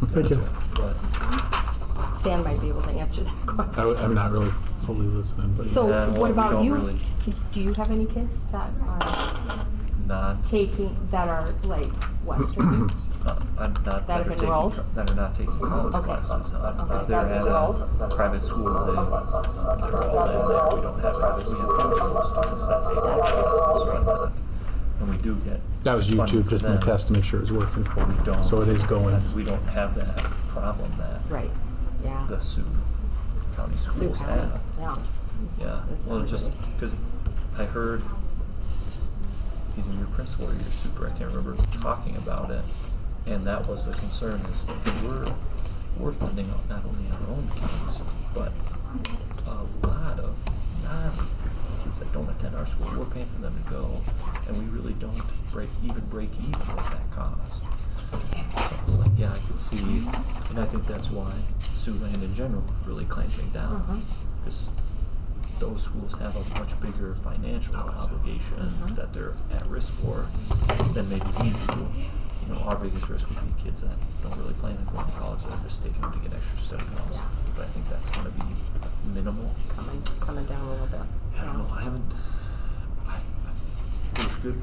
Thank you. But Stan might be able to answer that question. I'm not really fully listening, but So Yeah, well, what we about don't you? really- Do you have any kids that are not, that are like Western? I'm not, That have taking, enrolled? that are not taking college Okay. classes. Okay, If they're that at enrolled? a private school, they're all in there. We don't have private schools that take classes. And we do get that was funding YouTube, for just my them, test to make sure it was working. but we don't. So it is going. We don't have that problem that Right, yeah. the Sioux County Sioux schools County, have. yeah. Yeah, That's well, just everybody. because I heard either your principal or your super, I can't remember, talking about it, and that was the concern is hey, we're funding not only our own kids, but a lot of non-kids that don't attend our school. We're paying for them to go, and we really don't break even with that cost. So I was like, yeah, I could see, and I think that's why Siouxland in general really clamping down, because those schools have a much bigger financial obligation that they're at risk for than maybe we do. You know, our biggest risk would be kids that don't really plan on going to college, that are just taking them to get extra study loans. But I think that's going to be minimal. Coming down a little bit. I don't know, there's good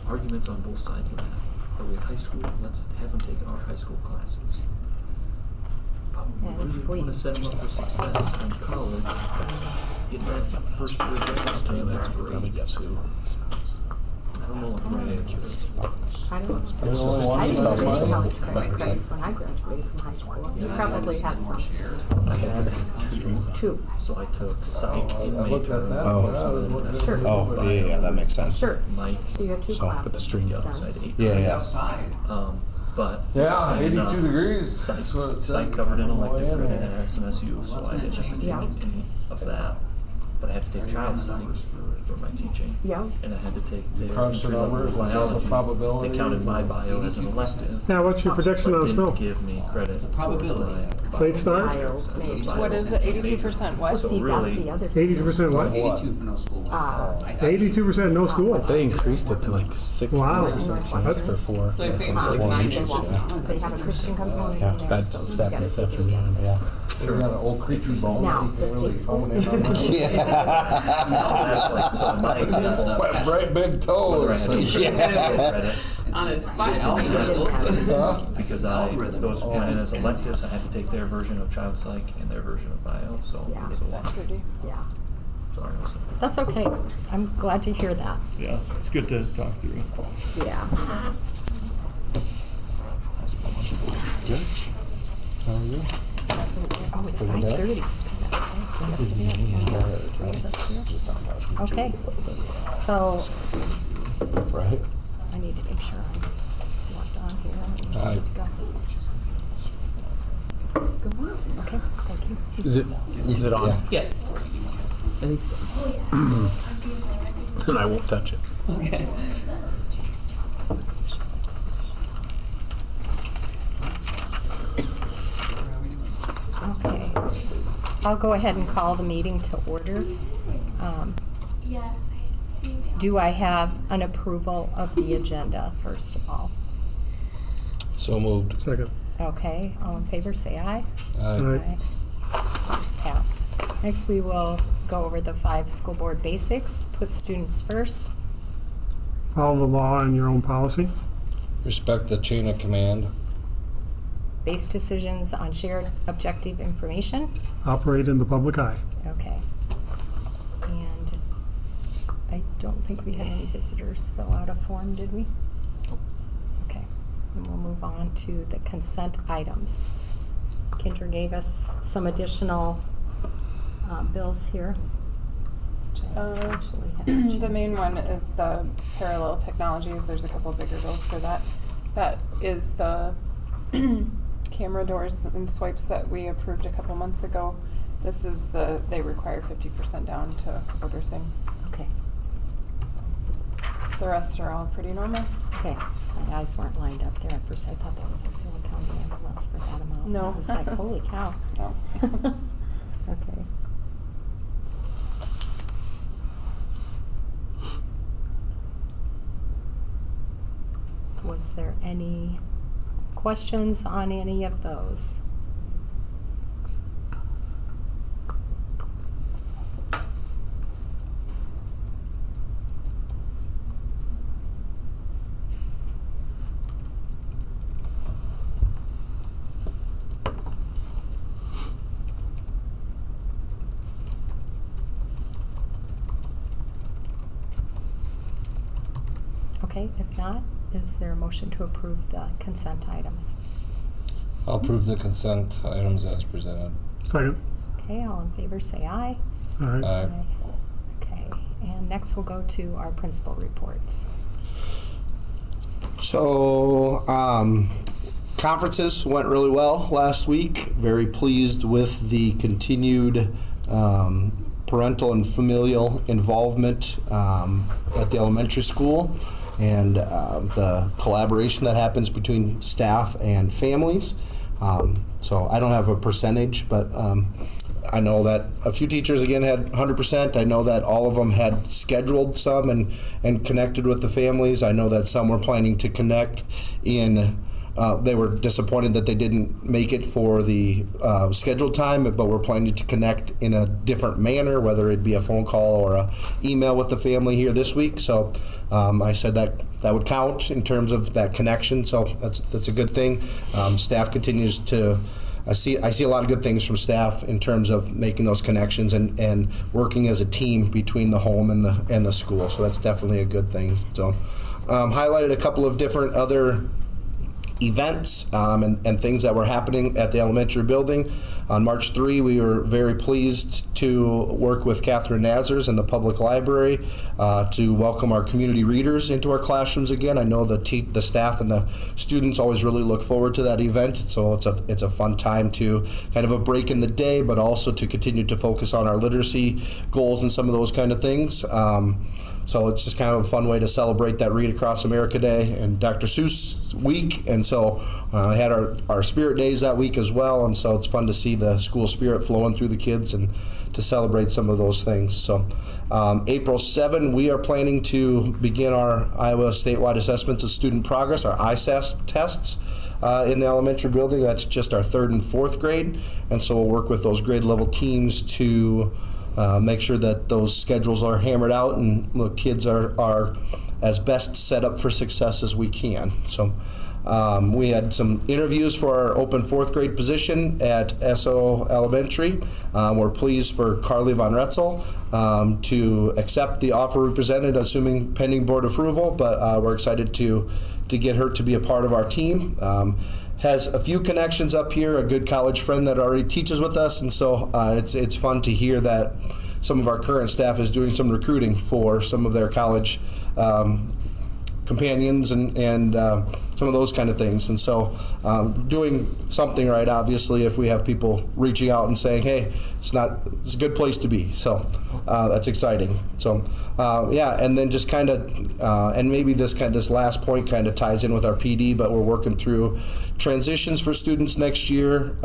arguments on both sides of that. Are we at high school? Let's have them take our high school classes. But we And really we- want to set them up for success in college. Getting that first year graduate, that's great. guess who. I don't know what the right answer is. I don't know. There's only one I didn't spouse really in have the credit grades when I graduated from high school. You probably had some. I had Two. So I took psych and I looked at that. Oh. but I was looking at Sure. it. Oh, yeah, that makes sense. Sure. Mike, So you had two So, but classes. the string yeah, done. so I had 8 Yeah, classes. yeah. Outside. But Yeah, interesting 82 enough, degrees. Psych, That's what it said. psych covered in on the elective way in credit there. at SMSU, so That's I gonna didn't have to change. take Yeah. any of that. But I had to take child psych for my teaching. Yeah. And I had to take their Crunch the entry-level numbers and count the biology. probabilities. They counted my bio as an elective. Yeah, what's your prediction But on snow? didn't give me credit a probability. for my Late start? Bio major. What is it, 82% Well, what? So see, that's really- the other thing. 82% what? 82 for no school. Ah. 82% no school. They increased it to like 60 Wow. or something. That's for 4. They're saying That's like for 4 9 inches, inches. yeah. They have a Christian component Yeah, in there, that's so you set gotta this take it. afternoon, yeah. We got an old creaky bone. Now, You the can state really schools. hone in on that. So that's like, so in my example, Wet, bright big whether I toes. had to take credits, On his It's 5 algorithm. levels. Huh? because algorithm those, is and always as electives, I had to take their version of child psych and their version of bio, so Yeah. it's a lot. Yeah, Sorry, listen. that's okay. I'm glad to hear that. Yeah, it's good to talk through. Yeah. Good. How are you? Oh, it's Pretty good. 5:30. Yes, yes. Okay, so Right? I need to make sure I'm logged on here. Aye. Go. Okay, thank you. Is it on? Yeah. Yes. I think so. Then I won't touch it. Okay. Okay. I'll go ahead and call the meeting to order. Do I have an approval of the agenda, first of all? So moved. Second. Okay, all in favor, say aye. Aye. It's passed. Next, we will go over the 5 school board basics. Put students first. Follow the law and your own policy. Respect the chain of command. Base decisions on shared objective information. Operate in the public eye. Okay. And I don't think we had any visitors fill out a form, did we? Nope. Okay. And we'll move on to the consent items. Kendra gave us some additional bills here. which I actually hadn't had a The chance main to one look at. is the parallel technologies. There's a couple bigger bills for that. That is the camera doors and swipes that we approved a couple months ago. This is they require 50% down to order things. Okay. The rest are all pretty normal. Okay. My eyes weren't lined up there. At first I thought that was Osceola County ambulance for that amount. No. I was like, holy cow. No. Okay. Was there any questions on any of those? Okay, if not, is there a motion to approve the consent items? I'll approve the consent items as presented. Second. Okay, all in favor say aye. Aye. Aye. Okay, and next we'll go to our principal reports. So, conferences went really well last week. Very pleased with the continued parental and familial involvement at the elementary school, and the collaboration that happens between staff and families. So I don't have a percentage, but I know that a few teachers again had 100%. I know that all of them had scheduled some and connected with the families. I know that some were planning to connect in. They were disappointed that they didn't make it for the scheduled time, but were planning to connect in a different manner, whether it be a phone call or an email with the family here this week. So I said that would count in terms of that connection. So that's a good thing. Staff continues to. I see a lot of good things from staff in terms of making those connections and working as a team between the home and the school. So that's definitely a good thing. So highlighted a couple of different other events and things that were happening at the elementary building. On March 3, we were very pleased to work with Catherine Nazars in the public library to welcome our community readers into our classrooms again. I know the staff and the students always really look forward to that event, so it's a fun time to kind of a break in the day, but also to continue to focus on our literacy goals and some of those kind of things. So it's just kind of a fun way to celebrate that Read Across America Day and Dr. Seuss week. And so I had our spirit days that week as well. And so it's fun to see the school spirit flowing through the kids and to celebrate some of those things. So April 7, we are planning to begin our Iowa statewide assessments of student progress, our ISASS tests. In the elementary building. That's just our 3rd and 4th grade. And so we'll work with those grade level teams to make sure that those schedules are hammered out and the kids are as best set up for success as we can. So we had some interviews for our open 4th grade position at SO Elementary. We're pleased for Carly Von Retzel to accept the offer we presented, assuming pending board approval, but we're excited to get her to be a part of our team. Has a few connections up here, a good college friend that already teaches with us, and so it's fun to hear that some of our current staff is doing some recruiting for some of their college companions and some of those kind of things. And so doing something right, obviously, if we have people reaching out and saying, hey, it's a good place to be. So that's exciting. So yeah, and then just kind of, and maybe this last point kind of ties in with our PD, but we're working through transitions for students next year,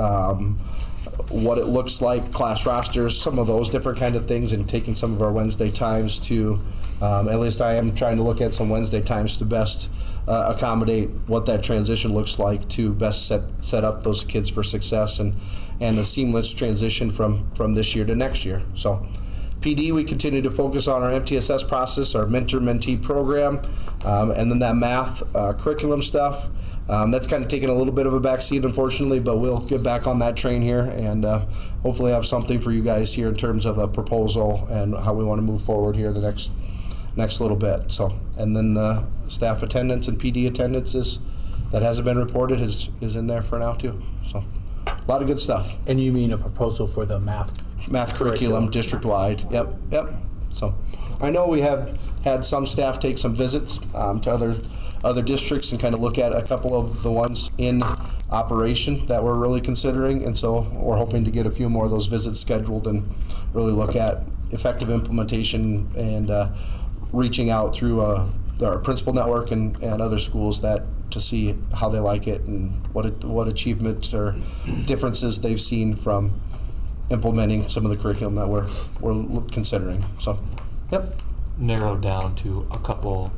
what it looks like, class rosters, some of those different kind of things, and taking some of our Wednesday times to, at least I am trying to look at some Wednesday times to best accommodate what that transition looks like to best set up those kids for success and the seamless transition from this year to next year. So PD, we continue to focus on our MTSS process, our mentor-mentee program, and then that math curriculum stuff. That's kind of taken a little bit of a backseat, unfortunately, but we'll get back on that train here and hopefully have something for you guys here in terms of a proposal and how we want to move forward here the next little bit. So, and then the staff attendance and PD attendance that hasn't been reported is in there for now too. So, a lot of good stuff. And you mean a proposal for the math Curriculum district-wide. Yep. So, I know we have had some staff take some visits to other districts and kind of look at a couple of the ones in operation that we're really considering, and so we're hoping to get a few more of those visits scheduled and really look at effective implementation and reaching out through our principal network and other schools to see how they like it and what achievement or differences they've seen from implementing some of the curriculum that we're considering. So, yep. Narrowed down to a couple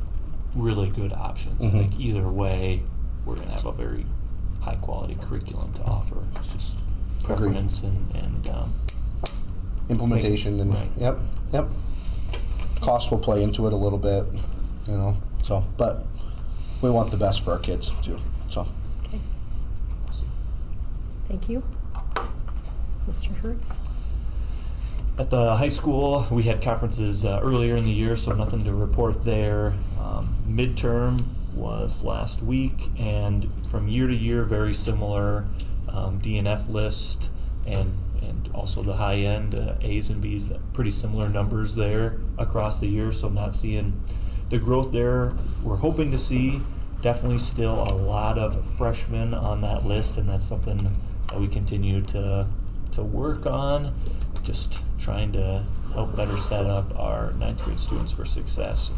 really good options. I think either way, we're going to have a very high quality curriculum to offer. It's just preference and Implementation and, Right. yep. Cost will play into it a little bit, you know, so, but we want the best for our kids too, so. Okay. Thank you. Mr. Hertz? At the high school, we had conferences earlier in the year, so nothing to report there. Midterm was last week, and from year to year, very similar DNF list, and also the high end A's and B's, pretty similar numbers there across the year. So not seeing the growth there we're hoping to see. Definitely still a lot of freshmen on that list, and that's something that we continue to work on. Just trying to help better set up our 9th grade students for success.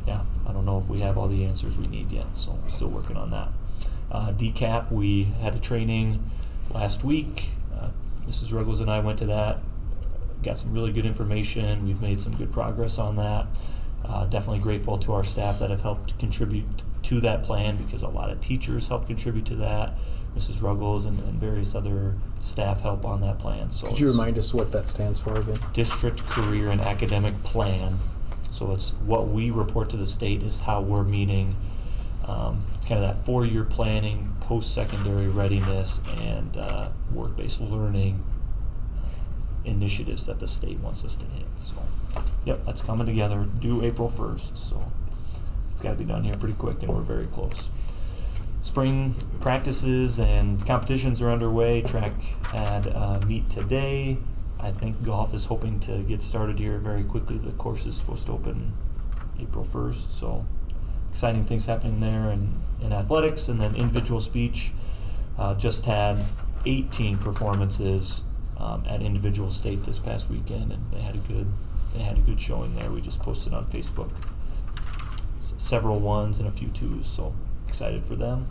Yeah, I don't know if we have all the answers we need yet, so still working on that. DCAP, we had a training last week. Mrs. Ruggles and I went to that, got some really good information. We've made some good progress on that. Definitely grateful to our staff that have helped contribute to that plan, because a lot of teachers helped contribute to that. Mrs. Ruggles and various other staff help on that plan. So Could you it's remind us what that stands for again? District Career and Academic Plan. So it's what we report to the state is how we're meeting kind of that 4-year planning, post-secondary readiness, and work-based learning initiatives that the state wants us to hit. So, yep, that's coming together, due April 1st. So it's got to be done here pretty quick, and we're very close. Spring practices and competitions are underway. Track had a meet today. I think golf is hoping to get started here very quickly. The course is supposed to open April 1st, so exciting things happening there in athletics. And then individual speech just had 18 performances at individual state this past weekend, and they had a good showing there. We just posted on Facebook several ones and a few twos, so excited for them.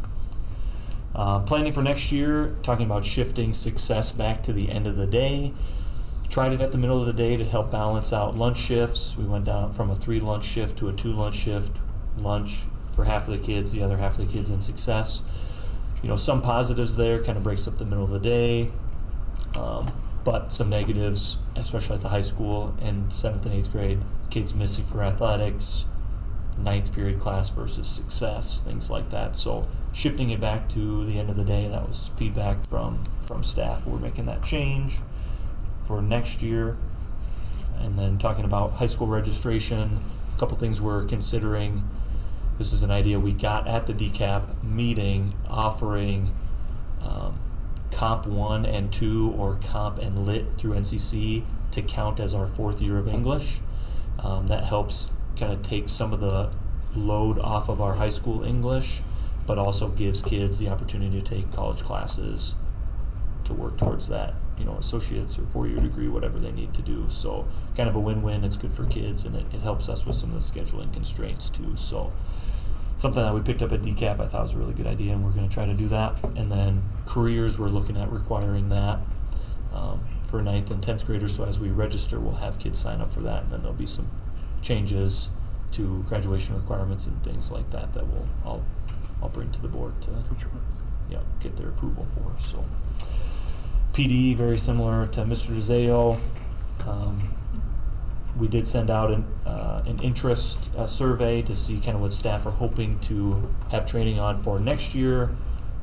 Planning for next year, talking about shifting success back to the end of the day. Tried it at the middle of the day to help balance out lunch shifts. We went down from a 3 lunch shift to a 2 lunch shift. Lunch for half of the kids, the other half of the kids in success. You know, some positives there, kind of breaks up the middle of the day. But some negatives, especially at the high school and 7th and 8th grade, kids missing for athletics, 9th period class versus success, things like that. So shifting it back to the end of the day, that was feedback from staff. We're making that change for next year. And then talking about high school registration, a couple things we're considering. This is an idea we got at the DCAP meeting, offering Comp 1 and 2 or Comp and Lit through NCC to count as our 4th year of English. That helps kind of take some of the load off of our high school English, but also gives kids the opportunity to take college classes to work towards that, you know, associate's or 4-year degree, whatever they need to do. So kind of a win-win. It's good for kids, and it helps us with some of the scheduling constraints too. So something that we picked up at DCAP I thought was a really good idea, and we're going to try to do that. And then careers, we're looking at requiring that for 9th and 10th graders. So as we register, we'll have kids sign up for that, and then there'll be some changes to graduation requirements and things like that that I'll bring to the board to get their approval for. So PD, very similar to Mr. DeZeo. We did send out an interest survey to see kind of what staff are hoping to have training on for next year.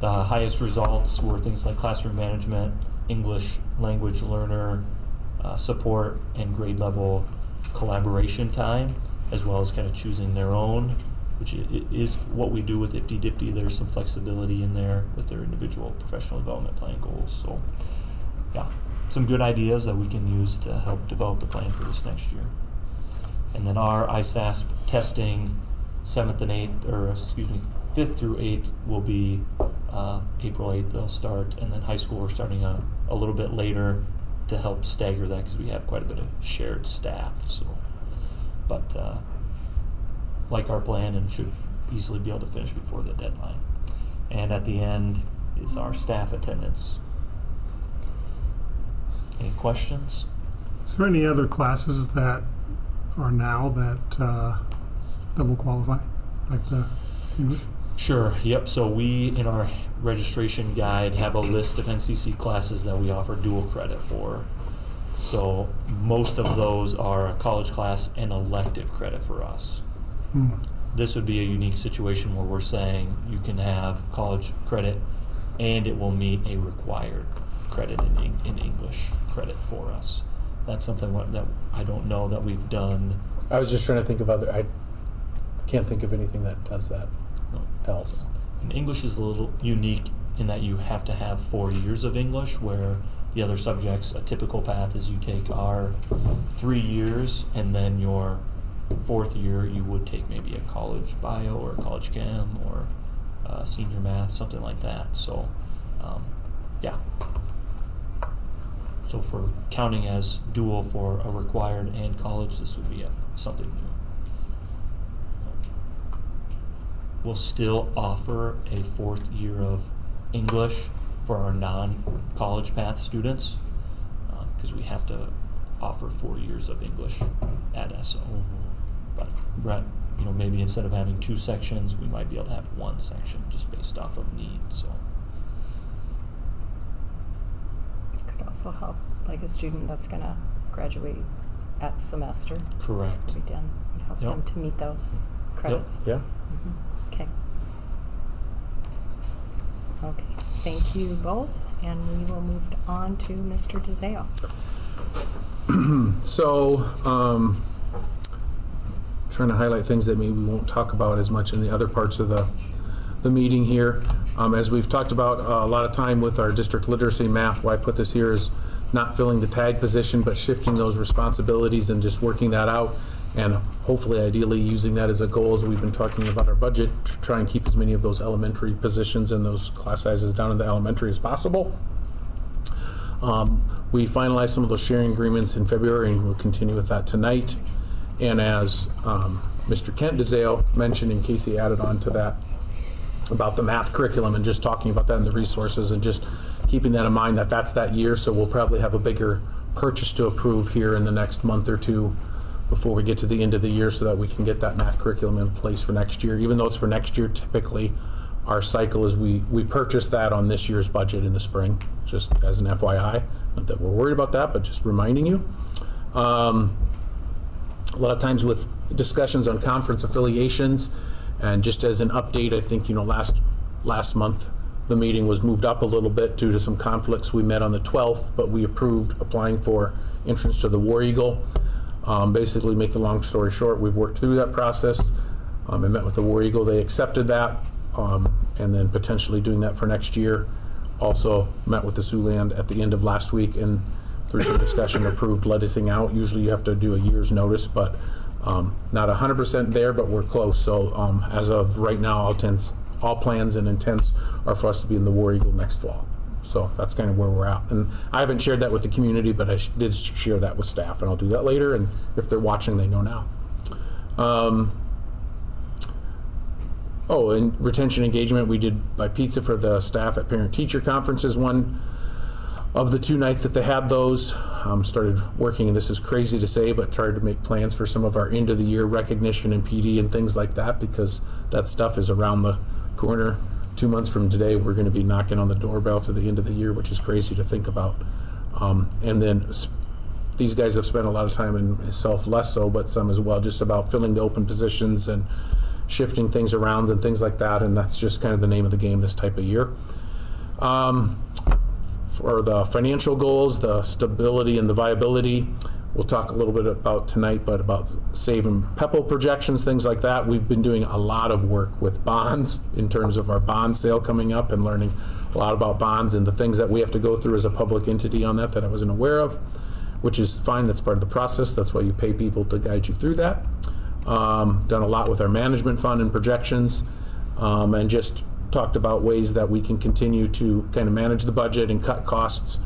The highest results were things like classroom management, English language learner support, and grade level collaboration time, as well as kind of choosing their own, which is what we do with IPTY-DIPTY. There's some flexibility in there with their individual professional development plan goals. So yeah, some good ideas that we can use to help develop the plan for this next year. And then our ISASP testing, 5th through 8th will be April 8th they'll start, and then high school we're starting a little bit later to help stagger that because we have quite a bit of shared staff. So, but like our plan, and should easily be able to finish before the deadline. And at the end is our staff attendance. Any questions? Is there any other classes that are now that will qualify, like the English? Sure, yep, so we, in our registration guide, have a list of NCC classes that we offer dual credit for. So most of those are a college class and elective credit for us. This would be a unique situation where we're saying you can have college credit and it will meet a required credit in English credit for us. That's something that I don't know that we've done. I was just trying to think of I can't think of anything that does that else. And English is a little unique in that you have to have 4 years of English, where the other subjects, a typical path is you take our 3 years, and then your 4th year you would take maybe a college bio or a college chem or senior math, something like that. So, yeah. So for counting as dual for a required and college, this would be something new. We'll still offer a 4th year of English for our non-college path students, because we have to offer 4 years of English at SO. But maybe instead of having 2 sections, we might be able to have 1 section just based off of need. So Could also help, like a student that's gonna graduate at semester, correct. be done, and help Yep. them to meet those credits. Yeah. Okay. Okay, thank you both, and we will move on to Mr. DeZeo. So, trying to highlight things that maybe we won't talk about as much in the other parts of the meeting here. As we've talked about a lot of time with our district literacy math, why I put this here is not filling the tag position, but shifting those responsibilities and just working that out, and hopefully ideally using that as a goal as we've been talking about our budget, to try and keep as many of those elementary positions and those class sizes down in the elementary as possible. We finalized some of those sharing agreements in February, and we'll continue with that tonight. And as Mr. Kent DeZeo mentioned, and Casey added on to that, about the math curriculum and just talking about that in the resources and just keeping that in mind that that's that year. So we'll probably have a bigger purchase to approve here in the next month or two before we get to the end of the year, so that we can get that math curriculum in place for next year. Even though it's for next year, typically our cycle is we purchase that on this year's budget in the spring, just as an FYI. Not that we're worried about that, but just reminding you. A lot of times with discussions on conference affiliations, and just as an update, I think, last month, the meeting was moved up a little bit due to some conflicts. We met on the 12th, but we approved applying for entrance to the War Eagle. Basically, make the long story short, we've worked through that process. I met with the War Eagle, they accepted that, and then potentially doing that for next year. Also met with the Siouxland at the end of last week, and through some discussion approved lettucing out. Usually you have to do a year's notice, but not 100% there, but we're close. So as of right now, all plans and intents are for us to be in the War Eagle next fall. So that's kind of where we're at. And I haven't shared that with the community, but I did share that with staff, and I'll do that later. And if they're watching, they know now. And retention engagement, we did buy pizza for the staff at parent-teacher conferences. One of the 2 nights that they had those, started working, and this is crazy to say, but tried to make plans for some of our end of the year recognition and PD and things like that, because that stuff is around the corner. 2 months from today, we're going to be knocking on the doorbell to the end of the year, which is crazy to think about. And then these guys have spent a lot of time, and myself less so, but some as well, just about filling the open positions and shifting things around and things like that. And that's just kind of the name of the game this type of year. For the financial goals, the stability and the viability, we'll talk a little bit about tonight, but about SAVE and PEPO projections, things like that. We've been doing a lot of work with bonds in terms of our bond sale coming up, and learning a lot about bonds and the things that we have to go through as a public entity on that I wasn't aware of, which is fine. That's part of the process. That's why you pay people to guide you through that. Done a lot with our management fund and projections, and just talked about ways that we can continue to kind of manage the budget and cut costs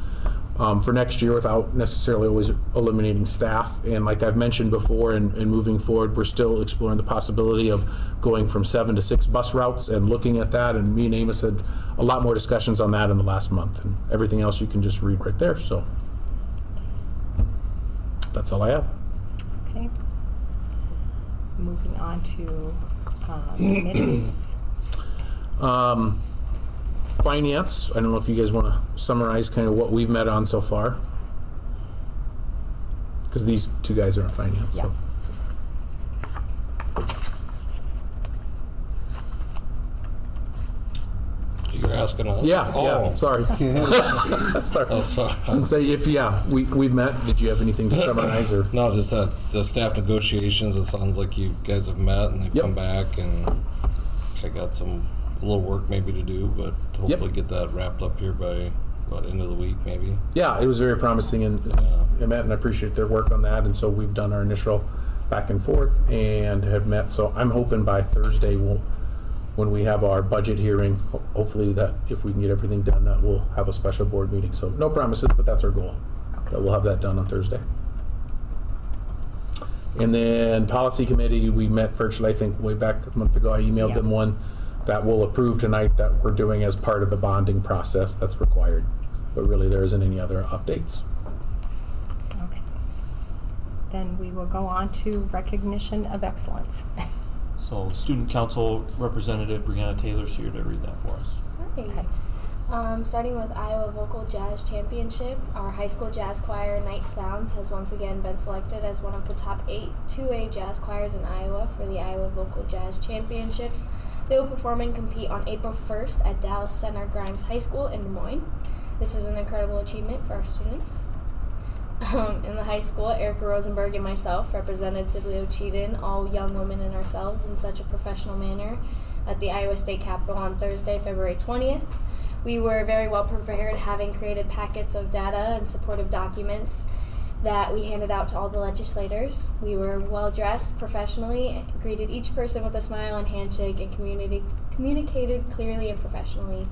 for next year without necessarily always eliminating staff. And like I've mentioned before, and moving forward, we're still exploring the possibility of going from 7 to 6 bus routes and looking at that. And me and Amos had a lot more discussions on that in the last month, and everything else you can just read right there. So that's all I have. Okay. Moving on to committees. Finance, I don't know if you guys want to summarize kind of what we've met on so far. Because these two guys are in finance, so. You're asking us? Yeah, Oh. sorry. Sorry. Oh, sorry. And say if, we've met, did you have anything to summarize or? No, just that the staff negotiations, it sounds like you guys have met and they've Yep. come back, and I got a little work maybe to do, but hopefully get that wrapped up here by end of the week maybe. Yeah, it was very promising, and I met and I appreciate their work on that, and so we've done our initial back and forth and have met, so I'm hoping by Thursday when we have our budget hearing, hopefully that if we can get everything done, that we'll have a special board meeting. So no promises, but that's our goal, that we'll have that done on Thursday. And then policy committee, we met virtually, I think way back a month ago. I emailed them one that we'll approve tonight that we're doing as part of the bonding process that's required. But really there isn't any other updates. Okay. Then we will go on to recognition of excellence. So Student Council Representative Brianna Taylor's here to read that for us. Hi. Starting with Iowa Vocal Jazz Championship, our high school jazz choir, Night Sounds, has once again been selected as one of the top 8 2A jazz choirs in Iowa for the Iowa Vocal Jazz Championships. They will perform and compete on April 1st at Dallas Center Grimes High School in Des Moines. This is an incredible achievement for our students. In the high school, Erica Rosenberg and myself represented Sibley Cheaton, all young women and ourselves, in such a professional manner at the Iowa State Capitol on Thursday, February 20th. We were very well prepared, having created packets of data and supportive documents that we handed out to all the legislators. We were well dressed professionally, greeted each person with a smile and handshake, and communicated clearly and professionally.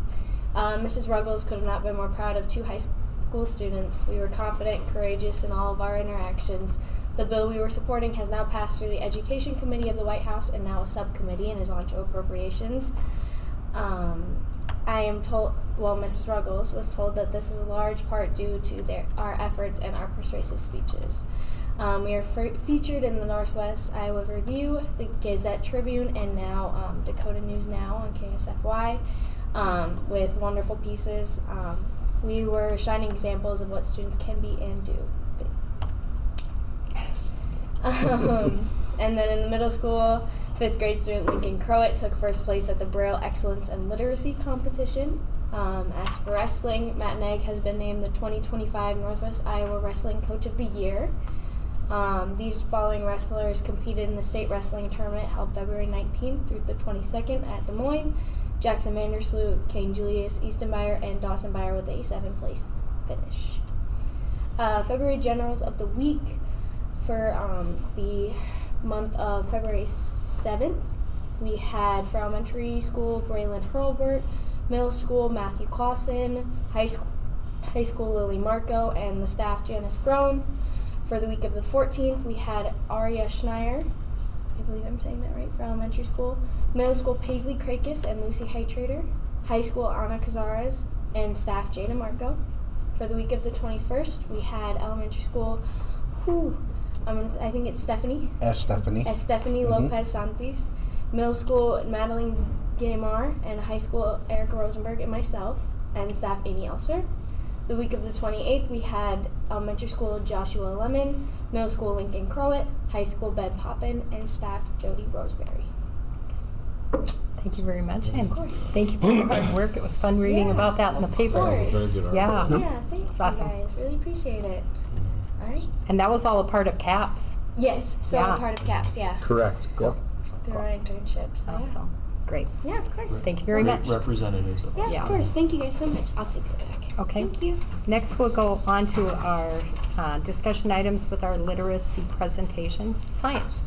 Mrs. Ruggles could have not been more proud of 2 high school students. We were confident and courageous in all of our interactions. The bill we were supporting has now passed through the Education Committee of the White House and now a subcommittee and is on to appropriations. I am told, Mrs. Ruggles was told that this is a large part due to our efforts and our persuasive speeches. We are featured in the Northwest Iowa Review, the Gazette Tribune, and now Dakota News Now on KSFY, with wonderful pieces. We were shining examples of what students can be and do. And then in the middle school, 5th grade student Lincoln Crowett took first place at the Braille Excellence and Literacy Competition. As for wrestling, Matt Nag has been named the 2025 Northwest Iowa Wrestling Coach of the Year. These following wrestlers competed in the state wrestling tournament held February 19th through the 22nd at Des Moines. Jackson Vandersloot, Kane Julius, Eastonmeyer, and Dawson Byer with a 7th place finish. February Generals of the Week for the month of February 7th, we had for elementary school, Braylon Hurlbert, middle school, Matthew Clausen, high school, Lily Marco, and the staff, Janice Groen. For the week of the 14th, we had Aria Schneier, I believe I'm saying that right, for elementary school, middle school, Paisley Krakis and Lucy Heitrader, high school, Anna Cazares, and staff, Jana Marco. For the week of the 21st, we had elementary school, I think it's Stephanie. Stephanie Lopez Santis, middle school, Madeline Guillemar, and high school, Erica Rosenberg and myself, and staff, Amy Elser. The week of the 28th, we had elementary school, Joshua Lemon, middle school, Lincoln Crowett, high school, Ben Poppin, and staff, Jody Roseberry. Thank you very much, and thank you for your hard work. It was fun reading about that in the paper. Of course. Very good. Yeah. Yeah, thanks, It's awesome. you guys. Really appreciate it. All right. And that was all a part of CAPS. Yes, so Yeah. I'm part of CAPS, yeah. Correct. Yep. Through our internship, so yeah. Awesome. Great. Yeah, of course. Thank you very much. Representatives of us. Yeah, of course. Thank you guys so much. I'll take it back. Okay. Thank you. Next, we'll go on to our discussion items with our literacy presentation, science.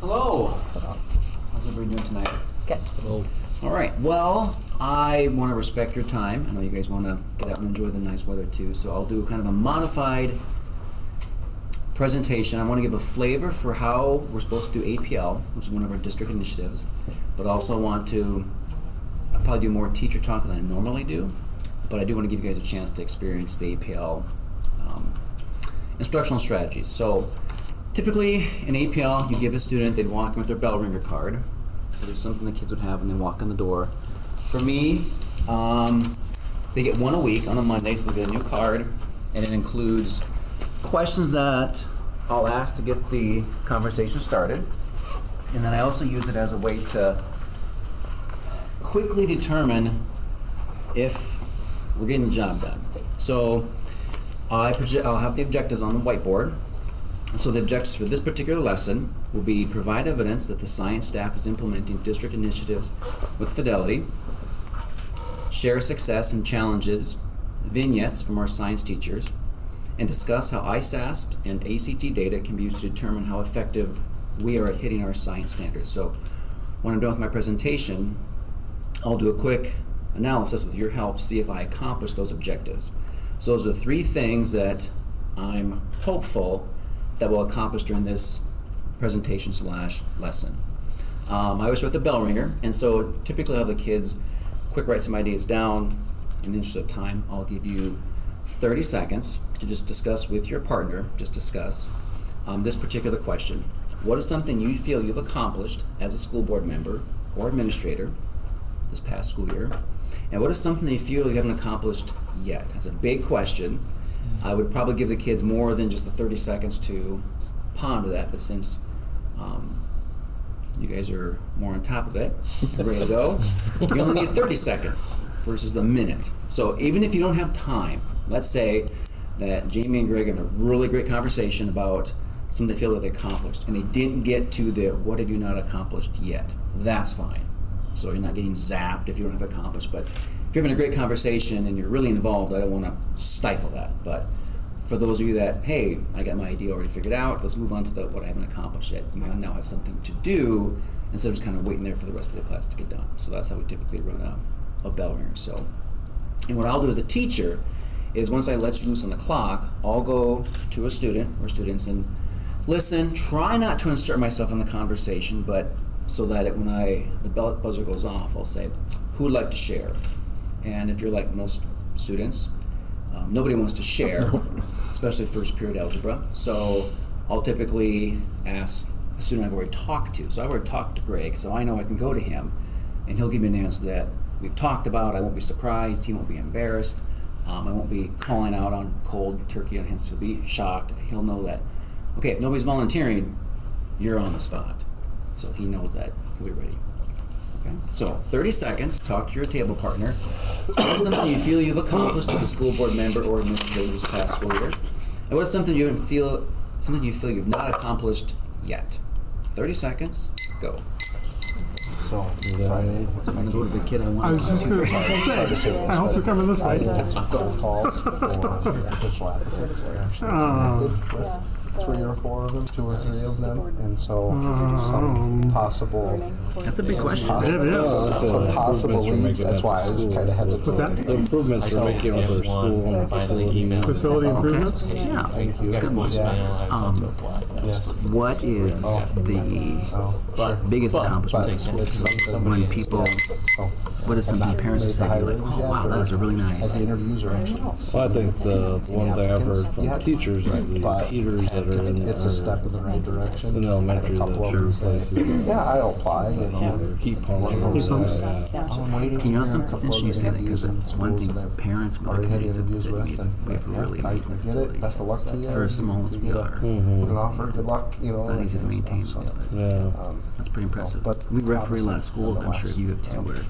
Hello. How's everybody doing tonight? Good. All right. Well, I want to respect your time. I know you guys want to get out and enjoy the nice weather too, so I'll do kind of a modified presentation. I want to give a flavor for how we're supposed to do APL, which is one of our district initiatives, but also want to I'll probably do more teacher talk than I normally do, but I do want to give you guys a chance to experience the APL instructional strategies. So typically in APL, you give a student, they'd walk in with their bell ringer card. So there's something the kids would have when they walk in the door. For me, they get one a week on a Monday, so they get a new card, and it includes questions that I'll ask to get the conversation started. And then I also use it as a way to quickly determine if we're getting the job done. So I'll have the objectives on the whiteboard. So the objectives for this particular lesson will be provide evidence that the science staff is implementing district initiatives with fidelity, share success and challenges, vignettes from our science teachers, and discuss how ISASP and ACT data can be used to determine how effective we are at hitting our science standards. So when I'm done with my presentation, I'll do a quick analysis with your help, see if I accomplish those objectives. So those are 3 things that I'm hopeful that we'll accomplish during this presentation / lesson. I always start with the bell ringer, and so typically I'll have the kids quick write some ideas down. In the interest of time, I'll give you 30 seconds to just discuss with your partner, this particular question. What is something you feel you've accomplished as a school board member or administrator this past school year? And what is something that you feel you haven't accomplished yet? That's a big question. I would probably give the kids more than just the 30 seconds to ponder that, but since you guys are more on top of it, you're ready to go, you only need 30 seconds versus the minute. So even if you don't have time, let's say that Jamie and Greg have a really great conversation about something they feel that they accomplished, and they didn't get to the what have you not accomplished yet. That's fine. So you're not getting zapped if you don't have accomplished, but if you're having a great conversation and you're really involved, I don't want to stifle that. But for those of you that, hey, I got my idea already figured out, let's move on to what I haven't accomplished yet. You now have something to do instead of just kind of waiting there for the rest of the class to get done. So that's how we typically run a bell ringer. So, and what I'll do as a teacher is once I let you loose on the clock, I'll go to a student or students and listen, try not to insert myself in the conversation, but so that when the bell buzzer goes off, I'll say, who would like to share? And if you're like most students, nobody wants to share, especially first period algebra. So I'll typically ask a student I've already talked to. So I've already talked to Greg, so I know I can go to him, and he'll give me an answer that we've talked about. I won't be surprised. He won't be embarrassed. I won't be calling out on cold turkey on him. He'll be shocked. He'll know that, okay, if nobody's volunteering, you're on the spot. So he knows that he'll be ready. Okay. So 30 seconds, talk to your table partner. What is something you feel you've accomplished as a school board member or administrator this past school year? And what is something you feel you've not accomplished yet? 30 seconds, go. So Friday, I'm gonna go to the kid I I want. was just going to say, I hope you're coming this way. phone calls for official applicants. With 3 or 4 of them, 2 or 3 of them, and so some possible. That's a big question. It is. Some possible leads. That's why I was kind of hesitant. that? The improvements we're making with our school and facility. Facility improvements? Yeah. Thank you. Got a voicemail. I had to apply. That was for What is the biggest accomplishment in school? When people, what is something parents have said, you're like, oh wow, that was a really nice. The interviews are actually. So I think the one thing I've heard from teachers is the teachers that are in It's a step in the right direction. in elementary A that couple of sure them say, places. yeah, I'll apply. Keep calling. I'm waiting to You know, hear a some couple it's interesting you of say that because interviews one schools thing that I've parents and other already had communities have interviews said with, we and have a really I amazing get facility. it. Best of luck to you. For as small as we are, Put an offer. Good luck. You know. it's not easy to maintain. Yeah. That's pretty impressive. But We referee a lot of schools, I'm sure obviously, you have too, where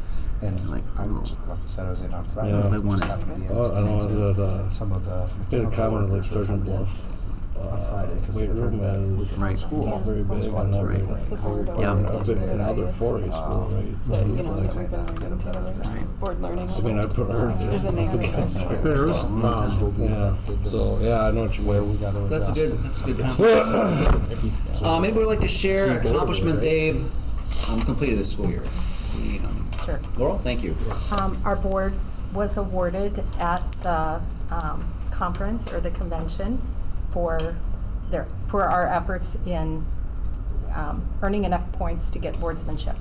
And like, I'm oh. just, like I said, I was in on Friday. Yeah. If I wanted- Just happened to be in Oh, I don't know, is it, some of the in a common like workers were Sergeant coming in. Bluffs, Friday, 'cause weight they heard room that is Right. not very big, and not very nice. Yeah. Now they're 4A school, right? So it's like, Board learning. I mean, I put her There's a name of it. There's, yeah, so, yeah, I know what you Where mean. we got to So that's a adjust. good accomplishment. Anybody would like to share an accomplishment they've completed this school year? Sure. Laurel, thank you. Our board was awarded at the conference or the convention for our efforts in earning enough points to get boardsmanship.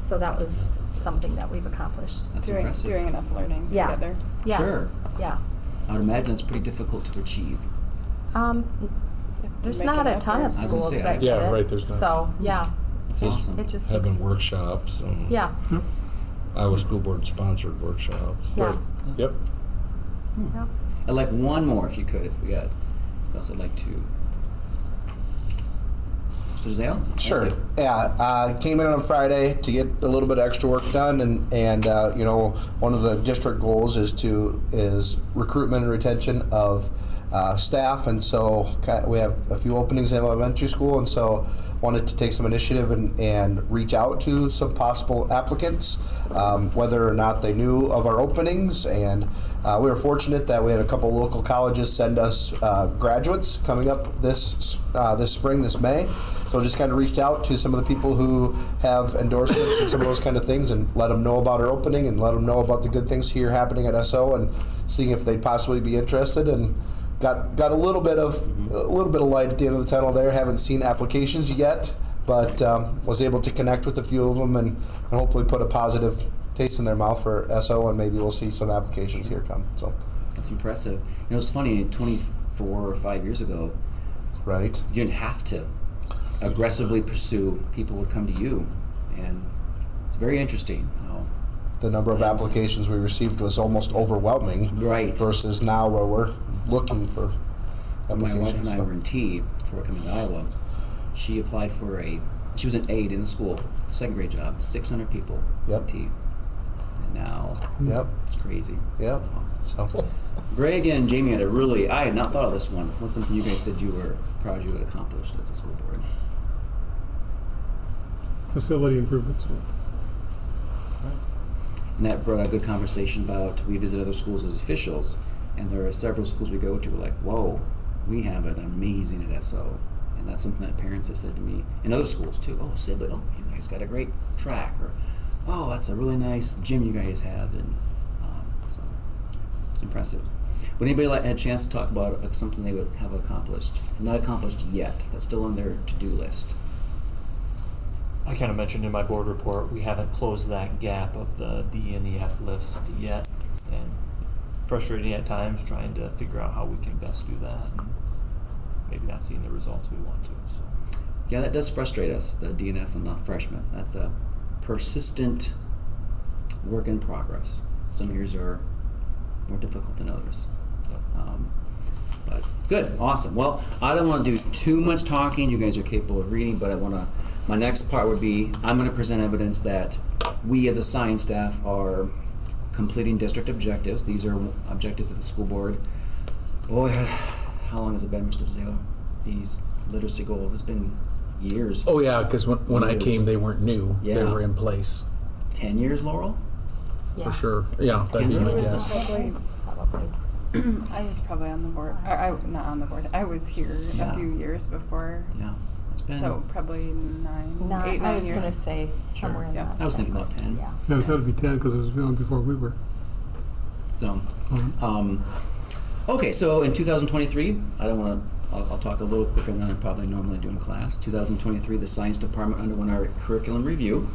So that was something that we've accomplished. That's Doing impressive. enough learning Yeah. together. Yeah. Sure. Yeah. I would imagine it's pretty difficult to achieve. There's make not an a ton of effort. I was gonna schools say, that Yeah, get it. right, there's not. So, yeah, It's awesome. it just Having takes, workshops and yeah, Iowa School Board sponsored workshops. yeah. Right. Yep. Yep. I'd like one more, if you could, if we got. What else I'd like to. Mr. Zale? Sure. Thank you. Yeah, came in on Friday to get a little bit of extra work done, and you know, one of the district goals is recruitment and retention of staff, and so we have a few openings in elementary school, and so wanted to take some initiative and reach out to some possible applicants, whether or not they knew of our openings, and we were fortunate that we had a couple local colleges send us graduates coming up this spring, this May. So just kind of reached out to some of the people who have endorsements and some of those kind of things, and let them know about our opening and let them know about the good things here happening at SO, and seeing if they'd possibly be interested. And got a little bit of light at the end of the tunnel there. Haven't seen applications yet, but was able to connect with a few of them and hopefully put a positive taste in their mouth for SO, and maybe we'll see some applications here come. So, That's impressive. You know, it's funny, 24 or 5 years ago, right. you didn't have to aggressively pursue. People would come to you. And it's very interesting how. The number of applications we received was almost overwhelming. Right. Versus now where we're looking for My applications. wife and I were in T before coming to Iowa. She applied for she was an aide in the school, second grade job, 600 people Yep. in T. And now Yep. it's crazy. Yep. So, Greg and Jamie I had not thought of this one. What's something you guys said you were proud you had accomplished as a school board? Facility improvements. And that brought a good conversation about, we visit other schools as officials, and there are several schools we go to, we're like, whoa, we have it amazing at SO. And that's something that parents have said to me, in other schools too. Oh, Sibley, you guys got a great track, or oh, that's a really nice gym you guys have, and so it's impressive. Would anybody had a chance to talk about something they would have accomplished, not accomplished yet, that's still on their to-do list? I kind of mentioned in my board report, we haven't closed that gap of the D and the F list yet, and frustrating at times trying to figure out how we can best do that, and maybe not seeing the results we want to. So Yeah, that does frustrate us, the DNF and the freshmen. That's a persistent work in progress. Some years are more difficult than others. Yep. But good, awesome. Well, I don't want to do too much talking. You guys are capable of reading, but my next part would be, I'm going to present evidence that we as a science staff are completing district objectives. These are objectives of the school board. Boy, how long has it been, Mr. Zale? These literacy goals, it's been years. Oh yeah, because when I Years. came, they weren't new. They Yeah. were in place 10 years, Laurel? Yeah. for sure. Yeah, that'd be Kendra? my It was guess. probably, Probably. I was probably on the board. Not on the board. I was here Yeah. a few years before. Yeah, it's been. So probably 9 I was years. going to say somewhere in Yeah. that. I was thinking about 10. Yeah. Yeah, it's got to be 10 because it was long before we were. So, okay, so in 2023, I'll talk a little quicker than I probably normally do in class. 2023, the science department underwent our curriculum review.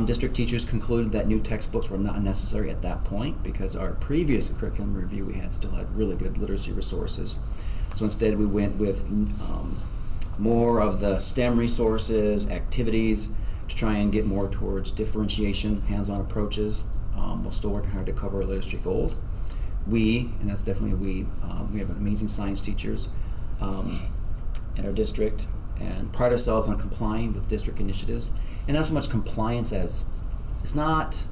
District teachers concluded that new textbooks were not necessary at that point because our previous curriculum review we had still had really good literacy resources. So instead we went with more of the STEM resources, activities, to try and get more towards differentiation, hands-on approaches. We're still working hard to cover our literacy goals. And that's definitely we have amazing science teachers in our district and pride ourselves on complying with district initiatives. And not so much compliance as, it's not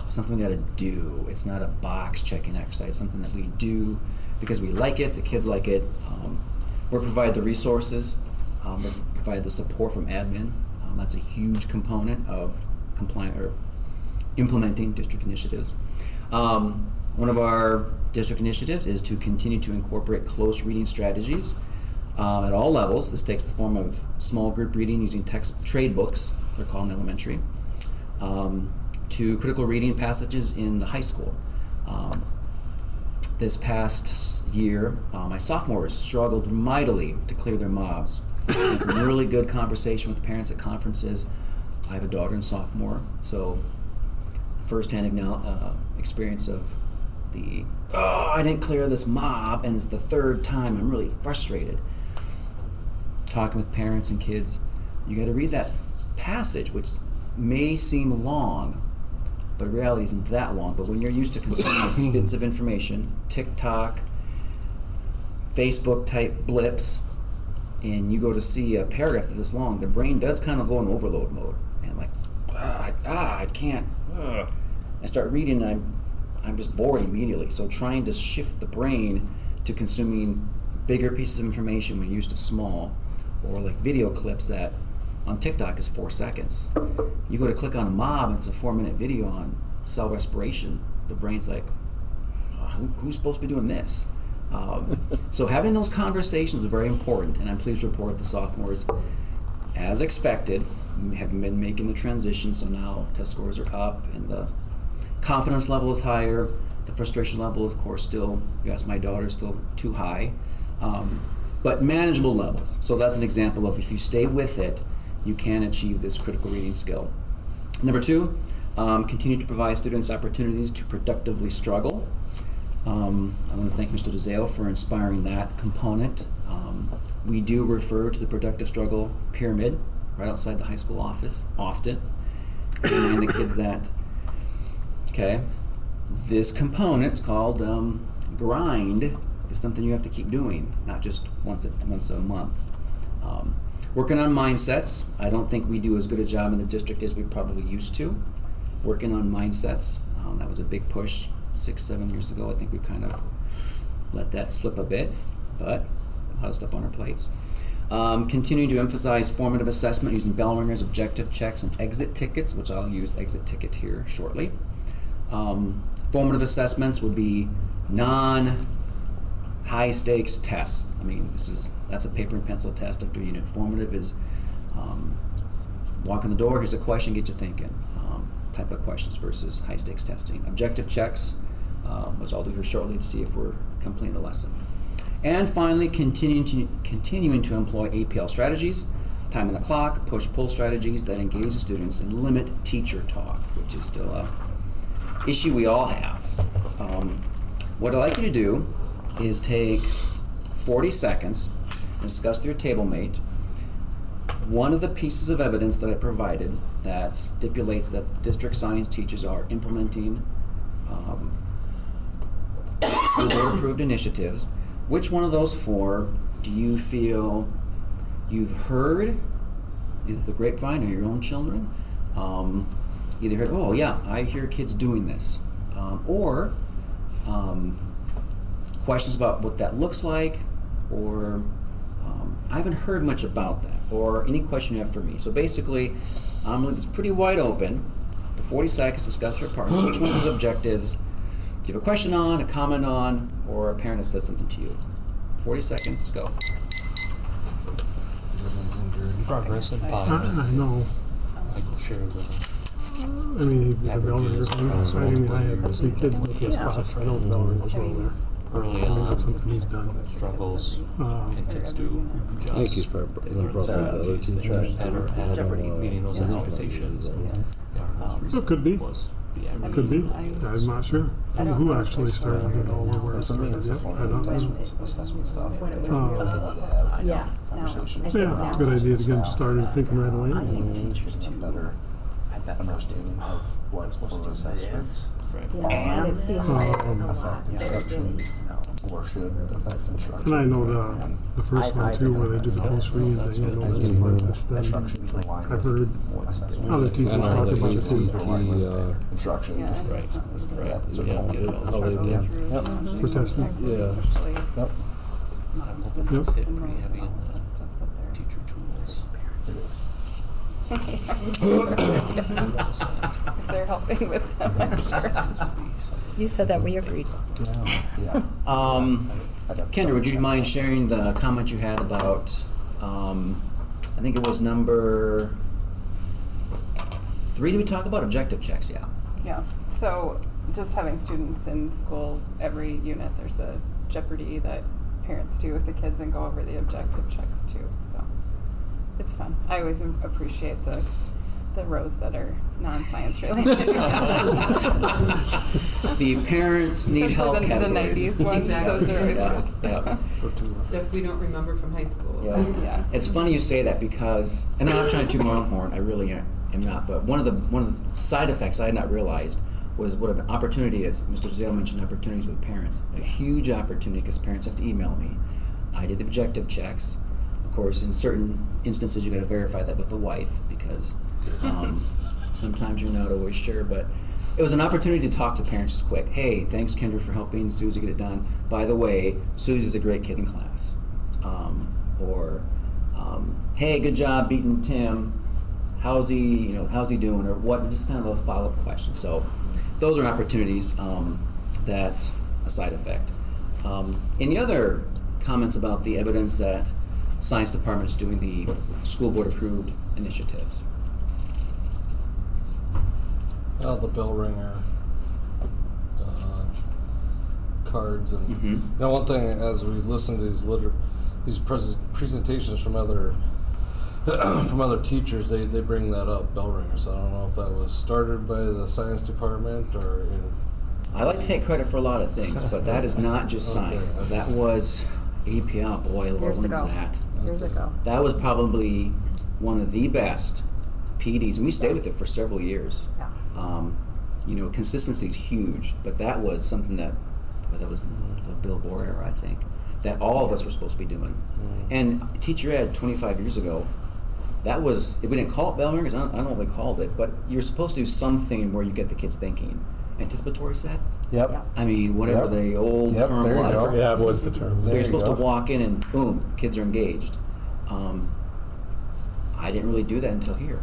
something we gotta do. It's not a box checking exercise, something that we do because we like it, the kids like it. We provide the resources, we provide the support from admin. That's a huge component of implementing district initiatives. One of our district initiatives is to continue to incorporate close reading strategies at all levels. This takes the form of small group reading using text trade books, they're called in elementary, to critical reading passages in the high school. This past year, my sophomores struggled mightily to clear their mobs. Had some really good conversation with parents at conferences. I have a daughter in sophomore, so first-hand experience of I didn't clear this mob, and it's the third time. I'm really frustrated. Talking with parents and kids, you got to read that passage, which may seem long, but in reality isn't that long. But when you're used to consuming these bits of information, TikTok, Facebook type blips, and you go to see a paragraph that's this long, the brain does kind of go in overload mode. And like, I can't. I start reading, and I'm just bored immediately. So trying to shift the brain to consuming bigger pieces of information when you're used to small, or like video clips that on TikTok is 4 seconds. You go to click on a mob, and it's a 4-minute video on cell respiration. The brain's like, who's supposed to be doing this? So having those conversations is very important, and I'm pleased to report the sophomores, as expected, have been making the transition. So now test scores are up, and the confidence level is higher. The frustration level, of course, still, if you ask my daughter, still too high, but manageable levels. So that's an example of if you stay with it, you can achieve this critical reading skill. Number 2, continue to provide students opportunities to productively struggle. I want to thank Mr. DeZale for inspiring that component. We do refer to the productive struggle pyramid right outside the high school office often, remind the kids that, okay, this component's called grind is something you have to keep doing, not just once a month. Working on mindsets. I don't think we do as good a job in the district as we probably used to. Working on mindsets. That was a big push 6-7 years ago. I think we kind of let that slip a bit, but a lot of stuff on our plates. Continuing to emphasize formative assessment using bell ringers, objective checks, and exit tickets, which I'll use exit ticket here shortly. Formative assessments would be non-high stakes tests. I mean, that's a paper and pencil test after unit. Formative is walk in the door, here's a question, get you thinking, type of questions versus high stakes testing. Objective checks, which I'll do here shortly to see if we're completing the lesson. And finally, continuing to employ APL strategies, time on the clock, push-pull strategies that engage the students and limit teacher talk, which is still a issue we all have. What I'd like you to do is take 40 seconds and discuss with your table mate one of the pieces of evidence that I provided that stipulates that the district science teachers are implementing school board approved initiatives. Which one of those 4 do you feel you've heard, either the grapevine or your own children? Either heard, oh yeah, I hear kids doing this, or questions about what that looks like, or I haven't heard much about that, or any question you have for me. So basically, I'm going to leave this pretty wide open. For 40 seconds, discuss your partner. Which one of those objectives do you have a question on, a comment on, or a parent has said something to you? 40 seconds, go. Progress and I time. know. I will share the I mean, the bell ringers. I have 3 kids go to his class. I know the bell ringers well there. early I mean, on that's something he's done. struggles and kids do adjust. I think he's probably brought that the other strategies teachers. that are at meeting those expectations. Our most recent could be. was the average. Could be. I'm not sure. Who actually started it all or where it For me, started it's the yet? I formative don't know. assessment stuff. Yeah. Conversations. Yeah, it's a good idea to get them started thinking right away. A better understanding of what formative assessments Right. Yeah, and see how affect instruction or should affect instruction. And I know the first one too, where they do the close reading thing. I know that's part of this. Then Instruction between lines. I've heard assessment. other teachers I know talk that about it he's too. Instruction. Right. That's a Yeah. whole- How they did. Yep. For testing. Yeah. Yep. I'm hoping that's hit pretty heavy in the teacher tools. It is. If they're helping with them, I'm sure. You said that, we agreed. Yeah. Kendra, would you mind sharing the comment you had about, I think it was number 3, did we talk about objective checks? Yeah. Yeah, so just having students in school, every unit, there's a Jeopardy that parents do with the kids and go over the objective checks too, so it's fun. I always appreciate the the rows that are non-science related. The parents need help Especially the categories. 90s ones, those are always Yeah, good. yeah. Stuff we don't remember from high school. Yeah. It's funny you say that because, and I'm not trying to toot my own horn, I really am not, but one of the side effects I had not realized was what an opportunity is. Mr. Zale mentioned opportunities with parents. A huge opportunity because parents have to email me. I did the objective checks. Of course, in certain instances, you got to verify that with the wife because sometimes you're not always sure. But it was an opportunity to talk to parents just quick. Hey, thanks, Kendra, for helping Susie get it done. By the way, Susie's a great kid in class. Hey, good job beating Tim. How's he doing? Or what? Just kind of a follow-up question. So those are opportunities that a side effect. Any other comments about the evidence that science department is doing the school board approved initiatives? The bell ringer cards and Mhm. one thing as we listen to these presentations from other teachers, they bring that up, bell ringers. I don't know if that was started by the science department or I like to take credit for a lot of things, but that is not just science. Okay. That was APL. Boy, Lord, Years when was ago. that? Years ago. That was probably one of the best PDs, and we stayed with it for several years. Yeah. Consistency is huge, but that was something that was the Bill Bohr era, I think, that all of us were supposed to be doing. And teacher ed 25 years ago, that was, if we didn't call it bell ringers, I don't know what we called it, but you're supposed to do something where you get the kids thinking. Anticipatory set? Yep. Yeah. I mean, whatever Yep. the old Yep, term there you was. go. Yeah, it was the term. There You're you supposed go. to walk in and boom, kids are engaged. I didn't really do that until here.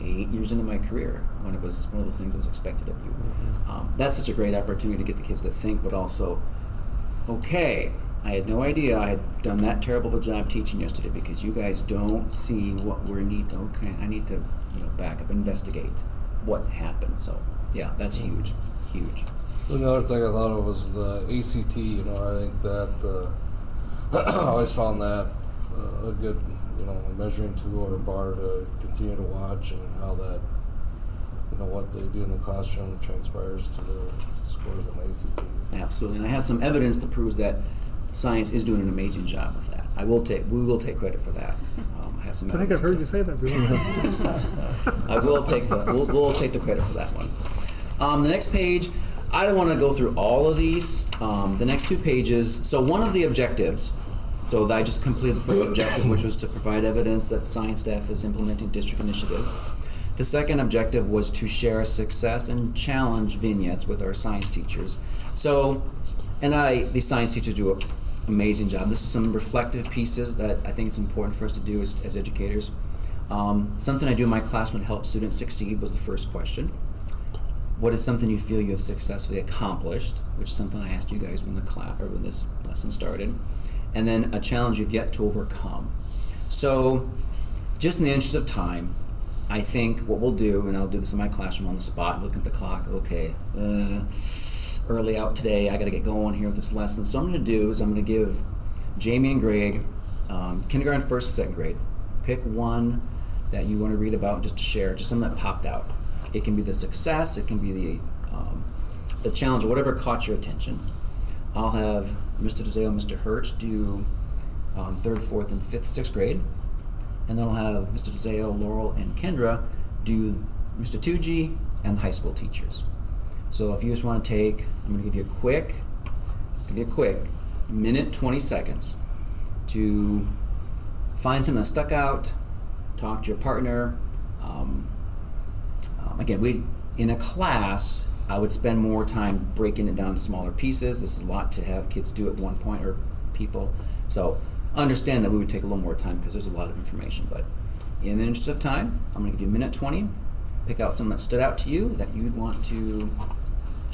8 years into my career, when it was one of those things that was expected of you. That's such a great opportunity to get the kids to think, but also, okay, I had no idea I had done that terrible of a job teaching yesterday because you guys don't see what we need. Okay, I need to back up, investigate what happened. So yeah, that's huge, huge. Another thing I thought of was the ACT. I think that I always found that a good measuring tool or bar to continue to watch and how that what they do in the classroom transpires to the scores on ACT. Absolutely, and I have some evidence that proves that science is doing an amazing job with that. We will take credit for that. I have some I think evidence I've heard to- you say that before. I will take we'll take the credit for that one. The next page, I don't want to go through all of these. The next 2 pages. So one of the objectives, so I just completed the first objective, which was to provide evidence that science staff is implementing district initiatives. The second objective was to share success and challenge vignettes with our science teachers. So, these science teachers do an amazing job. This is some reflective pieces that I think it's important for us to do as educators. Something I do in my classroom to help students succeed was the first question. What is something you feel you have successfully accomplished? Which is something I asked you guys when this lesson started. And then a challenge you've yet to overcome. So, just in the interest of time, I think what we'll do, and I'll do this in my classroom on the spot, looking at the clock, okay, early out today, I gotta get going here with this lesson. So what I'm gonna do is I'm gonna give Jamie and Greg, kindergarten, first and second grade, pick one that you wanna read about just to share, just something that popped out. It can be the success, it can be the challenge, or whatever caught your attention. I'll have Mr. DeZale and Mr. Hertz do 3rd, 4th, and 5th, 6th grade. And then I'll have Mr. DeZale, Laurel, and Kendra do Mr. Tucci and the high school teachers. So if you just want to take, I'm going to give you a quick minute, 20 seconds to find something that stuck out, talk to your partner. Again, in a class, I would spend more time breaking it down to smaller pieces. This is a lot to have kids do at one point, or people. So understand that we would take a little more time because there's a lot of information. But in the interest of time, I'm going to give you a minute 20. Pick out something that stood out to you that you'd want to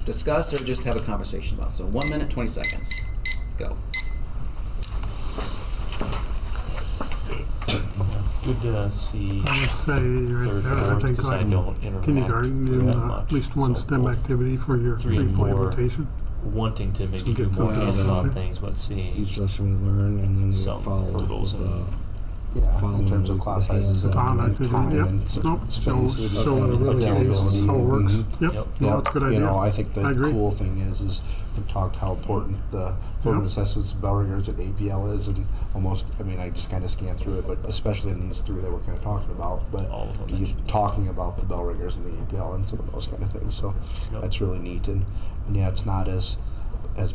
discuss or just have a conversation about. So 1 minute, 20 seconds. Go. Good to see I would say right third, there, I fourth, think because I like don't interact kindergarten with and that much. at least one So STEM both activity for your 3 and free 4 rotation. wanting to maybe So do get more something hands-on out there. things, but seeing Each lesson we learn, and then we some follow hurdles with and Yeah, following in terms of the class hands sizes on Time and activity, time yep. and Nope, space show and the really availability. how it works. Mhm. Yep, Yep. no, that's a good idea. You know, I think I the agree. cool thing is we talked how important the formative assessments of Bellringers at APL is, and almost, I mean, I just kind of scanned through it, but especially in these three that we're kind of talking about, but All of them you mentioned. talking about the Bellringers and the APL and some of those kind of things, so Yep. that's really neat, and yeah, it's not as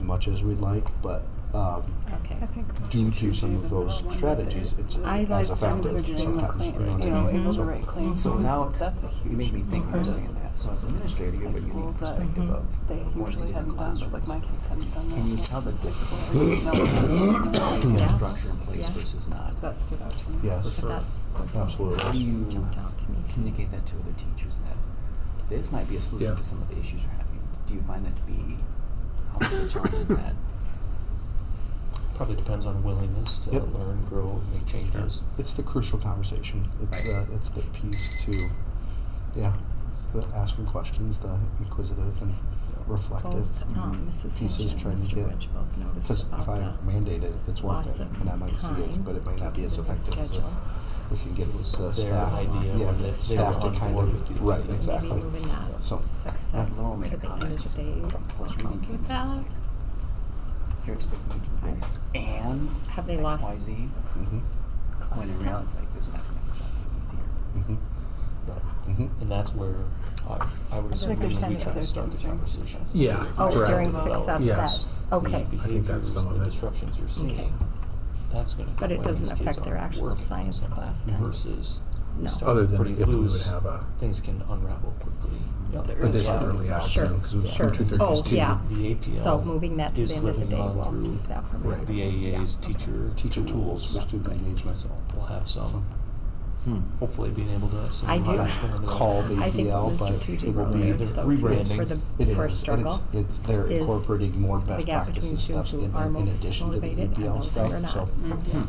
much as we'd like, but Okay. I think due Mr. to some Tucci, of the those middle one, strategies, it's I like as that effective Are doing the sometimes. claim, you know what I you know, mean? able to So- write claims. So without, That's a huge you made me think when you were part of saying that. So as an administrator, you have a high school unique that perspective of they going to usually different hadn't done, but like my classrooms. kids hadn't done that. Can you since tell the high difference school. Or didn't know between Yeah. structure in place Yeah. versus not? That stood out to me. Yes, But that was absolutely. How do you jumped out to me too. communicate that to other teachers that this might be a solution Yeah. to some of the issues you're having? Do you find that to be, how much of a challenge is that? Probably depends on willingness to Yep. learn, grow, make changes. It's the crucial conversation. It's the piece to, yeah, it's the asking questions, the inquisitive and reflective Both Mrs. Hinch pieces and trying to Mr. get. Rich both noticed Because if about I the mandate it, it's one loss thing, of and I might see time it, but it may not be due as to the new effective as if schedule. we can get the Their staff, idea yeah, was the that staff they to were kind on board with of, the right, idea. exactly. Maybe moving that So, success Matt Lowell to made a the end comment of the just day. about close reading With cadence. that, You're expecting me to do this and Have they X, lost Y, Z. mm-hmm, When in reality, it's like this would actually make the job easier. mm-hmm, mm-hmm. And that's where I would assume think we depends try on to their start the during conversation. success. Yeah, Oh, correct. during success Yes. that, okay. The I think that's behaviors, some of the it. disruptions you're seeing, Okay. that's gonna. But go it when doesn't these kids affect their aren't actual working science something class times. Versus we No. start Other than pretty if we would loose, have a things can unravel quickly. additional early Sure, afternoon, because we sure. have 2:30 Oh, yeah. The APL So moving that to is the end of the living day on will through keep that from Right. happening. the AEA's Yeah, teacher Teacher tools for student engagement. So we'll have some, Hmm. hopefully being able to. some I do freshmen into that. Called I think APL, what but Mr. Tucci it will wrote be, there, though, too, is rebranding. for the it is, first and struggle. it's they're is incorporating more best the gap between practices students stuff who in, are in addition to the motivated and APL those who stuff, are not. so,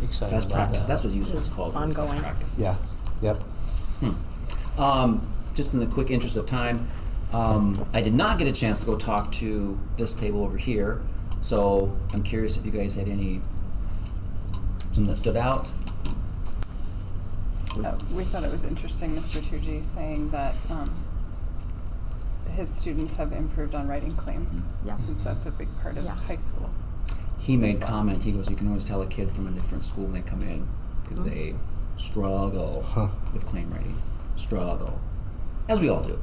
Excited Best about practice, that. that's what usually it's Is called, for, is best ongoing. practices. yeah, yep. Just in the quick interest of time, I did not get a chance to go talk to this table over here, so I'm curious if you guys had something that stood out. We thought it was interesting, Mr. Tucci saying that his students have improved on writing claims, Yeah. since that's a big part of Yeah. high school. He made comment, he goes, you can always tell a kid from a different school when they come in, because they struggle Huh. with claim writing, struggle, as we all do,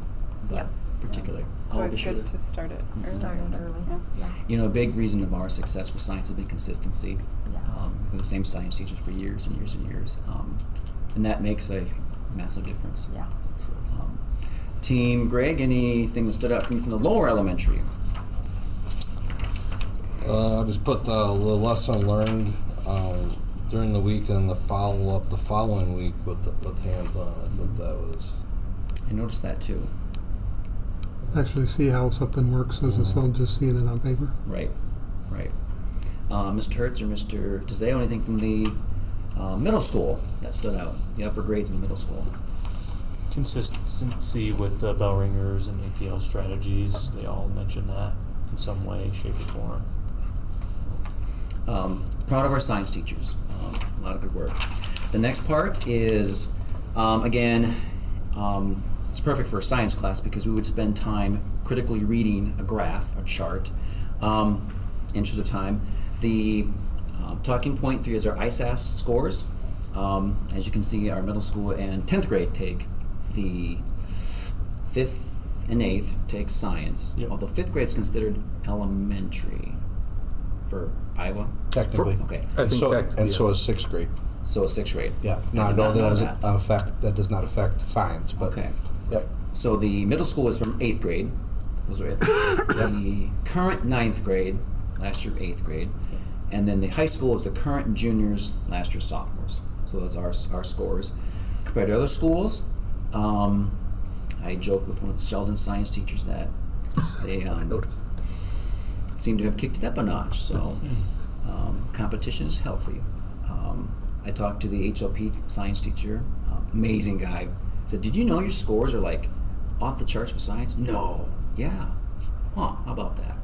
but Yep. particularly. So all it's the good shit. to start it early. Start it early. Yeah. Yeah. You know, a big reason of our success for science has been consistency. Yeah. We've had the same science teachers for years and years and years, and that makes a massive difference. Yeah. Team Greg, anything that stood out for you from the lower elementary? I just put the lesson learned during the week and the follow up the following week with hands on. I thought that was. I noticed that too. Actually see how something works as instead of just seeing it on paper. Right, right. Mr. Hertz or Mr. DeZeo, anything from the middle school that stood out? The upper grades in the middle school. Consistency with the bell ringers and APL strategies, they all mention that in some way, shape, or form. Proud of our science teachers. A lot of good work. The next part is, again, it's perfect for a science class because we would spend time critically reading a graph, a chart, interest of time. The talking point 3 is our ISAS scores. As you can see, our middle school and 10th grade take the 5th and 8th take science, Yep. although 5th grade is considered elementary for Iowa. Technically. Okay. I think So, technically, and so yes. is sixth grade. So 6th grade. Yeah, I no, did no, not know that does not affect science, but, Okay. yep. So the middle school is from 8th grade. Those are it. The current 9th grade, last year 8th grade. And then the high school is the current juniors, last year sophomores. So those are our scores. Compared to other schools, I joked with one of the Sheldon science teachers that they Notice. seem to have kicked it up a notch. So competition is healthy. I talked to the HLP science teacher, amazing guy. Said, "Did you know your scores are like off the charts for science?" No. Yeah. Huh? How about that?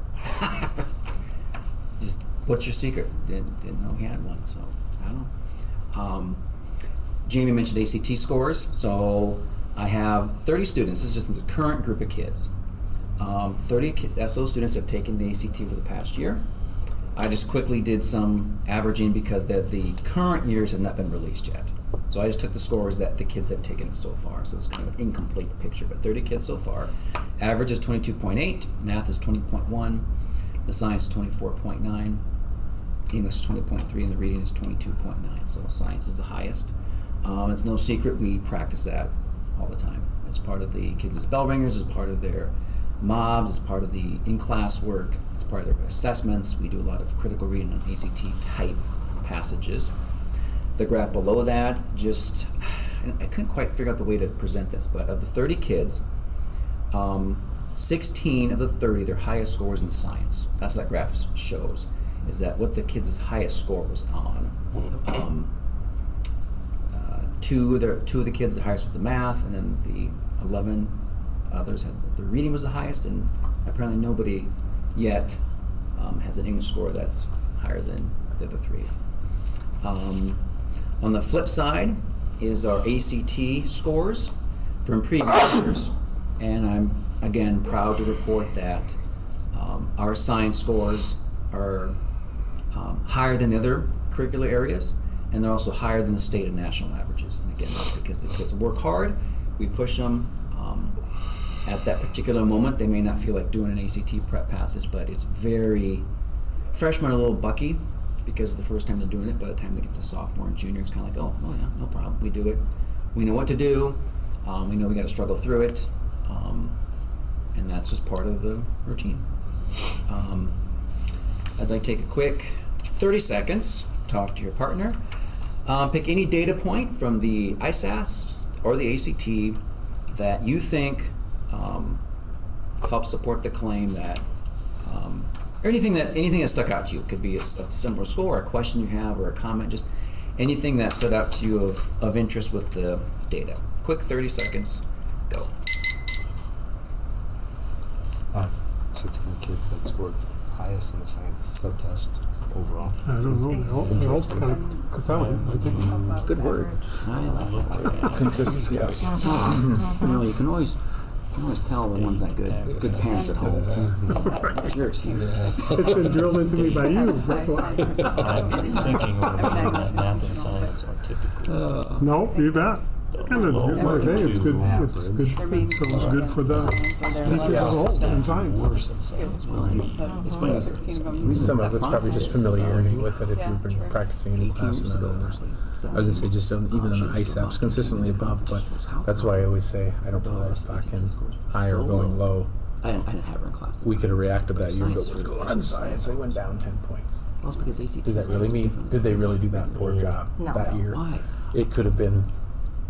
Just what's your secret? Didn't know he had one. So I don't know. Jamie mentioned ACT scores, so I have 30 students. This is just the current group of kids. 30 kids, SO students have taken the ACT over the past year. I just quickly did some averaging because the current years have not been released yet. So I just took the scores that the kids have taken so far. So it's kind of an incomplete picture, but 30 kids so far. Average is 22.8, math is 20.1, the science is 24.9, English is 20.3, and the reading is 22.9. So science is the highest. It's no secret we practice that all the time. It's part of the kids' bell ringers, it's part of their mobs, it's part of the in-class work, it's part of their assessments. We do a lot of critical reading on ACT type passages. The graph below that, I couldn't quite figure out the way to present this, but of the 30 kids, 16 of the 30, their highest score was in science. That's what that graph shows, is that what the kids' highest score was on. Two of the kids, the highest was the math, and then the 11 others had the reading was the highest, and apparently nobody yet has an English score that's higher than the other three. On the flip side is our ACT scores from previous years, and I'm again proud to report that our science scores are higher than the other curricular areas, and they're also higher than the state and national averages. And again, that's because the kids work hard, we push them. At that particular moment, they may not feel like doing an ACT prep passage, but it's very, freshmen are a little bucky because the first time they're doing it. By the time they get to sophomore and junior, it's kind of like, oh yeah, no problem, we do it. We know what to do, we know we got to struggle through it, and that's just part of the routine. I'd like to take a quick 30 seconds, talk to your partner, pick any data point from the ISASS or the ACT that you think helps support the claim that, or anything that stuck out to you. It could be a similar score, a question you have, or a comment, just anything that stood out to you of interest with the data. Quick 30 seconds, go. 16 kids that scored highest in the science subtest overall. I don't know. They're all kind of compelling, I think. Good word. I like that word. Consistent, yes. You know, you can always tell the ones that good parents at home. That's your excuse. It's been drilled into me by you, that's why. I'm thinking over that math and science are typically No, you bet. And like I say, it's good, it's good, it's good for the teachers as a whole in science. worse than science. It's funny. Some of it's probably just familiarity with it if you've been practicing in class and others. I was gonna say just even on the ISAPs consistently above, but that's why I always say I don't put a lot of stock in high or going low. I didn't have her in class. We could have reacted that year, but what's going on in science? They went down 10 points. Well, it's because ACT. Does that really mean, did they really do that poor job No. that year? Why? It could have been,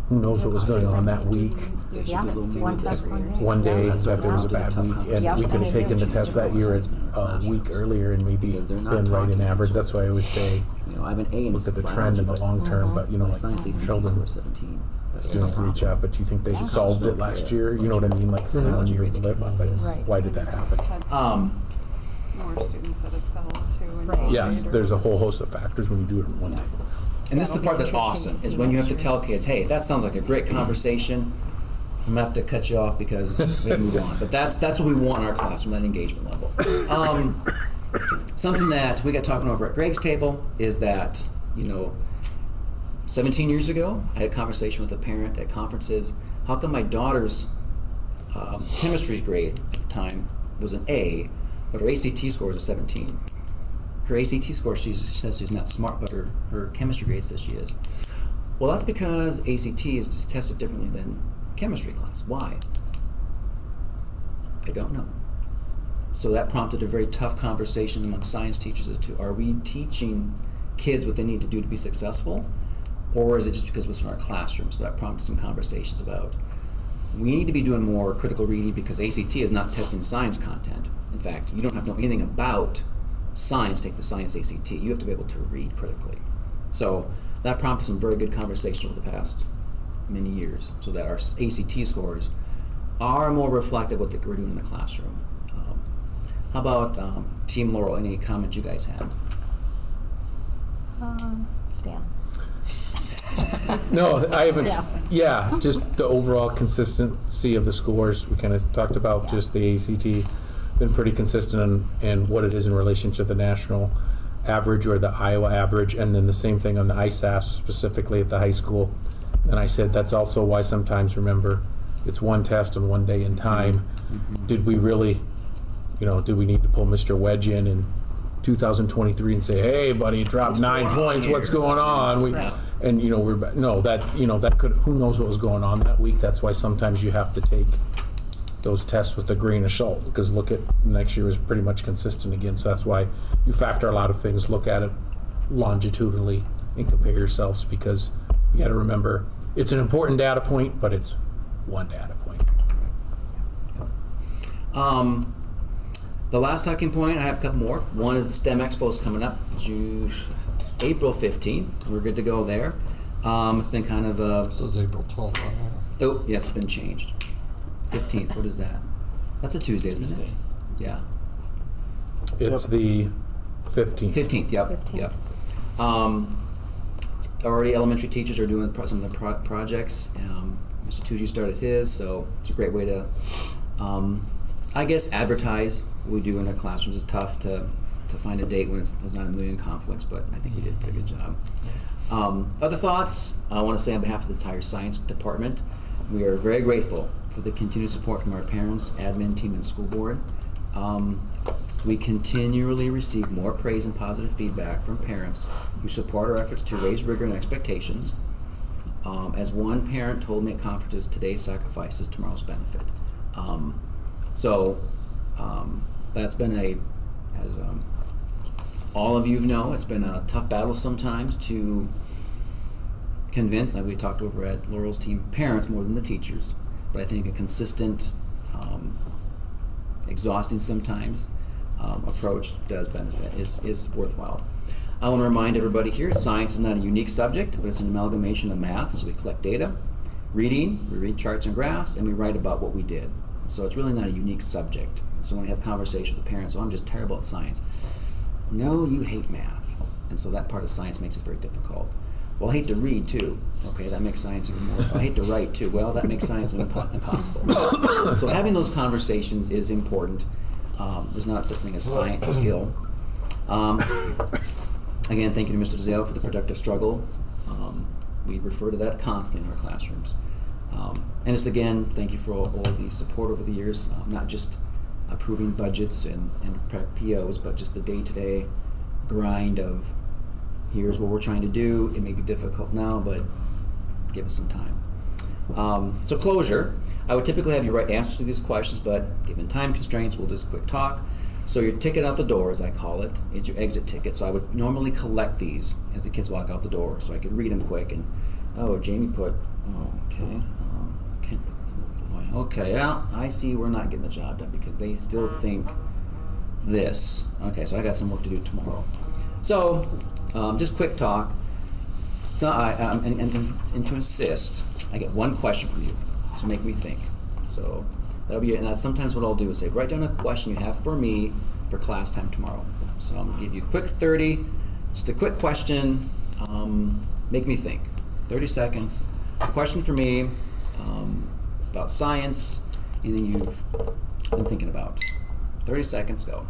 who knows what was going on that week. Yeah, it's 1 plus 1 day. One day That's that there was a why bad tough week, and Yeah. we could have taken the test that year a week earlier and maybe Because they're not been right in talking average. to That's why I always say, You know, I have an A in look at the trend in the biology, long term, but you know, my like science ACT children score is 17. That's doing a great job, but do you think they solved it last year? You know what I mean? Like for 1 year blip, like Right. why did that happen? More students that excel too. And Right. Yes, there's a whole host of factors when you do it in one day. And this is the part that's awesome, is when you have to tell kids, hey, that sounds like a great conversation. I'm gonna have to cut you off because we have to move on. But that's what we want in our classroom, that engagement level. Something that we got talking over at Greg's table is that, 17 years ago, I had a conversation with a parent at conferences. How come my daughter's chemistry grade at the time was an A, but her ACT score is a 17? Her ACT score, she says she's not smart, but her chemistry grade says she is. Well, that's because ACT is just tested differently than chemistry class. Why? I don't know. So that prompted a very tough conversation among science teachers as to, are we teaching kids what they need to do to be successful, or is it just because it's in our classroom? So that prompted some conversations about, we need to be doing more critical reading because ACT is not testing science content. In fact, you don't have to know anything about science, take the science ACT. You have to be able to read critically. So that prompted some very good conversation over the past many years, so that our ACT scores are more reflective of what we're doing in the classroom. How about Team Laurel? Any comments you guys had? Stan. No, I haven't, Yeah. yeah, just the overall consistency of the scores. We kind of talked about just the ACT, been pretty consistent in what it is in relation to the national average or the Iowa average, and then the same thing on the ISAFs, specifically at the high school. And I said, that's also why sometimes, remember, it's one test and one day in time. Did we really, do we need to pull Mr. Wedge in 2023 and say, hey, buddy, you dropped 9 points, what's going on? And that could, who knows what was going on that week. That's why sometimes you have to take those tests with a grain of salt, because look at next year is pretty much consistent again. So that's why you factor a lot of things, look at it longitudinally and compare yourselves, because you got to remember it's an important data point, but it's one data point. The last talking point, I have a couple more. One is the STEM Expo's coming up April 15th. We're good to go there. It's been kind of a... This is April 12th. Oh, yes, it's been changed. 15th, what is that? That's a Tuesday, isn't it? Yeah. It's the 15th. 15th, yep. 15th. Yep. Already elementary teachers are doing some of the projects. Mr. Tucci started his, so it's a great way to, I guess, advertise what we do in our classrooms. It's tough to find a date when there's not a million conflicts, but I think we did a pretty good job. Other thoughts, I want to say on behalf of the entire science department, we are very grateful for the continued support from our parents, admin team, and school board. We continually receive more praise and positive feedback from parents who support our efforts to raise rigor and expectations. As one parent told me at conferences, today's sacrifice is tomorrow's benefit. That's been as all of you know, it's been a tough battle sometimes to convince, like we talked over at Laurel's team, parents more than the teachers. But I think a consistent, exhausting sometimes, approach does benefit, is worthwhile. I want to remind everybody here, science is not a unique subject, but it's an amalgamation of math. So we collect data, reading, we read charts and graphs, and we write about what we did. So it's really not a unique subject. So when we have conversations with parents, I'm just terrible at science. No, you hate math. And so that part of science makes it very difficult. Well, I hate to read too. Okay, that makes science even more. I hate to write too. Well, that makes science impossible. So having those conversations is important. There's not such thing as science skill. Again, thank you to Mr. DeZale for the productive struggle. We refer to that constantly in our classrooms. And just again, thank you for all the support over the years, not just approving budgets and POs, but just the day-to-day grind of here's what we're trying to do. It may be difficult now, but give us some time. So closure, I would typically have you write answers to these questions, but given time constraints, we'll just quick talk. So your ticket out the door, as I call it, is your exit ticket. So I would normally collect these as the kids walk out the door, so I could read them quick. And Jamie put, okay, yeah, I see we're not getting the job done because they still think this. Okay, so I got some work to do tomorrow. So just quick talk. So and to assist, I get one question from you to make me think. So that'll be it. And that's sometimes what I'll do is say, write down a question you have for me for class time tomorrow. So I'm gonna give you a quick 30, just a quick question, make me think. 30 seconds. A question for me about science, anything you've been thinking about. 30 seconds, go.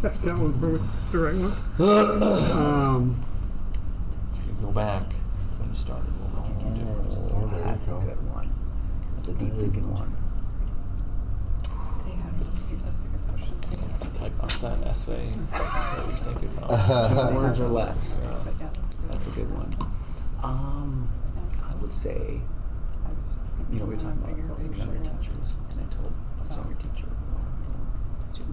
That was the right one. Go back when you started. What would you do different? That's a good one. That's a deep thinking one. That's a good question. Type out that essay that you're thinking about. 2 words or less. But yeah, That's a good one. I would say, I was just thinking. we were talking about some younger teachers, and I told this younger teacher,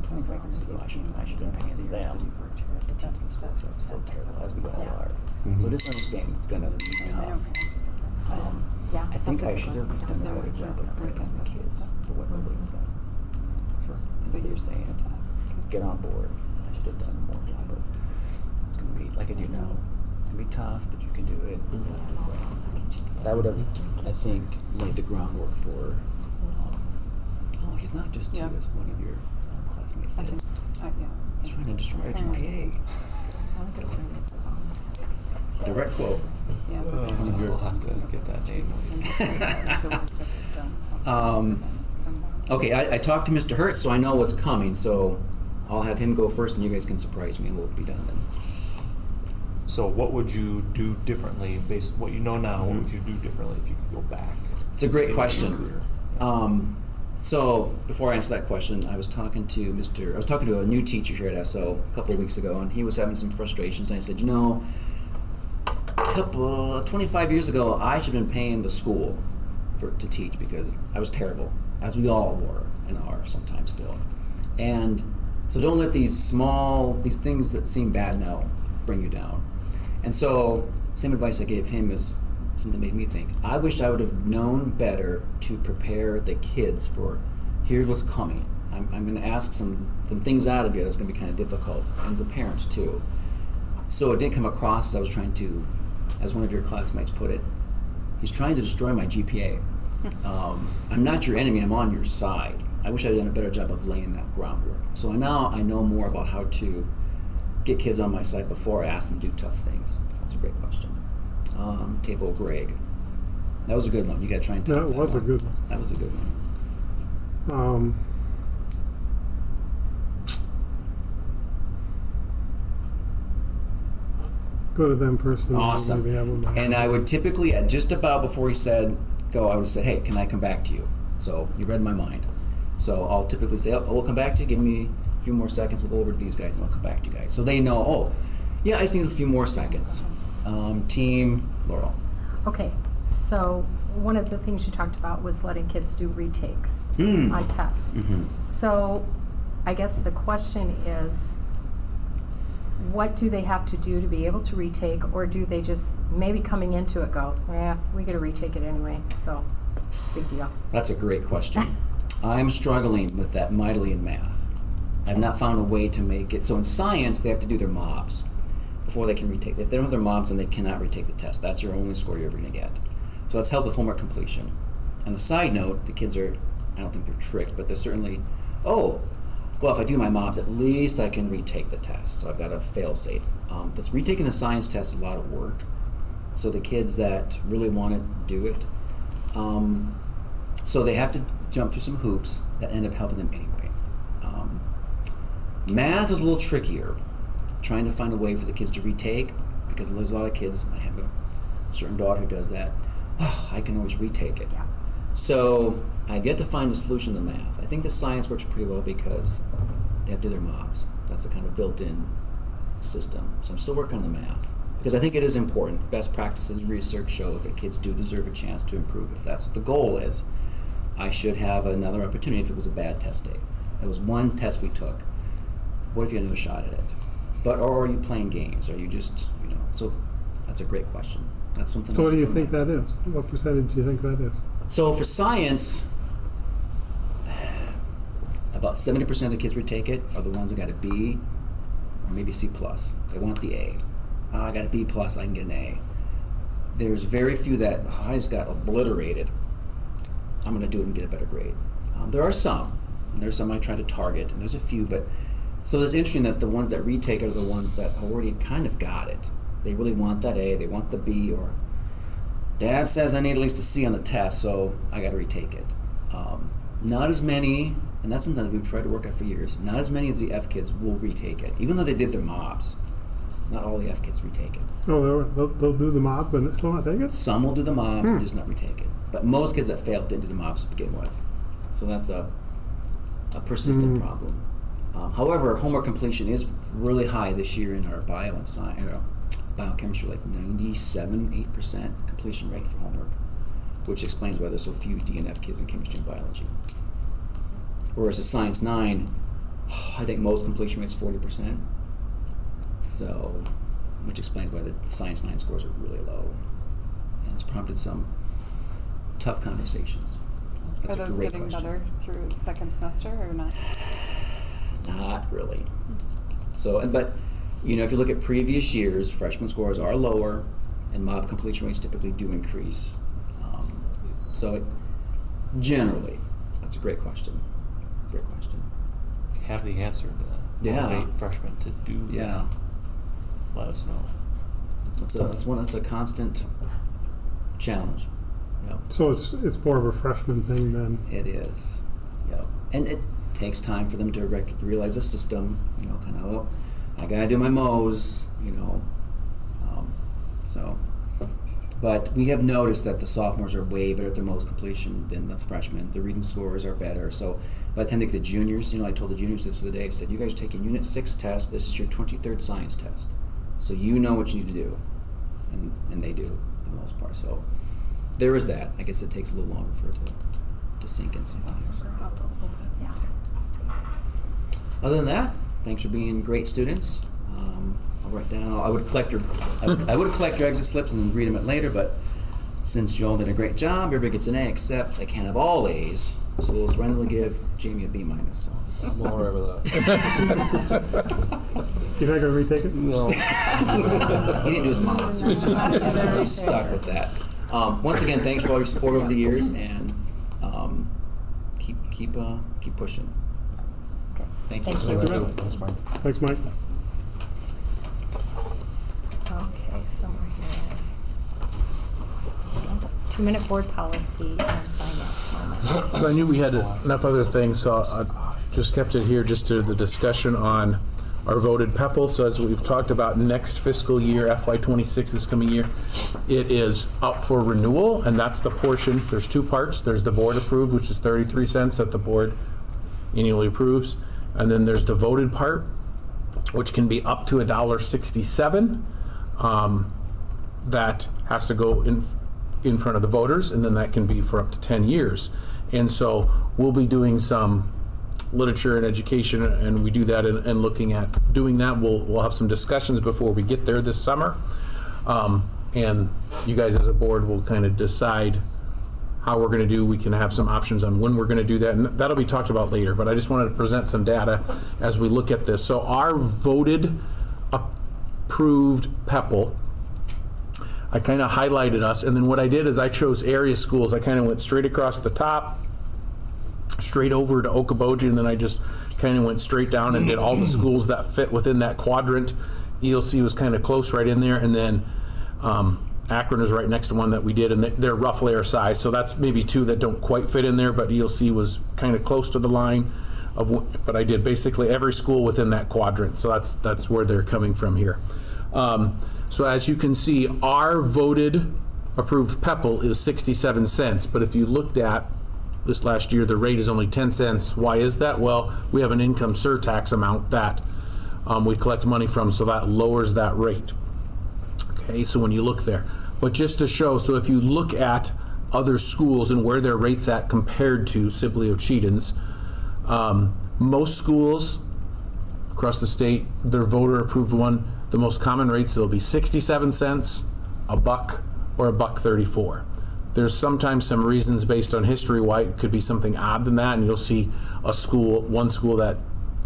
25 years ago, I should have been paying them to teach the schools. I was so terrible, as we all are. So just understand it's going to be tough. I think I should have done a better job of preparing the kids for what awaits them. And so you're saying, get on board. I should have done a more job of, it's going to be, like I do now, it's going to be tough, but you can do it. That would have, I think, laid the groundwork for, he's not just two, as one of your classmates said. Yeah. He's trying to destroy it from my A. Direct quote. Yeah. We'll have to get that name. Okay, I talked to Mr. Hertz, so I know what's coming, so I'll have him go first and you guys can surprise me and we'll be done then. So what would you do differently based on what you know now? What would you do differently if you could go back? It's a great in your question. career? So before I answer that question, I was talking to a new teacher here at SO a couple of weeks ago, and he was having some frustrations. And I said, 25 years ago, I should have been paying the school to teach because I was terrible, as we all were and are sometimes still. And so don't let these things that seem bad now bring you down. And so same advice I gave him is something that made me think. I wish I would have known better to prepare the kids for, here's what's coming. I'm going to ask some things out of you that's going to be kind of difficult, and the parents too. So it didn't come across as I was trying to, as one of your classmates put it, he's trying to destroy my GPA. I'm not your enemy, I'm on your side. I wish I had done a better job of laying that groundwork. So now I know more about how to get kids on my side before I ask them to do tough things. That's a great question. Table Greg. That was a good one. You got to try and take That was a good one. That was a good one. Go to them first. And Awesome. maybe have them back. And I would typically, at just about before he said go, I would say, hey, can I come back to you? So you read my mind. So I'll typically say, oh, we'll come back to you. Give me a few more seconds. We'll go over to these guys and I'll come back to you guys. So they know, oh, yeah, I just need a few more seconds. Team Laurel. Okay, so one of the things you talked about was letting kids do retakes on tests. So I guess the question is, what do they have to do to be able to retake, or do they just maybe coming into it go, yeah, we got to retake it anyway, so big deal. That's a great question. I'm struggling with that mightily in math. I've not found a way to make it. So in science, they have to do their mobs before they can retake. If they don't have their mobs, then they cannot retake the test. That's your only score you're ever going to get. So that's helped with homework completion. On a side note, the kids are, I don't think they're tricked, but they're certainly, oh, well, if I do my mobs, at least I can retake the test. So I've got a fail-safe. That's retaking the science test is a lot of work. So the kids that really want to do it, so they have to jump through some hoops that end up helping them anyway. Math is a little trickier, trying to find a way for the kids to retake, because there's a lot of kids, I have a certain daughter who does that, oh, I can always retake it. Yeah. So I've yet to find a solution to math. I think the science works pretty well because they have to do their mobs. That's a kind of built-in system. So I'm still working on the math, because I think it is important. Best practices research show that kids do deserve a chance to improve. If that's what the goal is, I should have another opportunity if it was a bad test day. It was one test we took. What if you had another shot at it? Or are you playing games? Are you just, so that's a great question. That's something. So what do you think that is? What percentage do you think that is? So for science, about 70% of the kids who take it are the ones that got a B or maybe C+. They want the A. Oh, I got a B+, I can get an A. There's very few that, I just got obliterated. I'm going to do it and get a better grade. There are some, and there's some I try to target, and there's a few, but so it's interesting that the ones that retake are the ones that already kind of got it. They really want that A, they want the B, or Dad says I need at least a C on the test, so I got to retake it. Not as many, and that's something that we've tried to work at for years, not as many as the F kids will retake it, even though they did their mobs. Not all the F kids retake it. Oh, they'll do the mob, but still not take it? Some will do the mobs and just not retake it. But most kids that failed didn't do the mobs to begin with. So that's a persistent problem. However, homework completion is really high this year in our bio and science, biochemistry, like 97.8% completion rate for homework, which explains why there's so few D and F kids in chemistry and biology. Whereas in Science 9, I think most completion rate's 40%. So, which explains why the Science 9 scores are really low. And it's prompted some tough conversations. That's Are a those great getting question. better through the second semester or not? Not really. So, but, if you look at previous years, freshman scores are lower, and mob completion rates typically do increase. Generally, that's a great question. Great question. If you have the answer to Yeah. late freshmen to do that, Yeah. let us know. That's a constant challenge. Yep. So it's more of a freshman thing than, It is. Yep. And it takes time for them to realize the system, kind of, oh, I gotta do my Mo's, so. But we have noticed that the sophomores are way better at their Mo's completion than the freshmen. The reading scores are better. So by the time they get the juniors, I told the juniors this the other day, I said, you guys are taking Unit 6 test, this is your 23rd science test. So you know what you need to do. And they do, for the most part. So there is that. I guess it takes a little longer for it to sink in sometimes. Yeah. Other than that, thanks for being great students. I'll write down. I would collect your exit slips and then read them later. But since you all did a great job, everybody gets an A, except I can't have all A's. So we'll randomly give Jamie a B minus. So I'm all right with that. you're not gonna retake it? No. he didn't do his mom, so he's stuck with that. Once again, thanks for all your support over the years, and keep pushing. Okay. Thank you. Thank you. That's fine. Thanks, Mike. Okay, so we're here. 2-minute board policy and finance moment. So I knew we had enough other things, so I just kept it here just to the discussion on our voted PEPAL. So as we've talked about, next fiscal year, FY26 this coming year, it is up for renewal, and that's the portion. There's two parts. There's the board approved, which is 33 cents that the board annually approves, and then there's the voted part, which can be up to $1.67. That has to go in front of the voters, and then that can be for up to 10 years. And so we'll be doing some literature and education, and we do that and looking at doing that. We'll have some discussions before we get there this summer. And you guys as a board will kind of decide how we're going to do. We can have some options on when we're going to do that, and that'll be talked about later. But I just wanted to present some data as we look at this. So our voted approved PEPAL, I kind of highlighted us, and then what I did is I chose area schools. I kind of went straight across the top, straight over to Okoboji, and then I just kind of went straight down and did all the schools that fit within that quadrant. ELC was kind of close right in there, and then Akron is right next to one that we did, and they're roughly our size. So that's maybe two that don't quite fit in there, but ELC was kind of close to the line of. But I did basically every school within that quadrant. So that's where they're coming from here. So as you can see, our voted approved PEPAL is 67 cents. But if you looked at this last year, the rate is only 10 cents. Why is that? Well, we have an income surtax amount that we collect money from, so that lowers that rate. Okay, so when you look there. But just to show, so if you look at other schools and where their rate's at compared to Sibley Ochedens, most schools across the state, their voter approved one, the most common rates will be 67 cents, $1, or $1.34. There's sometimes some reasons based on history why it could be something odd than that, and you'll see one school that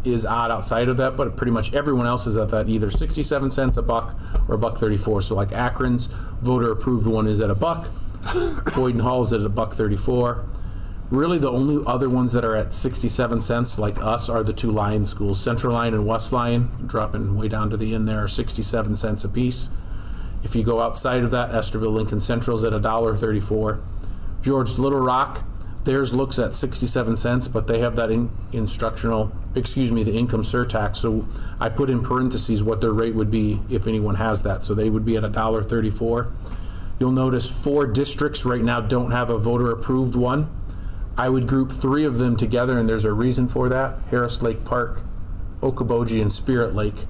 is odd outside of that, but pretty much everyone else is at that either 67 cents, $1, or $1.34. So like Akron's voter approved one is at $1. Boyden Hall is at $1.34. Really the only other ones that are at 67 cents like us are the two Lyon schools. Central Lyon and West Lyon, dropping way down to the end there, are 67 cents a piece. If you go outside of that, Esterville Lincoln Central's at $1.34. George Little Rock, theirs looks at 67 cents, but they have that the income surtax. So I put in parentheses what their rate would be if anyone has that. So they would be at $1.34. You'll notice 4 districts right now don't have a voter approved one. I would group 3 of them together, and there's a reason for that. Harris Lake Park, Okoboji, and Spirit Lake,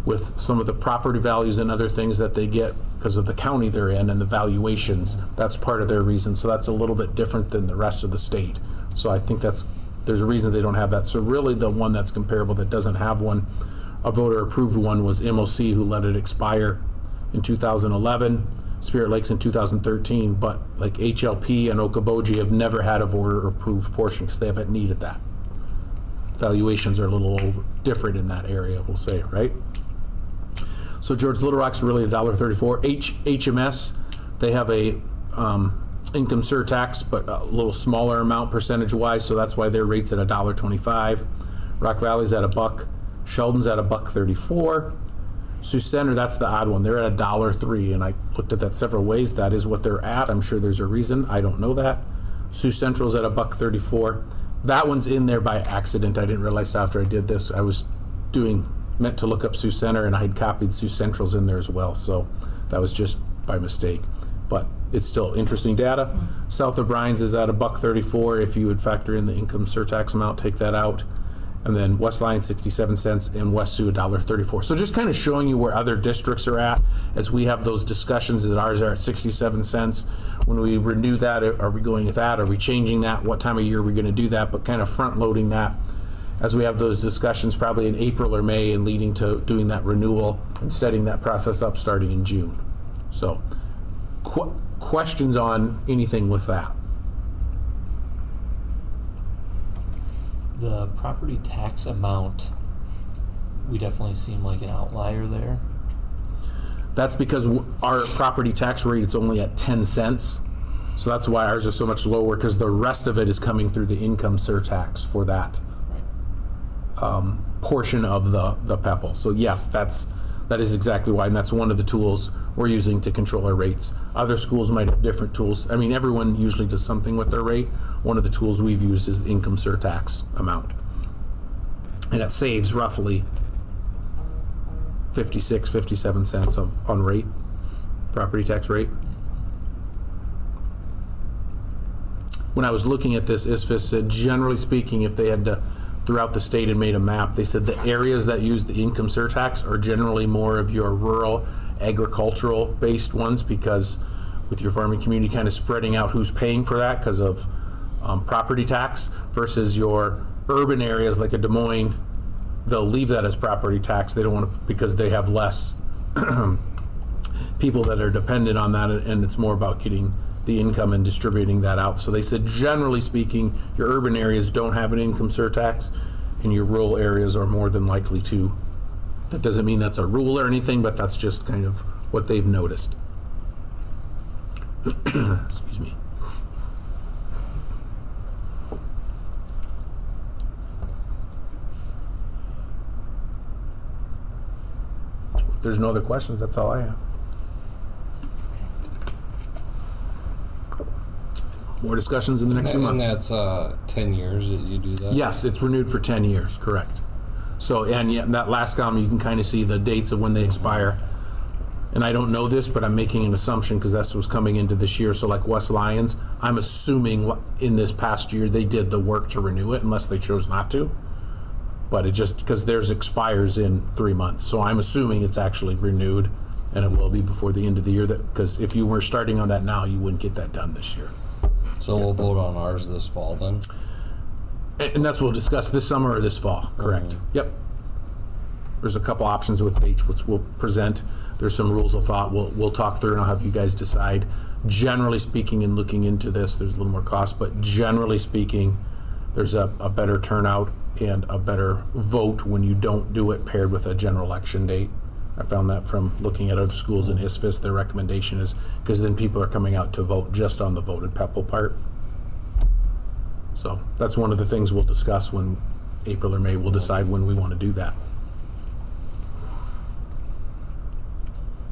with some of the property values and other things that they get because of the county they're in and the valuations. That's part of their reason. So that's a little bit different than the rest of the state. So I think there's a reason they don't have that. So really the one that's comparable that doesn't have one, a voter approved one, was MOC, who let it expire in 2011. Spirit Lakes in 2013, but like HLP and Okoboji have never had a voter approved portion because they haven't needed that. Valuations are a little different in that area, we'll say, right? So George Little Rock's really $1.34. HMS, they have a income surtax, but a little smaller amount percentage-wise, so that's why their rate's at $1.25. Rock Valley's at $1. Sheldon's at $1.34. Sioux Center, that's the odd one. They're at $1.03, and I looked at that several ways. That is what they're at. I'm sure there's a reason. I don't know that. Sioux Central's at $1.34. That one's in there by accident. I didn't realize after I did this. I was meant to look up Sioux Center, and I had copied Sioux Central's in there as well. So that was just by mistake. But it's still interesting data. South of Bryan's is at $1.34. If you would factor in the income surtax amount, take that out. And then West Lyon 67 cents and West Sioux $1.34. So just kind of showing you where other districts are at as we have those discussions that ours are at 67 cents. When we renew that, are we going with that? Are we changing that? What time of year are we going to do that? But kind of front loading that as we have those discussions probably in April or May and leading to doing that renewal and setting that process up starting in June. So questions on anything with that? The property tax amount, we definitely seem like an outlier there. That's because our property tax rate is only at 10 cents. So that's why ours is so much lower, because the rest of it is coming through the income surtax for that portion of the PEPL. So yes, that is exactly why, and that's one of the tools we're using to control our rates. Other schools might have different tools. I mean, everyone usually does something with their rate. One of the tools we've used is the income surtax amount. And it saves roughly 56, 57 cents on rate, property tax rate. When I was looking at this, ISFIS said, generally speaking, if they had to, throughout the state and made a map, they said the areas that use the income surtax are generally more of your rural, agricultural based ones, because with your farming community kind of spreading out who's paying for that because of property tax, versus your urban areas like a Des Moines, they'll leave that as property tax. They don't want to, because they have less people that are dependent on that, and it's more about getting the income and distributing that out. So they said, generally speaking, your urban areas don't have an income surtax, and your rural areas are more than likely to. That doesn't mean that's a rule or anything, but that's just kind of what they've noticed. Excuse me. If there's no other questions, that's all I have. More discussions in the next few months. And that's 10 years that you do that? Yes, it's renewed for 10 years, correct. So, and yeah, that last column, you can kind of see the dates of when they expire. And I don't know this, but I'm making an assumption because that's what's coming into this year. So like West Lyons, I'm assuming in this past year they did the work to renew it, unless they chose not to. But it just, because theirs expires in 3 months. So I'm assuming it's actually renewed, and it will be before the end of the year. Because if you were starting on that now, you wouldn't get that done this year. So we'll vote on ours this fall then? And that's what we'll discuss this summer or this fall, correct? Mm-hmm. Yep. There's a couple options with H, which we'll present. There's some rules of thought we'll talk through, and I'll have you guys decide. Generally speaking, in looking into this, there's a little more cost, but generally speaking, there's a better turnout and a better vote when you don't do it paired with a general election date. I found that from looking at other schools in ISFIS, their recommendation is, because then people are coming out to vote just on the voted PEPL part. So that's one of the things we'll discuss when April or May, we'll decide when we want to do that.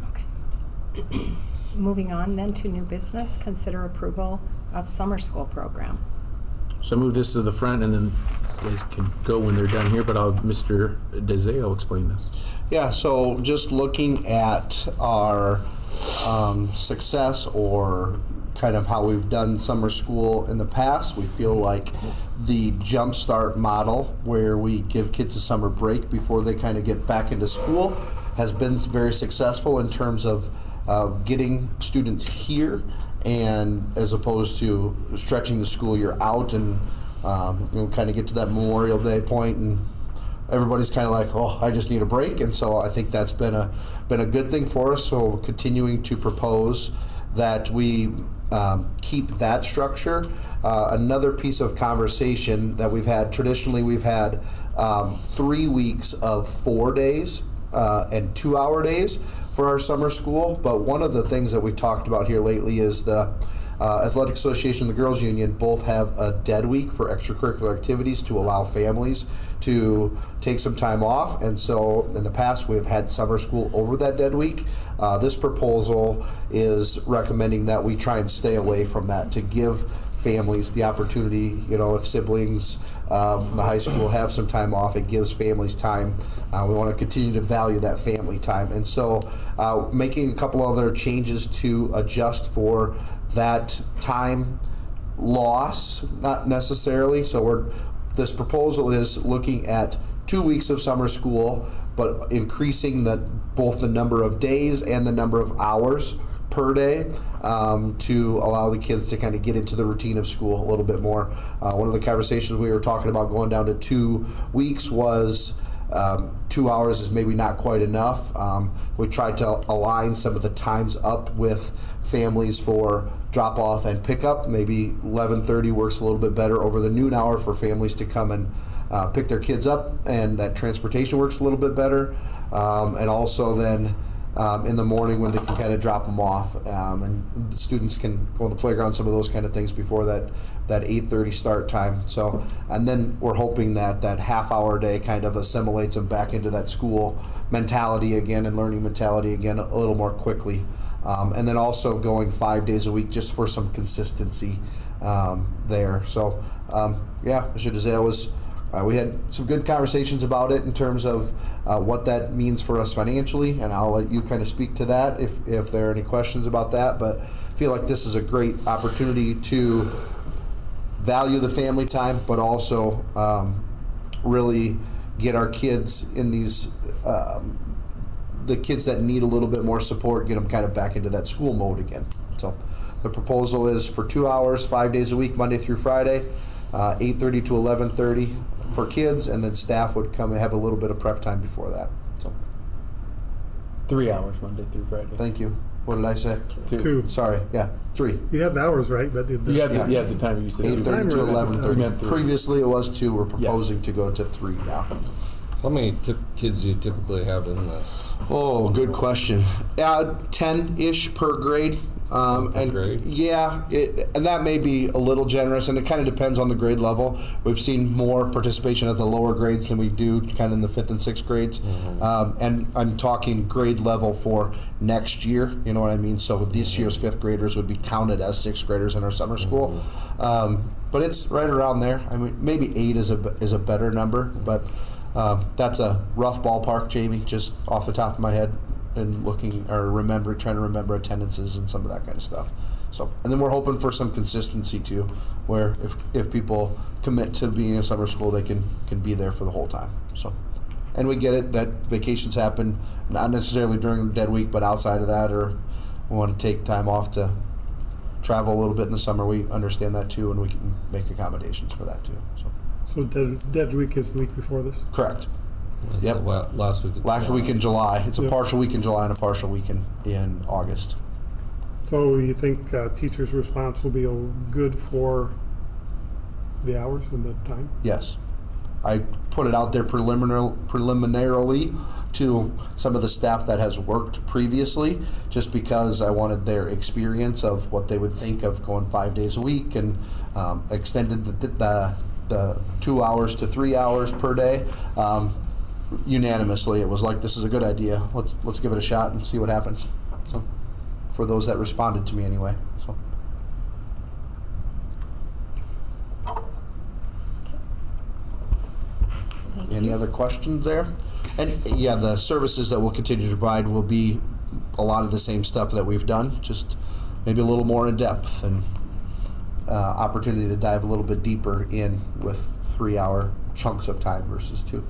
Okay. Moving on then to new business, consider approval of summer school program. So I move this to the front, and then these guys can go when they're done here, but Mr. Desai will explain this. Yeah, so just looking at our success, or kind of how we've done summer school in the past, we feel like the Jump Start model, where we give kids a summer break before they kind of get back into school, has been very successful in terms of getting students here, and as opposed to stretching the school year out and kind of get to that Memorial Day point and everybody's kind of like, oh, I just need a break. And so I think that's been a good thing for us. So continuing to propose that we keep that structure. Another piece of conversation that we've had, traditionally we've had 3 weeks of 4 days and 2-hour days for our summer school. But one of the things that we talked about here lately is the Athletic Association and the Girls Union both have a dead week for extracurricular activities to allow families to take some time off. And so in the past, we've had summer school over that dead week. This proposal is recommending that we try and stay away from that to give families the opportunity, if siblings from the high school have some time off, it gives families time. We want to continue to value that family time. And so making a couple other changes to adjust for that time loss, not necessarily. So this proposal is looking at 2 weeks of summer school, but increasing both the number of days and the number of hours per day to allow the kids to kind of get into the routine of school a little bit more. One of the conversations we were talking about going down to 2 weeks was 2 hours is maybe not quite enough. We tried to align some of the times up with families for drop off and pickup. Maybe 11:30 works a little bit better over the noon hour for families to come and pick their kids up, and that transportation works a little bit better. And also then in the morning when they can kind of drop them off, and the students can go on the playground, some of those kind of things before that 8:30 start time. So, and then we're hoping that half-hour day kind of assimilates them back into that school mentality again and learning mentality again a little more quickly. And then also going 5 days a week just for some consistency there. So, Mr. DeZale was. We had some good conversations about it in terms of what that means for us financially, and I'll let you kind of speak to that if there are any questions about that. But I feel like this is a great opportunity to value the family time, but also really get our kids in these, the kids that need a little bit more support, get them kind of back into that school mode again. So the proposal is for 2 hours, 5 days a week, Monday through Friday, 8:30 to 11:30 for kids, and then staff would come and have a little bit of prep time before that. So 3 hours Monday through Friday. thank you. What did I say? 2. Sorry, 3. You had the hours right, but You had the time you said 8:30 to Time 11:30. meant 3. Previously it was 2. We're proposing to go to 3 now. How many kids do you typically have in this? Oh, good question. 10-ish per grade. Grade? Yeah, and that may be a little generous, and it kind of depends on the grade level. We've seen more participation at the lower grades than we do kind of in the 5th and 6th grades. Mm-hmm. And I'm talking grade level for next year, you know what I mean? So this year's 5th graders would be counted as 6th graders in our summer school. But it's right around there. I mean, maybe 8 is a better number, but that's a rough ballpark, Jamie, just off the top of my head. And trying to remember attendances and some of that kind of stuff. So, and then we're hoping for some consistency too, where if people commit to being in summer school, they can be there for the whole time. So, and we get it that vacations happen not necessarily during the dead week, but outside of that, or we want to take time off to travel a little bit in the summer. We understand that too, and we can make accommodations for that too. So dead week is the week before this? Correct. That's Yep. Last week. Last week in July. It's a Yep. partial week in July and a partial week in August. So you think teachers' response will be good for the hours and the time? Yes. I put it out there preliminarily to some of the staff that has worked previously, just because I wanted their experience of what they would think of going 5 days a week, and extended the 2 hours to 3 hours per day. Unanimously, it was like, this is a good idea. Let's give it a shot and see what happens. So, for those that responded to me anyway. So. Any other questions there? And yeah, the services that we'll continue to provide will be a lot of the same stuff that we've done, just maybe a little more in depth, and opportunity to dive a little bit deeper in with 3-hour chunks of time versus 2.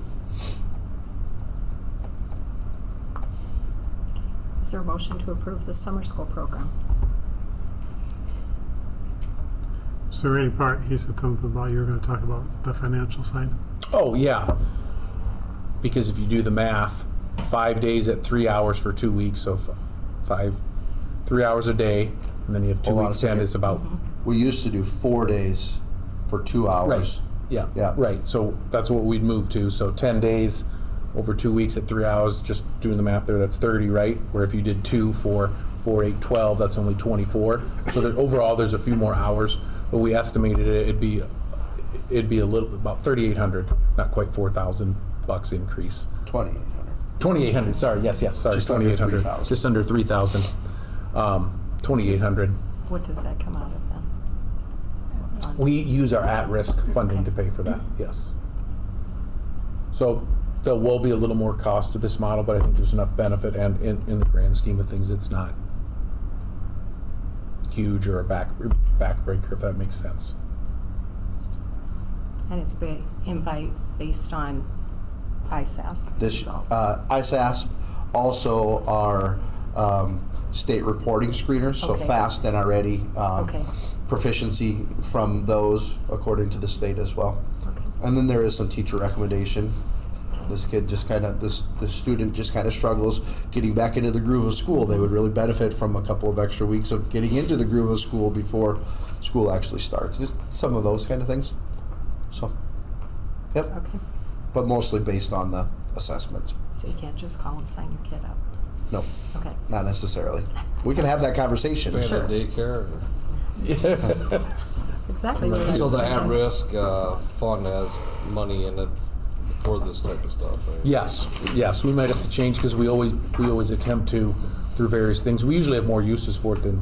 Is there a motion to approve the summer school program? Is there any part, he said something about you were going to talk about the financial side? Oh, yeah. Because if you do the math, 5 days at 3 hours for 2 weeks, so 3 hours a day, and then you have 2 Hold on a weeks, and second. it's about. We used to do 4 days for 2 hours. Yeah. Yeah. Right. So that's what we'd move to. So 10 days over 2 weeks at 3 hours, just doing the math there, that's 30, right? Where if you did 2 for 4, 8, 12, that's only 24. So there, overall, there's a few more hours, but we estimated it'd be a little, about 3,800, not quite 4,000 bucks increase. 2,800. 2,800, sorry, yes, sorry, Just under 2,800. 3,000. Just under 3,000. 2,800. What does that come out of then? We use our at-risk funding to pay for that, yes. So there will be a little more cost to this model, but I think there's enough benefit, and in the grand scheme of things, it's not huge or a backbreaker, if that makes sense. And it's based on ISAS This results. ISASP, also our state reporting screeners, so Okay. FAST and already Okay. proficiency from those according to the state as well. Okay. And then there is some teacher recommendation. This kid just kind of, this student just kind of struggles getting back into the groove of school. They would really benefit from a couple of extra weeks of getting into the groove of school before school actually starts. Just some of those kind of things. So, yep. Okay. But mostly based on the assessments. So you can't just call and sign your kid up. No, Okay. not necessarily. We can have that conversation. Band Sure. at daycare. That's exactly what it So is. the at-risk fund has money in it for this type of stuff, right? Yes, we might have to change, because we always attempt to, through various things. We usually have more uses for it than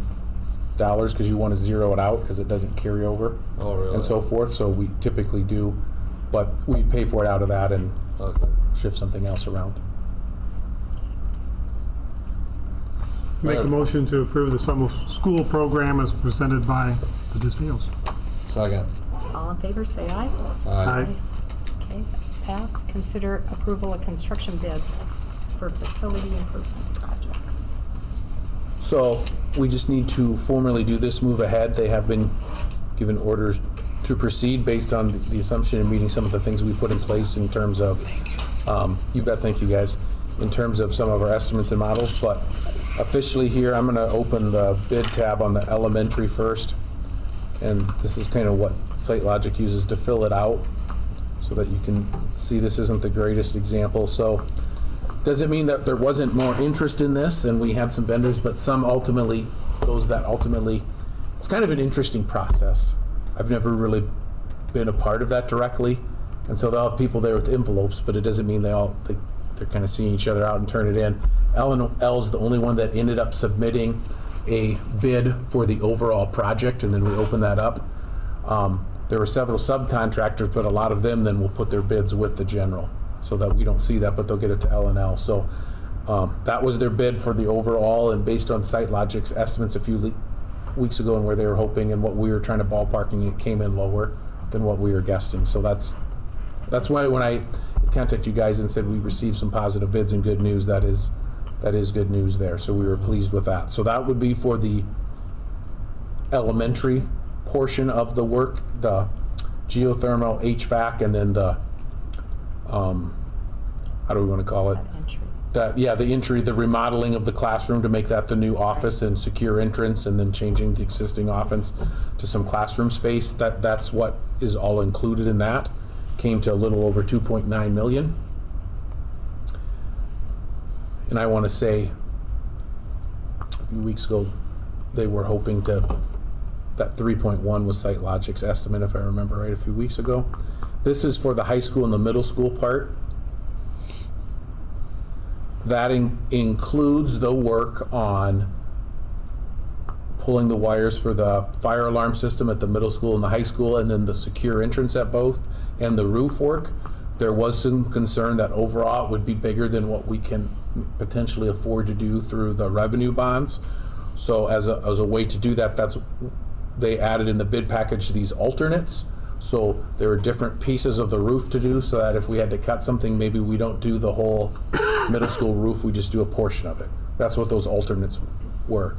dollars, because you want to zero it out, because it doesn't carry over. Oh, really? And so forth, so we typically do, but we pay for it out of that and Okay. shift something else around. Make a motion to approve the summer school program as presented by the DeSales. Second. All in favor, say aye. Aye. Okay, that's passed. Consider approval of construction bids for facility improvement projects. So we just need to formally do this, move ahead. They have been given orders to proceed based on the assumption and meeting some of the things we put in place in terms of, you bet, thank you guys, in terms of some of our estimates and models. But officially here, I'm gonna open the bid tab on the elementary first. And this is kind of what SiteLogic uses to fill it out, so that you can see this isn't the greatest example. So doesn't mean that there wasn't more interest in this, and we had some vendors, but some ultimately, those that ultimately, it's kind of an interesting process. I've never really been a part of that directly, and so they'll have people there with envelopes, but it doesn't mean they're kind of seeing each other out and turn it in. L&L's the only one that ended up submitting a bid for the overall project, and then we opened that up. There were several subcontractors, but a lot of them then will put their bids with the general, so that we don't see that, but they'll get it to L&L. So that was their bid for the overall, and based on SiteLogic's estimates a few weeks ago and where they were hoping and what we were trying to ballparking, it came in lower than what we were guessing. So that's why when I contacted you guys and said we received some positive bids and good news, that is good news there. So we were pleased with that. So that would be for the elementary portion of the work, the geothermal, HVAC, and then the how do we want to call it? That entry. The entry, the remodeling of the classroom to make that the new office and secure entrance, and then changing the existing office to some classroom space. That's what is all included in that. Came to a little over 2.9 million. And I want to say a few weeks ago, they were hoping that 3.1 was SiteLogic's estimate, if I remember right, a few weeks ago. This is for the high school and the middle school part. That includes the work on pulling the wires for the fire alarm system at the middle school and the high school, and then the secure entrance at both, and the roof work. There was some concern that overall it would be bigger than what we can potentially afford to do through the revenue bonds. So as a way to do that, they added in the bid package these alternates. So there are different pieces of the roof to do, so that if we had to cut something, maybe we don't do the whole middle school roof, we just do a portion of it. That's what those alternates were.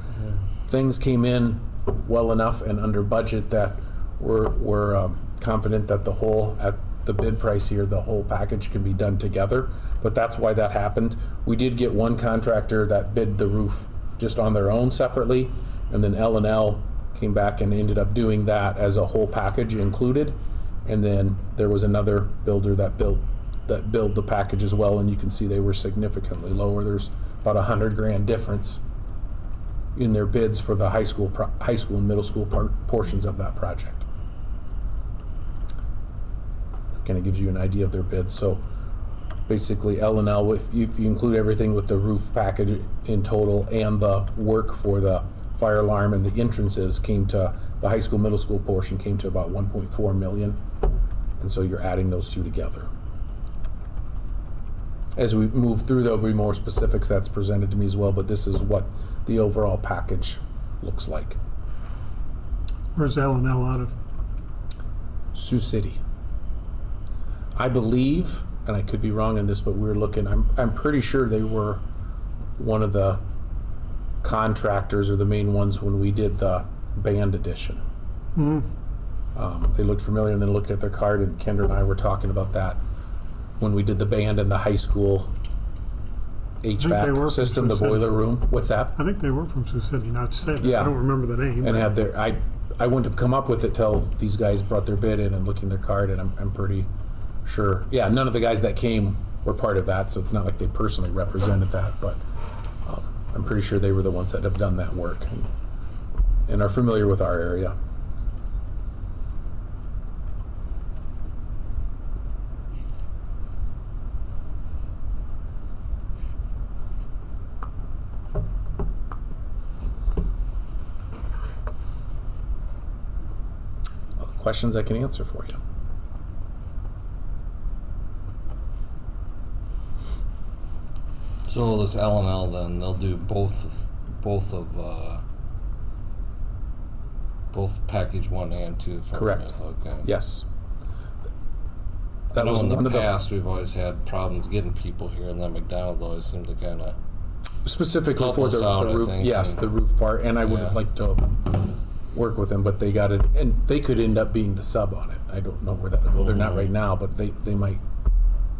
Things came in well enough and under budget that we're confident that the whole, at the bid price here, the whole package can be done together. But that's why that happened. We did get one contractor that bid the roof just on their own separately, and then L&L came back and ended up doing that as a whole package included. And then there was another builder that built the package as well, and you can see they were significantly lower. There's about $100,000 difference in their bids for the high school and middle school portions of that project. Kind of gives you an idea of their bids. So basically L&L, if you include everything with the roof package in total and the work for the fire alarm and the entrances, came to the high school, middle school portion came to about 1.4 million. And so you're adding those two together. As we move through, there'll be more specifics that's presented to me as well, but this is what the overall package looks like. Where's L&L out of? Sioux City. I believe, and I could be wrong on this, but we're looking, I'm pretty sure they were one of the contractors or the main ones when we did the band edition. They looked familiar and then looked at their card, and Kendra and I were talking about that when we did the band in the high school HVAC system, the boiler room. What's that? I think they were from Sioux City, not to say that. Yeah. I don't remember the name. And had their, I wouldn't have come up with it till these guys brought their bid in and looking their card, and I'm pretty sure. Yeah, none of the guys that came were part of that, so it's not like they personally represented that, but I'm pretty sure they were the ones that have done that work and are familiar with our area. Questions I can answer for you. So this L&L then, they'll do both package 1 and 2. Correct. Okay. Yes. I know in the past we've always had problems getting people here, and then McDonald always seemed to kind of specifically help for us the out, roof. I think, Yes, the roof part, and I would have liked to work with them, but they got it, and they could end up being the sub on it. I don't know where that'll go. They're not right now, but they might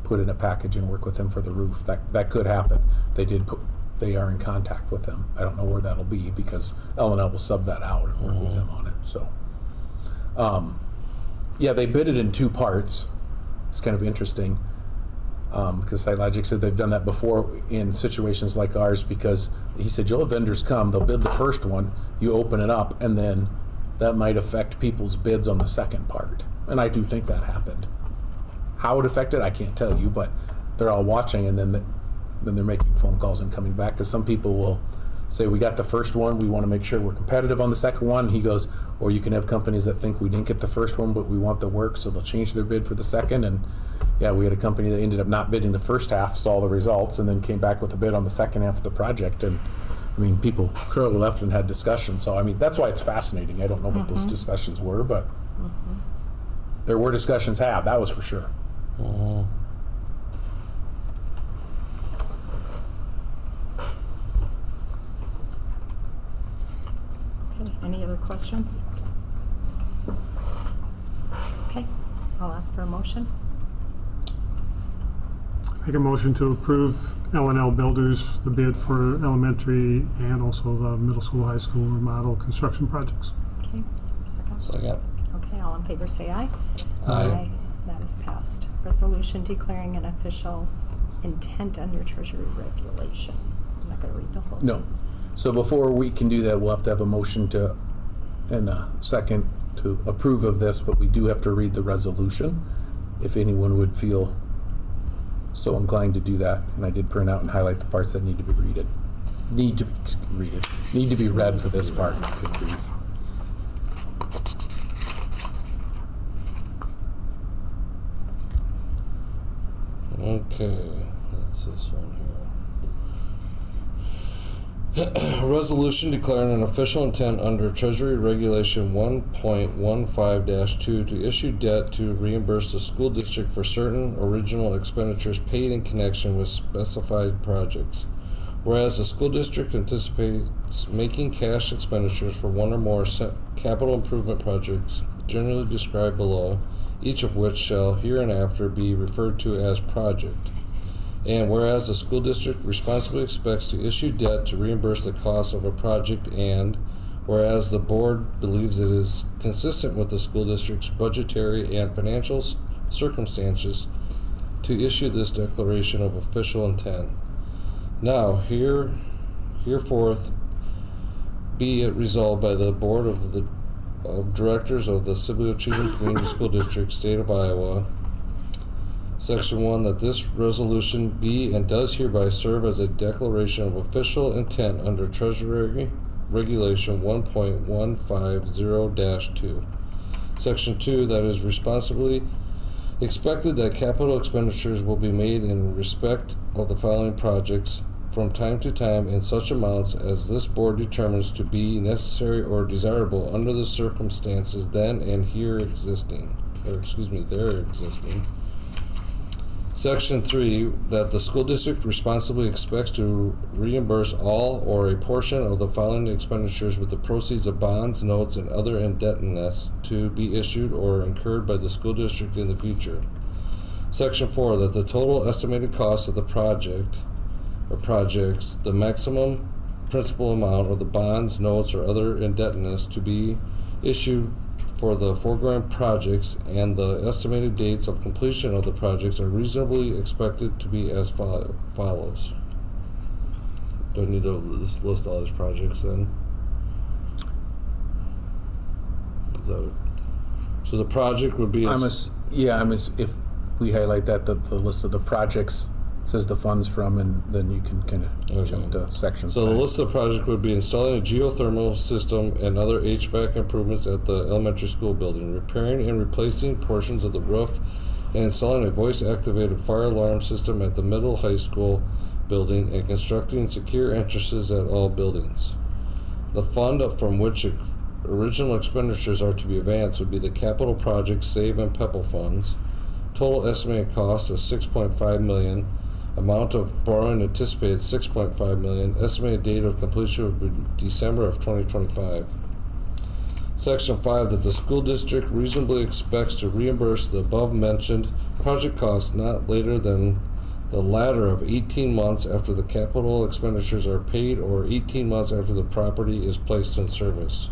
put in a package and work with them for the roof. That could happen. They are in contact with them. I don't know where that'll be because L&L will sub that out and work with them on it. So, yeah, they bid it in 2 parts. It's kind of interesting because SiteLogic said they've done that before in situations like ours, because he said you'll have vendors come, they'll bid the first one, you open it up, and then that might affect people's bids on the second part. And I do think that happened. How it affected, I can't tell you, but they're all watching, and then they're making phone calls and coming back, because some people will say, we got the first one, we want to make sure we're competitive on the second one. He goes, or you can have companies that think we didn't get the first one, but we want the work, so they'll change their bid for the second. And yeah, we had a company that ended up not bidding the first half, saw the results, and then came back with a bid on the second half of the project. And I mean, people clearly left and had discussions. So I mean, that's why it's fascinating. I don't know what those discussions were, but there were discussions had, that was for sure. Okay, any other questions? Okay, I'll ask for a motion. Make a motion to approve L&L Builders, the bid for elementary and also the middle school, high school remodel construction projects. Okay, is there a second? Second. Okay, all in favor say aye. Aye. That is passed. Resolution declaring an official intent under Treasury regulation. I'm not going to read the whole. No. So before we can do that, we'll have to have a motion to, and a second to approve of this, but we do have to read the resolution, if anyone would feel so inclined to do that. And I did print out and highlight the parts that need to be read. Need to be read for this part. Good grief. Okay, that's this one here. Resolution declaring an official intent under Treasury Regulation 1.15-2 to issue debt to reimburse the school district for certain original expenditures paid in connection with specified projects. Whereas the school district anticipates making cash expenditures for one or more capital improvement projects generally described below, each of which shall hereinafter be referred to as project. And whereas the school district responsibly expects to issue debt to reimburse the cost of a project, and whereas the board believes it is consistent with the school district's budgetary and financial circumstances to issue this declaration of official intent. Now, hereforth be it resolved by the Board of Directors of the Sibley Cheatham Community School District, State of Iowa. Section 1, that this resolution be and does hereby serve as a declaration of official intent under Treasury Regulation 1.150-2. Section 2, that is responsibly expected that capital expenditures will be made in respect of the following projects from time to time in such amounts as this board determines to be necessary or desirable under the circumstances then and here existing, there existing. Section 3, that the school district responsibly expects to reimburse all or a portion of the following expenditures with the proceeds of bonds, notes, and other indebtedness to be issued or incurred by the school district in the future. Section 4, that the total estimated cost of the project or projects, the maximum principal amount of the bonds, notes, or other indebtedness to be issued for the foregoing projects and the estimated dates of completion of the projects are reasonably expected to be as follows. Do I need to list all these projects then? So the project would be... if we highlight that, the list of the projects says the funds from, and then you can kind of jump to section So the 5. list of project would be installing a geothermal system and other HVAC improvements at the elementary school building, repairing and replacing portions of the roof, and installing a voice-activated fire alarm system at the middle high school building, and constructing secure entrances at all buildings. The fund from which original expenditures are to be advanced would be the capital project save and PEPAL funds. Total estimated cost of $6.5 million. Amount of borrowing anticipated $6.5 million. Estimated date of completion would be December of 2025. Section 5, that the school district reasonably expects to reimburse the above mentioned project costs not later than the latter of 18 months after the capital expenditures are paid or 18 months after the property is placed in service.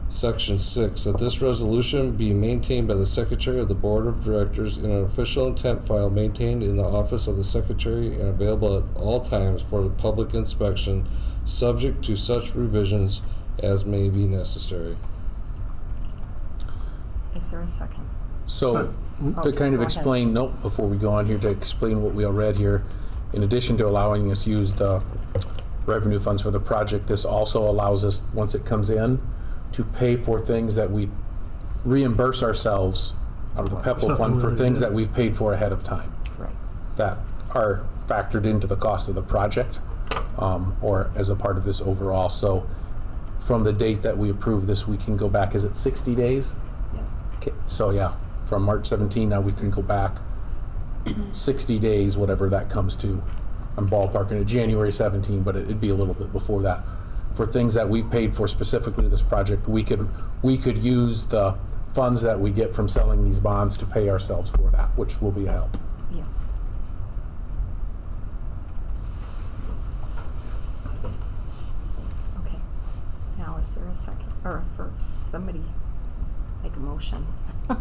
Section 6, that this resolution be maintained by the Secretary of the Board of Directors in an official intent file maintained in the office of the Secretary and available at all times for the public inspection, subject to such revisions as may be necessary. Is there a second? So, Oh, to kind of go ahead. explain, before we go on here, to explain what we all read here, in addition to allowing us to use the revenue funds for the project, this also allows us, once it comes in, to pay for things that we reimburse ourselves out of the PEPAL fund for things that we've paid for ahead of time. Right. That are factored into the cost of the project, or as a part of this overall. So from the date that we approve this, we can go back, is it 60 days? Yes. Okay, so yeah, from March 17, now we can go back 60 days, whatever that comes to. I'm ballparking it January 17, but it'd be a little bit before that. For things that we've paid for specifically to this project, we could use the funds that we get from selling these bonds to pay ourselves for that, which will be a help. Yeah. Okay. Now, is there a second, or for somebody make a motion? Do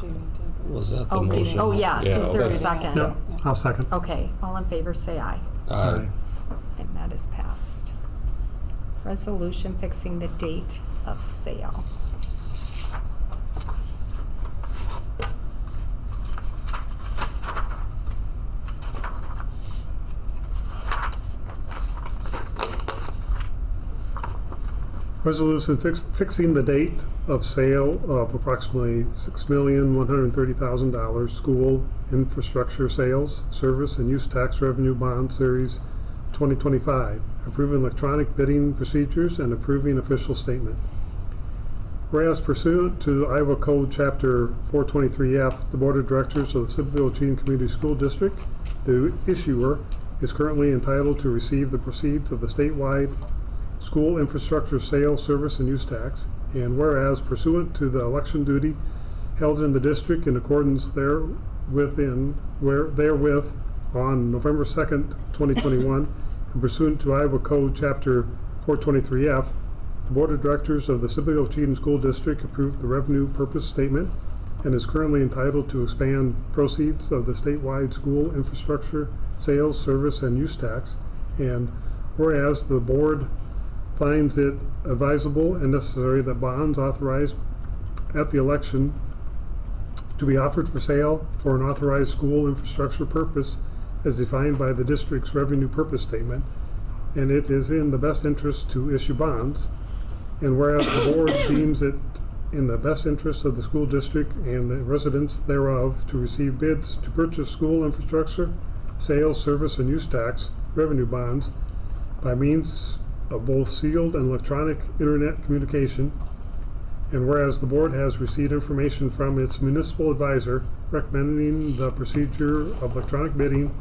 you need to? Was that the Oh, motion? yeah. Is there a okay. second? Yep, I'll second. Okay, all in favor, say aye. Aye. And that is passed. Resolution fixing the date of sale. Resolution fixing the date of sale of approximately $6,130,000 school infrastructure sales, service, and use tax revenue bond series 2025, approving electronic bidding procedures and approving official statement. Whereas pursuant to the Iowa Code Chapter 423F, the Board of Directors of the Sibleyville Cheatham Community School District, the issuer, is currently entitled to receive the proceeds of the statewide school infrastructure sales, service, and use tax. And whereas pursuant to the election duty held in the district in accordance therewith on November 2nd, 2021, and pursuant to Iowa Code Chapter 423F, the Board of Directors of the Sibleyville Cheatham School District approved the revenue purpose statement and is currently entitled to expand proceeds of the statewide school infrastructure sales, service, and use tax. And Whereas the board finds it advisable and necessary that bonds authorized at the election to be offered for sale for an authorized school infrastructure purpose as defined by the district's revenue purpose statement, and it is in the best interest to issue bonds. And whereas the board deems it in the best interest of the school district and the residents thereof to receive bids to purchase school infrastructure, sales, service, and use tax revenue bonds by means of both sealed and electronic internet communication. And whereas the board has received information from its municipal advisor recommending the procedure of electronic bidding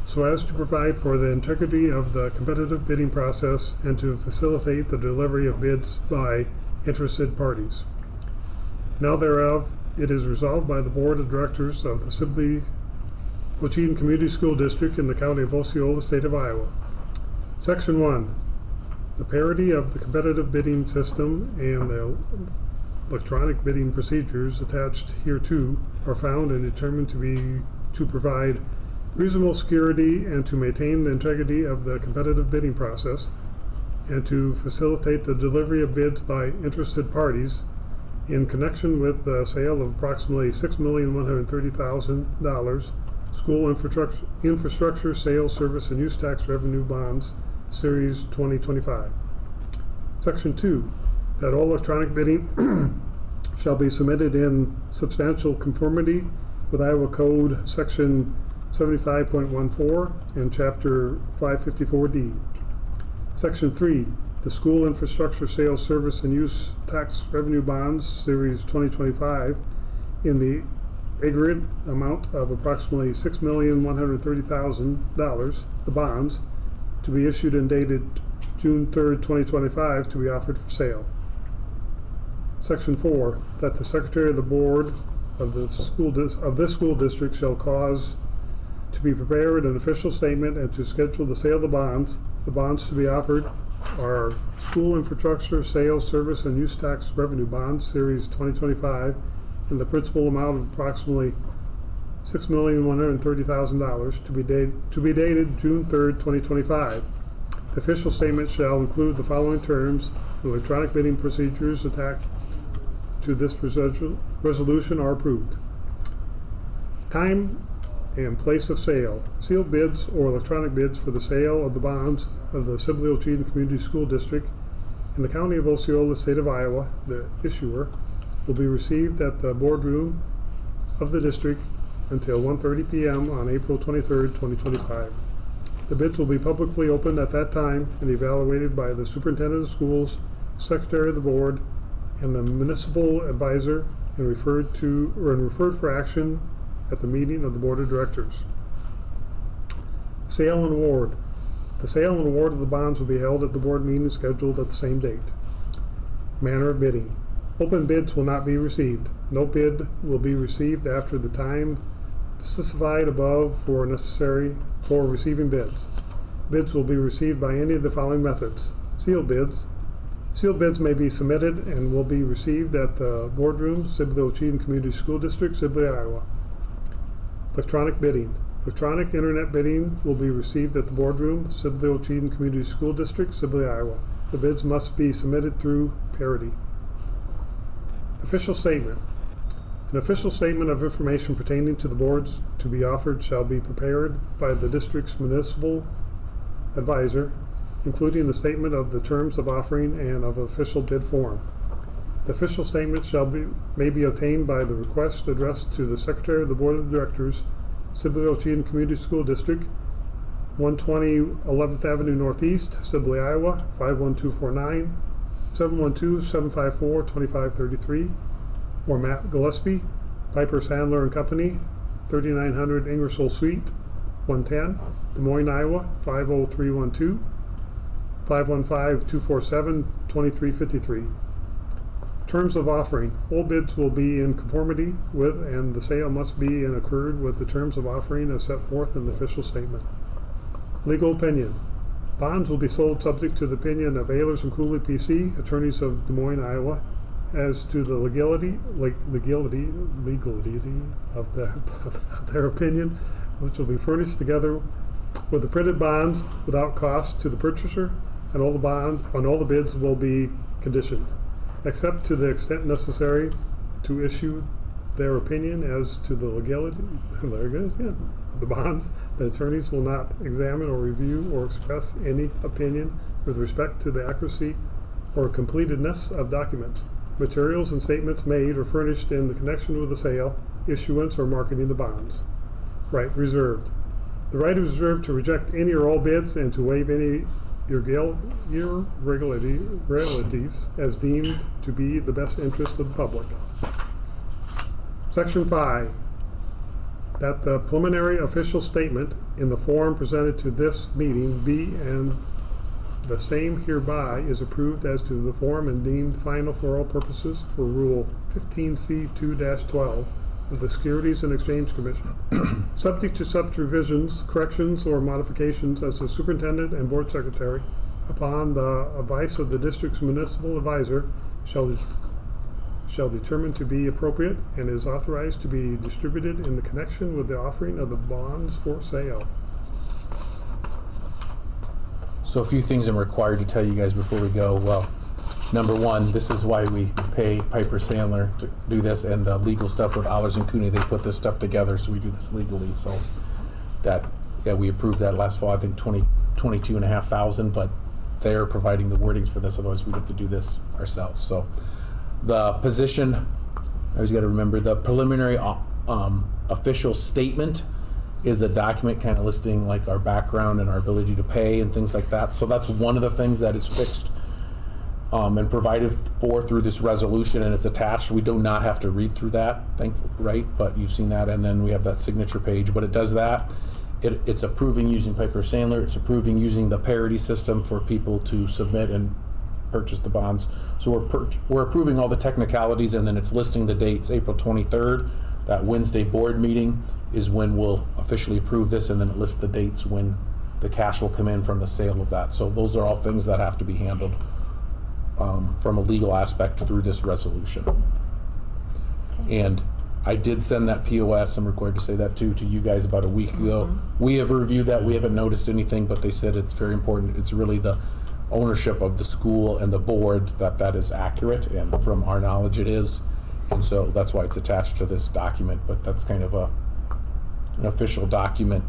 so as to provide for the integrity of the competitive bidding process and to facilitate the delivery of bids by interested parties. Now thereof, it is resolved by the Board of Directors of the Sibley Waukegan Community School District in the County of Osceola, State of Iowa. Section 1. The parity of the competitive bidding system and the electronic bidding procedures attached hereto are found and determined to provide reasonable security and to maintain the integrity of the competitive bidding process and to facilitate the delivery of bids by interested parties in connection with the sale of approximately $6,130,000 school infrastructure sales, service, and use tax revenue bonds, Series 2025. Section 2. That all electronic bidding shall be submitted in substantial conformity with Iowa Code Section 75.14 and Chapter 554D. Section 3. The school infrastructure sales, service, and use tax revenue bonds, Series 2025, in the aggregate amount of approximately $6,130,000, the bonds, to be issued and dated June 3rd, 2025, to be offered for sale. Section 4. That the Secretary of the Board of this school district shall cause to be prepared an official statement and to schedule the sale of the bonds. The bonds to be offered are school infrastructure sales, service, and use tax revenue bonds, Series 2025, in the principal amount of approximately $6,130,000 to be dated June 3rd, 2025. The official statement shall include the following terms: the electronic bidding procedures attached to this resolution are approved. Time and place of sale. Sealed bids or electronic bids for the sale of the bonds of the Sibley Waukegan Community School District in the County of Osceola, State of Iowa, the issuer, will be received at the boardroom of the district until 1:30 p.m. on April 23rd, 2025. The bids will be publicly opened at that time and evaluated by the superintendent of schools, secretary of the board, and the municipal advisor, and referred for action at the meeting of the board of directors. Sale and award. The sale and award of the bonds will be held at the board meeting scheduled at the same date. Manner of bidding. Open bids will not be received. No bid will be received after the time specified above for necessary for receiving bids. Bids will be received by any of the following methods. Sealed bids. Sealed bids may be submitted and will be received at the boardroom, Sibley Waukegan Community School District, Sibley, Iowa. Electronic bidding. Electronic internet bidding will be received at the boardroom, Sibley Waukegan Community School District, Sibley, Iowa. The bids must be submitted through parity. Official statement. An official statement of information pertaining to the boards to be offered shall be prepared by the district's municipal advisor, including the statement of the terms of offering and of official bid form. The official statement may be obtained by the request addressed to the Secretary of the Board of Directors, Sibley Waukegan Community School District, 120 11th Avenue Northeast, Sibley, Iowa, 51249, 712-754-2533, or Matt Gillespie, Piper Sandler and Company, 3900 Ingersoll Suite, 110, Des Moines, Iowa, 50312, 515-247-2353. Terms of offering. All bids will be in conformity with, and the sale must be in accord with the terms of offering as set forth in the official statement. Legal opinion. Bonds will be sold subject to the opinion of Ehlers & Cooley PC, attorneys of Des Moines, Iowa, as to the legality of their opinion, which will be furnished together with the printed bonds without cost to the purchaser, and all the bonds on all the bids will be conditioned, except to the extent necessary to issue their opinion as to the legality, there it goes again, of the bonds. The attorneys will not examine or review or express any opinion with respect to the accuracy or completeness of documents, materials, and statements made or furnished in the connection with the sale, issuance, or marketing the bonds. Right reserved. The right is reserved to reject any or all bids and to waive any irregularities as deemed to be the best interest of the public. Section 5, that the preliminary official statement in the form presented to this meeting be and the same hereby is approved as to the form and deemed final for all purposes for Rule 15C2-12 of the Securities and Exchange Commission, subject to such revisions, corrections, or modifications as the superintendent and board secretary, upon the advice of the district's municipal advisor, shall determine to be appropriate and is authorized to be distributed in the connection with the offering of the bonds for sale. So a few things I'm required to tell you guys before we go. Well, number one, this is why we pay Piper Sandler to do this, and the legal stuff with Allers and Cooney. They put this stuff together, so we do this legally. So that, yeah, we approved that last fall. I think 22,500, but they're providing the wordings for this. Otherwise, we'd have to do this ourselves. So the position, I always got to remember, the preliminary official statement is a document kind of listing like our background and our ability to pay and things like that. So that's one of the things that is fixed and provided for through this resolution, and it's attached. We do not have to read through that, thankfully, right? But you've seen that, and then we have that signature page. But it does that. It's approving using Piper Sandler. It's approving using the parity system for people to submit and purchase the bonds. So we're approving all the technicalities, and then it's listing the dates. April 23rd, that Wednesday board meeting, is when we'll officially approve this, and then it lists the dates when the cash will come in from the sale of that. So those are all things that have to be handled from a legal aspect through this resolution. Okay. And I did send that POS, I'm required to say that too, to you guys about a week ago. We have reviewed that, we haven't noticed anything, but they said it's very important. It's really the ownership of the school and the board that is accurate, and from our knowledge it is. And so that's why it's attached to this document, but that's kind of an official document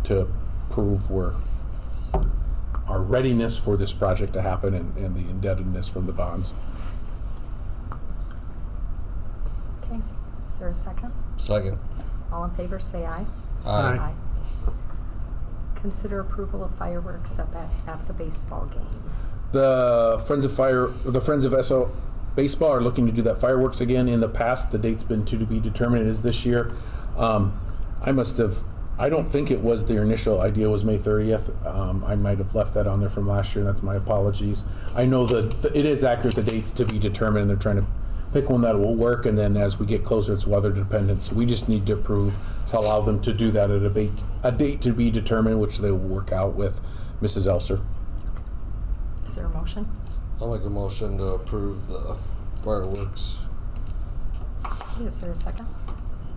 to prove our readiness for this project to happen and the indebtedness from the bonds. Okay, is there a second? Second. All in favor, say aye. Aye. Consider approval of fireworks at the baseball game. The Friends of SO Baseball are looking to do that fireworks again. In the past, the date's been to be determined. It is this year. I don't think it was their initial idea was May 30th. I might have left that on there from last year. That's my apologies. I know that it is accurate. The date's to be determined, and they're trying to pick one that will work. And then as we get closer, it's weather dependent. So we just need to approve to allow them to do that at a date to be determined, which they will work out with Mrs. Elser. Is there a motion? I'll make a motion to approve the fireworks. Is there a second?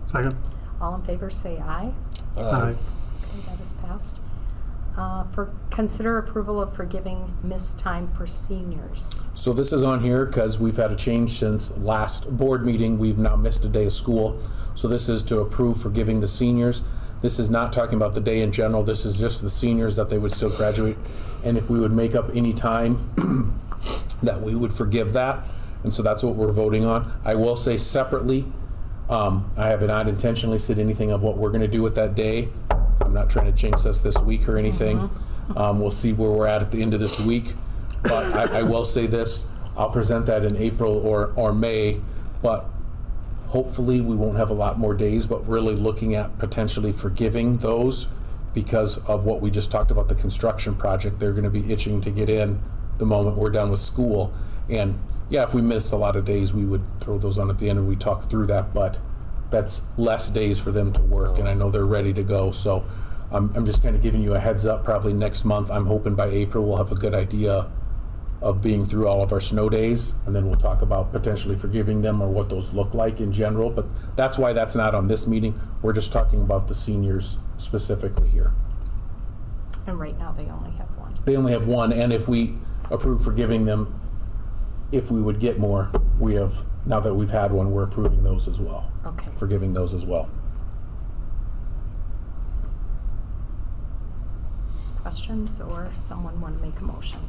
Second. All in favor, say aye. Aye. Okay, that is passed. Consider approval of forgiving missed time for seniors. So this is on here because we've had a change since last board meeting. We've now missed a day of school. So this is to approve forgiving the seniors. This is not talking about the day in general. This is just the seniors that they would still graduate. And if we would make up any time that we would forgive that. And so that's what we're voting on. I will say separately, I have not intentionally said anything of what we're going to do with that day. I'm not trying to jinx us this week or anything. We'll see where we're at the end of this week. But I will say this, I'll present that in April or May, but hopefully we won't have a lot more days, but really looking at potentially forgiving those because of what we just talked about, the construction project. They're going to be itching to get in the moment we're done with school. And yeah, if we miss a lot of days, we would throw those on at the end and we talk through that, but that's less days for them to work, and I know they're ready to go. So I'm just kind of giving you a heads up. Probably next month, I'm hoping by April we'll have a good idea of being through all of our snow days, and then we'll talk about potentially forgiving them or what those look like in general. But that's why that's not on this meeting. We're just talking about the seniors specifically here. And right now, they only have one. They only have one, and if we approve for giving them, if we would get more, we have, now that we've had one, we're approving those as well. Okay. For giving those as well. Questions, or someone want to make a motion?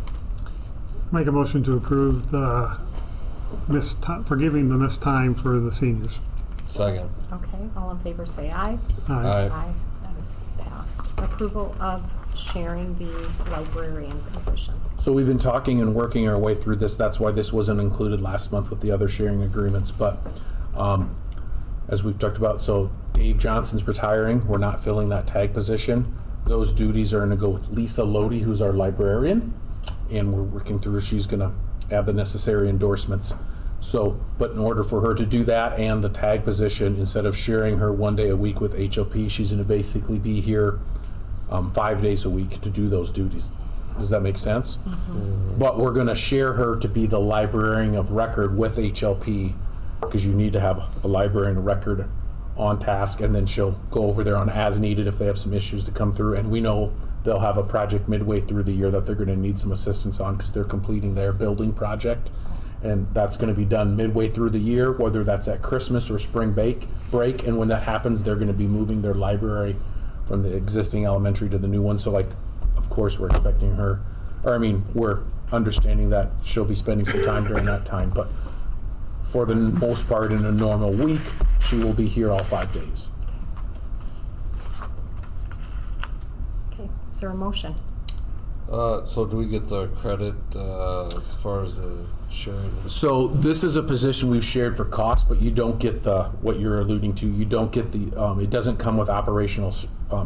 Make a motion to approve the missed time, forgiving the missed time for the seniors. Second. Okay, all in favor say aye. Aye. Aye. That is passed. Approval of sharing the librarian position. So we've been talking and working our way through this. That's why this wasn't included last month with the other sharing agreements. But as we've talked about, so Dave Johnson's retiring. We're not filling that tag position. Those duties are going to go with Lisa Lodi, who's our librarian. And we're working through, she's going to add the necessary endorsements. So, but in order for her to do that and the tag position, instead of sharing her 1 day a week with HLP, she's going to basically be here 5 days a week to do those duties. Does that make sense? Mm-hmm. But we're going to share her to be the librarian of record with HLP, because you need to have a librarian of record on task, and then she'll go over there on as needed if they have some issues to come through. And we know they'll have a project midway through the year that they're going to need some assistance on, because they're completing their building project. And that's going to be done midway through the year, whether that's at Christmas or spring break. And when that happens, they're going to be moving their library from the existing elementary to the new one. So, like, of course, we're expecting her, or I mean, we're understanding that she'll be spending some time during that time. But for the most part, in a normal week, she will be here all 5 days. Okay, is there a motion? So do we get the credit as far as the sharing? So this is a position we've shared for cost, but you don't get the, what you're alluding to, you don't get the, it doesn't come with operational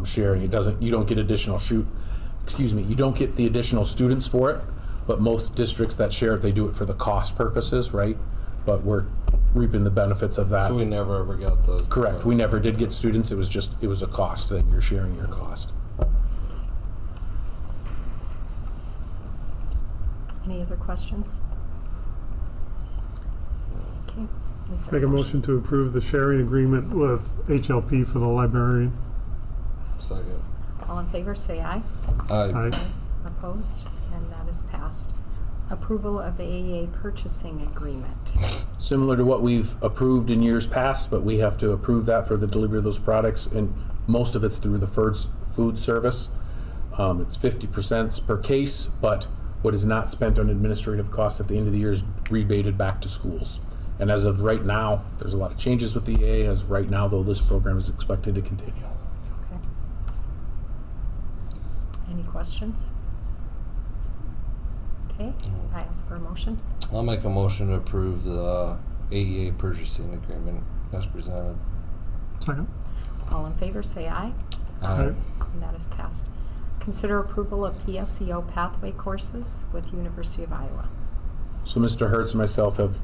sharing. It doesn't, you don't get additional you don't get the additional students for it, but most districts that share it, they do it for the cost purposes, right? But we're reaping the benefits of that. So we never ever got those. Correct, we never did get students, it was a cost, that you're sharing your cost. Any other questions? Okay. is there Make a motion to approve the sharing agreement with HLP for the librarian. Second. All in favor, say aye. Aye. Aye. Opposed? And that is passed. Approval of AEA purchasing agreement. Similar to what we've approved in years past, but we have to approve that for the delivery of those products, and most of it's through the food service. It's 50% per case, but what is not spent on administrative costs at the end of the year is rebated back to schools. And as of right now, there's a lot of changes with the EA. As of right now, though, this program is expected to continue. Okay. Any questions? Okay, I ask for a motion. I'll make a motion to approve the AEA purchasing agreement as presented. Second. All in favor, say aye. Aye. And that is passed. Consider approval of PSEO pathway courses with University of Iowa. So Mr. Hertz and myself have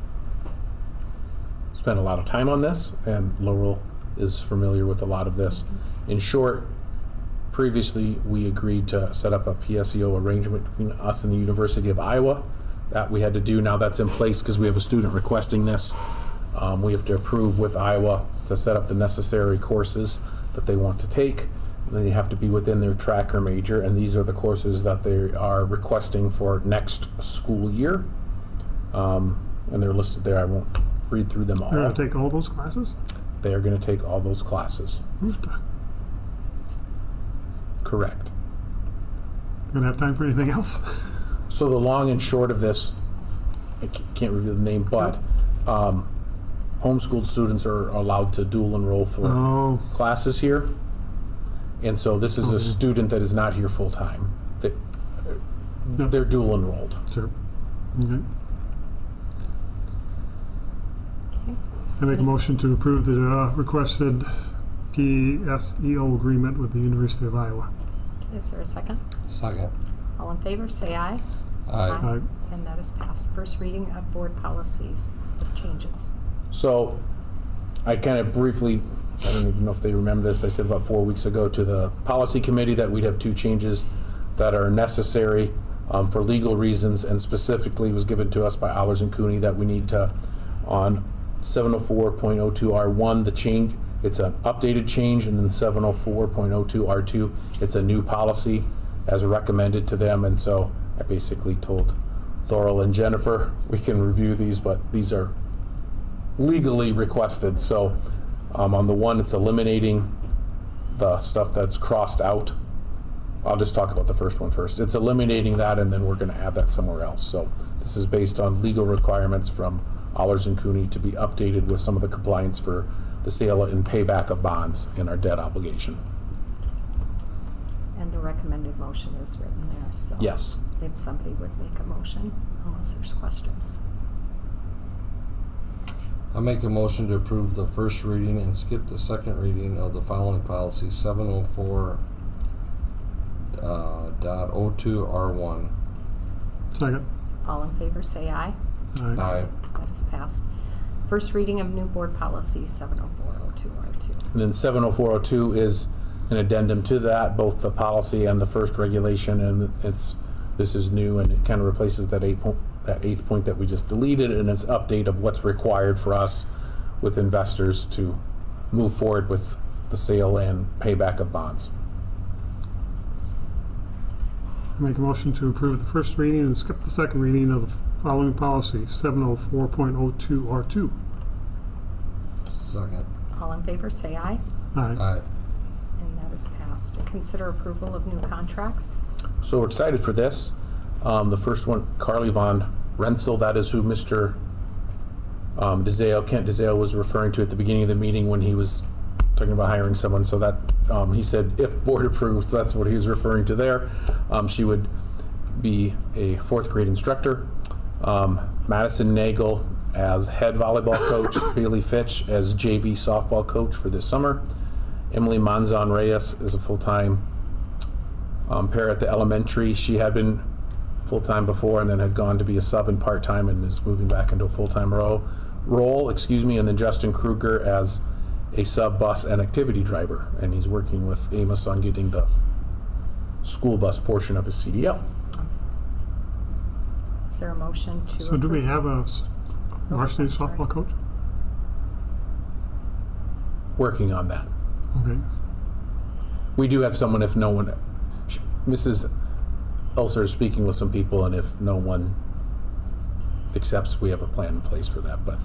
spent a lot of time on this, and Laurel is familiar with a lot of this. In short, previously we agreed to set up a PSEO arrangement between us and the University of Iowa. That we had to do. Now that's in place because we have a student requesting this. We have to approve with Iowa to set up the necessary courses that they want to take. And then you have to be within their track or major, and these are the courses that they are requesting for next school year. And they're listed there. I won't read through them all. They're going to take all those classes? They are going to take all those classes. They're Correct. going to have time for anything else? So the long and short of this, I can't reveal the name, but homeschooled students are allowed to dual enroll for Oh, classes here. And so this is a student that is not here full time. Yep. They're dual enrolled. sure. Okay. Okay. I make a motion to approve the requested PSEO agreement with the University of Iowa. Is there a second? Second. All in favor, say aye. Aye. Aye. And that is passed. First reading of board policies with changes. So I kind of briefly, I don't even know if they remember this, I said about 4 weeks ago to the policy committee that we'd have 2 changes that are necessary for legal reasons, and specifically was given to us by Allers and Cooney that we need to, on 704.02R1, the change, it's an updated change, and then 704.02R2, it's a new policy as recommended to them. And so I basically told Laurel and Jennifer, we can review these, but these are legally requested. So on the one, it's eliminating the stuff that's crossed out. I'll just talk about the first one first. It's eliminating that, and then we're going to add that somewhere else. So this is based on legal requirements from Allers and Cooney to be updated with some of the compliance for the sale and payback of bonds in our debt obligation. And the recommended motion is written there, so. Yes. If somebody would make a motion, unless there's questions. I make a motion to approve the first reading and skip the second reading of the following policy, 704 .02R1. Second. All in favor, say aye. Aye. Aye. That is passed. First reading of new board policy 70402R2. And then 70402 is an addendum to that, both the policy and the first regulation, and this is new, and it kind of replaces that eighth point that we just deleted, and it's update of what's required for us with investors to move forward with the sale and payback of bonds. I make a motion to approve the first reading and skip the second reading of the following policy, 704.02R2. Second. All in favor, say aye. Aye. Aye. And that is passed. Consider approval of new contracts. So we're excited for this. The first one, Carly Von Renssel, that is who Mr. Kent DeZale was referring to at the beginning of the meeting when he was talking about hiring someone. So that he said if board approves, that's what he was referring to there. She would be a 4th grade instructor. Madison Nagel as head volleyball coach, Bailey Fitch as JV softball coach for this summer. Emily Manzan Reyes is a full-time para at the elementary. She had been full-time before and then had gone to be a sub and part-time and is moving back into a full-time role. And then Justin Kruger as a sub bus and activity driver, and he's working with Amos on getting the school bus portion of his CDL. Is there a motion to So do we have this? a varsity I'm sorry. softball coach? Working on that. Okay. We do have someone if no one, Mrs. Ulcer is speaking with some people, and if no one accepts, we have a plan in place for that, but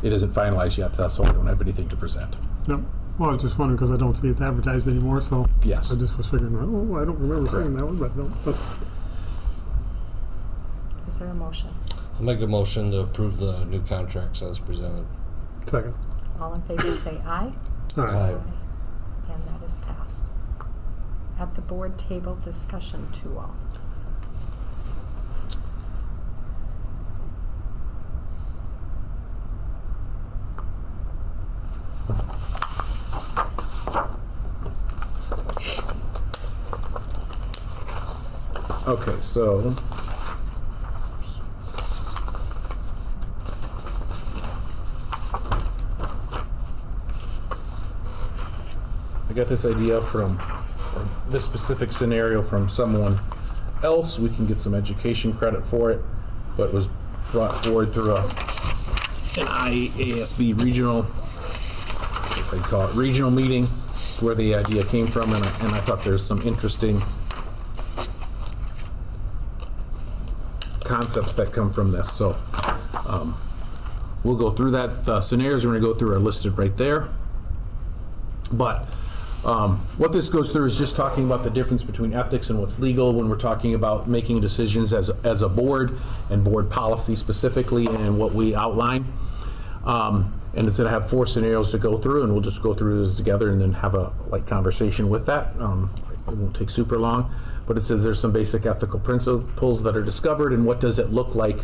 it isn't finalized yet, so I don't have anything to present. Yep. Well, I was just wondering because I don't see it advertised anymore, so Yes. I just was figuring, oh, I don't remember Correct. seeing that one, but no. But Is there a motion? I make a motion to approve the new contracts as presented. second. All in favor, say aye. Aye. And that is passed. At the board table, discussion tool. Okay, so I got this idea from, or this specific scenario from someone else. We can get some education credit for it, but it was brought forward through an IASB regional, I guess I'd call it regional meeting, where the idea came from, and I thought there's some interesting concepts that come from this. So we'll go through that. The scenarios we're going to go through are listed right there. But what this goes through is just talking about the difference between ethics and what's legal when we're talking about making decisions as a board and board policy specifically and what we outline. And it's going to have 4 scenarios to go through, and we'll just go through this together and then have a conversation with that. It won't take super long, but it says there's some basic ethical principles that are discovered, and what does it look like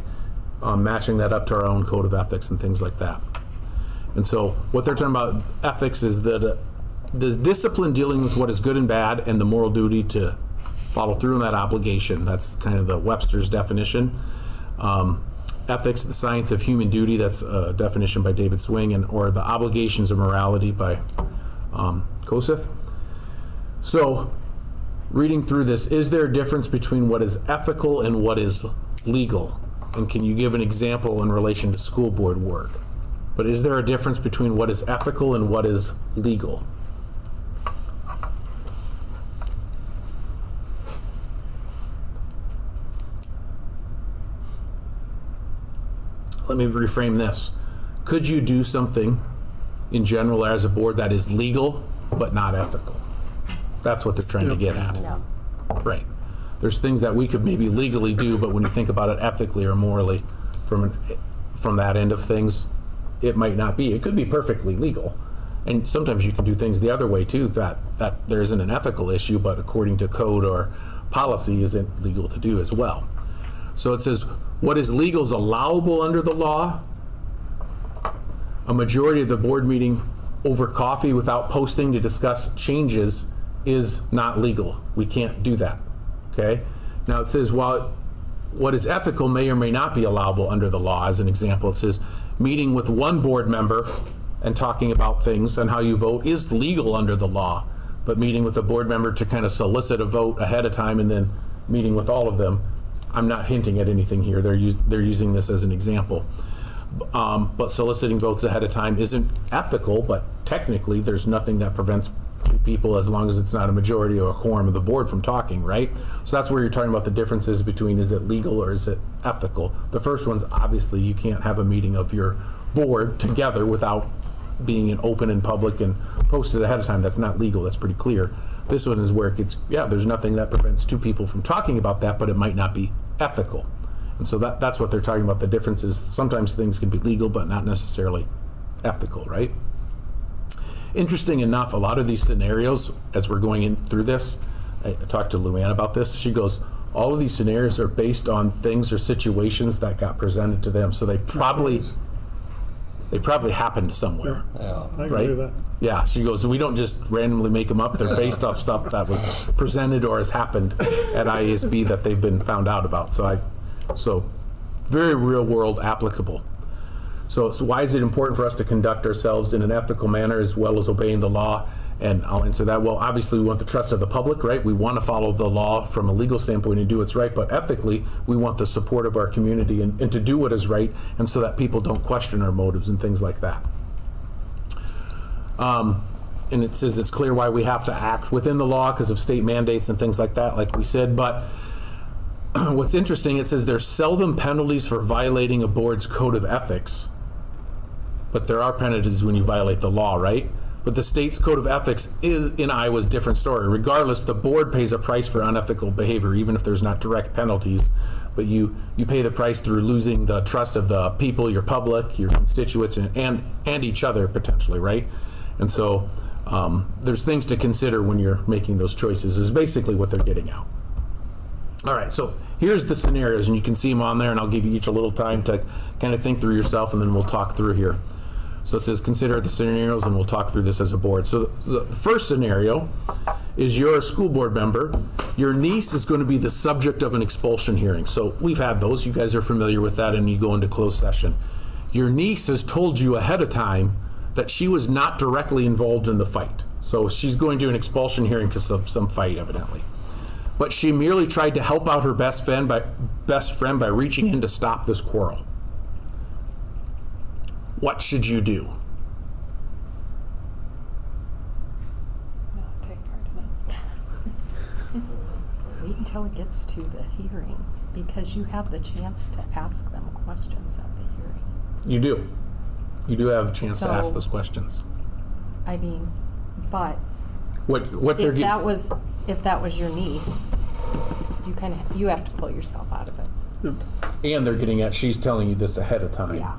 matching that up to our own code of ethics and things like that. And so what they're talking about ethics is that the discipline dealing with what is good and bad and the moral duty to follow through on that obligation. That's kind of the Webster's definition. Ethics, the science of human duty, that's a definition by David Swing, or the obligations of morality by Koseth. So reading through this, is there a difference between what is ethical and what is legal? And can you give an example in relation to school board work? But is there a difference between what is ethical and what is legal? let me reframe this. Could you do something in general as a board that is legal but not ethical? That's what they're trying to get at. Yeah. Right. There's things that we could maybe legally do, but when you think about it ethically or morally from that end of things, it might not be. It could be perfectly legal. And sometimes you can do things the other way too, that there isn't an ethical issue, but according to code or policy isn't legal to do as well. So it says, what is legal is allowable under the law. A majority of the board meeting over coffee without posting to discuss changes is not legal. We can't do that, okay? Now it says, while what is ethical may or may not be allowable under the law. As an example, it says, meeting with one board member and talking about things and how you vote is legal under the law, but meeting with a board member to kind of solicit a vote ahead of time and then meeting with all of them, I'm not hinting at anything here. They're using this as an example. But soliciting votes ahead of time isn't ethical, but technically there's nothing that prevents two people, as long as it's not a majority or a quorum of the board, from talking, right? So that's where you're talking about the differences between, is it legal or is it ethical? The first one's obviously you can't have a meeting of your board together without being in open and public and posted ahead of time. That's not legal. That's pretty clear. This one is where it gets, yeah, there's nothing that prevents two people from talking about that, but it might not be ethical. And so that's what they're talking about. The difference is sometimes things can be legal, but not necessarily ethical, right? Interesting enough, a lot of these scenarios, as we're going in through this, I talked to Luann about this. She goes, all of these scenarios are based on things or situations that got presented to them. So they probably happened somewhere. Yeah. I agree Right? with that. Yeah, she goes, we don't just randomly make them up. They're based off stuff that was presented or has happened at IASB that they've been found out about. So very real world applicable. So why is it important for us to conduct ourselves in an ethical manner as well as obeying the law? And I'll answer that. Well, obviously we want the trust of the public, right? We want to follow the law from a legal standpoint and do what's right, but ethically we want the support of our community and to do what is right, and so that people don't question our motives and things like that. And it says it's clear why we have to act within the law because of state mandates and things like that, like we said. But what's interesting, it says there's seldom penalties for violating a board's code of ethics, but there are penalties when you violate the law, right? But the state's code of ethics is, in Iowa's, different story. Regardless, the board pays a price for unethical behavior, even if there's not direct penalties. But you pay the price through losing the trust of the people, your public, your constituents, and each other potentially, right? And so there's things to consider when you're making those choices, is basically what they're getting at. All right, so here's the scenarios, and you can see them on there, and I'll give you each a little time to kind of think through yourself, and then we'll talk through here. So it says consider the scenarios, and we'll talk through this as a board. So the first scenario is you're a school board member. Your niece is going to be the subject of an expulsion hearing. So we've had those. You guys are familiar with that, and you go into closed session. Your niece has told you ahead of time that she was not directly involved in the fight. So she's going to an expulsion hearing because of some fight, evidently. But she merely tried to help out her best friend by reaching in to stop this quarrel. What should you do? Not take part in it. Wait until it gets to the hearing, because you have the chance to ask them questions at the hearing. You do. You do have a chance to ask So- those questions. I mean, but What they're if that was your niece, you have to pull yourself out of it. and they're getting at, she's telling you this ahead of time Yeah.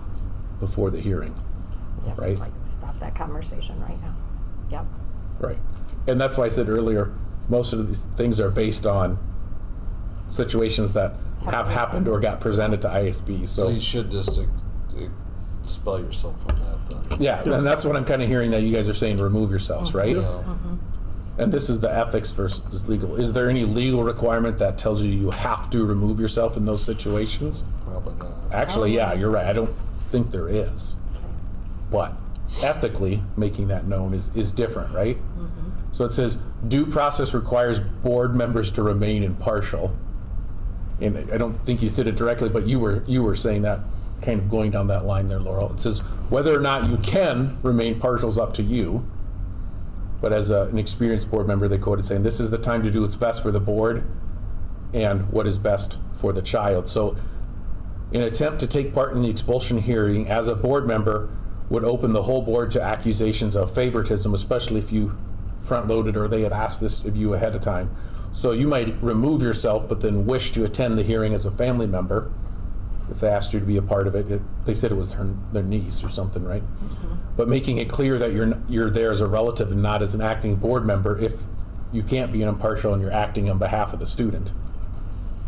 before the hearing. Yep. Right. Like, stop that conversation right now. Yep. Right. And that's why I said earlier, most of these things are based on situations that have happened or got presented to ISB. So So you should just expel yourself from that then. yeah, and that's what I'm kind of hearing that you guys are saying, remove yourselves, right? Yeah. And this is the ethics versus legal. Is there any legal requirement that tells you you have to remove yourself in those situations? Probably not. Actually, yeah, you're right. I don't think there is. But ethically, making that known is different, right? So it says, due process requires board members to remain impartial. And I don't think you said it directly, but you were saying that, kind of going down that line there, Laurel. It says, whether or not you can remain partial is up to you. But as an experienced board member, they quoted saying, this is the time to do what's best for the board and what is best for the child. So In an attempt to take part in the expulsion hearing as a board member would open the whole board to accusations of favoritism, especially if you front-loaded or they had asked this of you ahead of time. So you might remove yourself, but then wish to attend the hearing as a family member if they asked you to be a part of it. They said it was their niece or something, right? But making it clear that you're there as a relative and not as an acting board member if you can't be an impartial and you're acting on behalf of the student,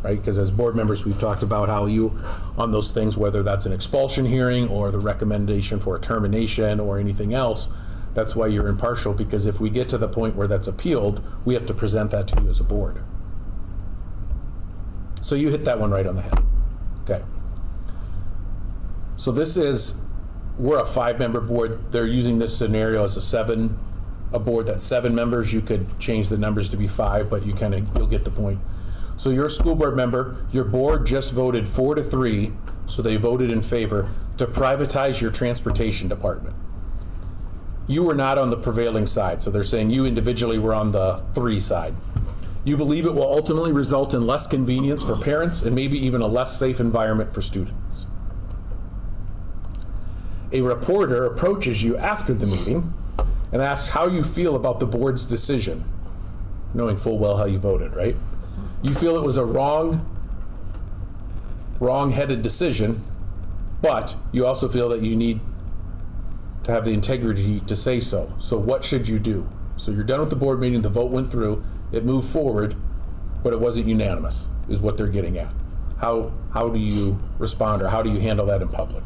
right? Because as board members, we've talked about how you, on those things, whether that's an expulsion hearing or the recommendation for a termination or anything else, that's why you're impartial, because if we get to the point where that's appealed, we have to present that to you as a board. So you hit that one right on the head. Okay. So this is, we're a 5-member board. They're using this scenario as a board that's 7 members. You could change the numbers to be 5, but you'll get the point. So you're a school board member. Your board just voted 4-3, so they voted in favor to privatize your transportation department. You were not on the prevailing side, so they're saying you individually were on the 3 side. You believe it will ultimately result in less convenience for parents and maybe even a less safe environment for students. A reporter approaches you after the meeting and asks how you feel about the board's decision, knowing full well how you voted, right? You feel it was a wrong-headed decision, but you also feel that you need to have the integrity to say so. So what should you do? So you're done with the board meeting, the vote went through, it moved forward, but it wasn't unanimous, is what they're getting at. How do you respond, or how do you handle that in public?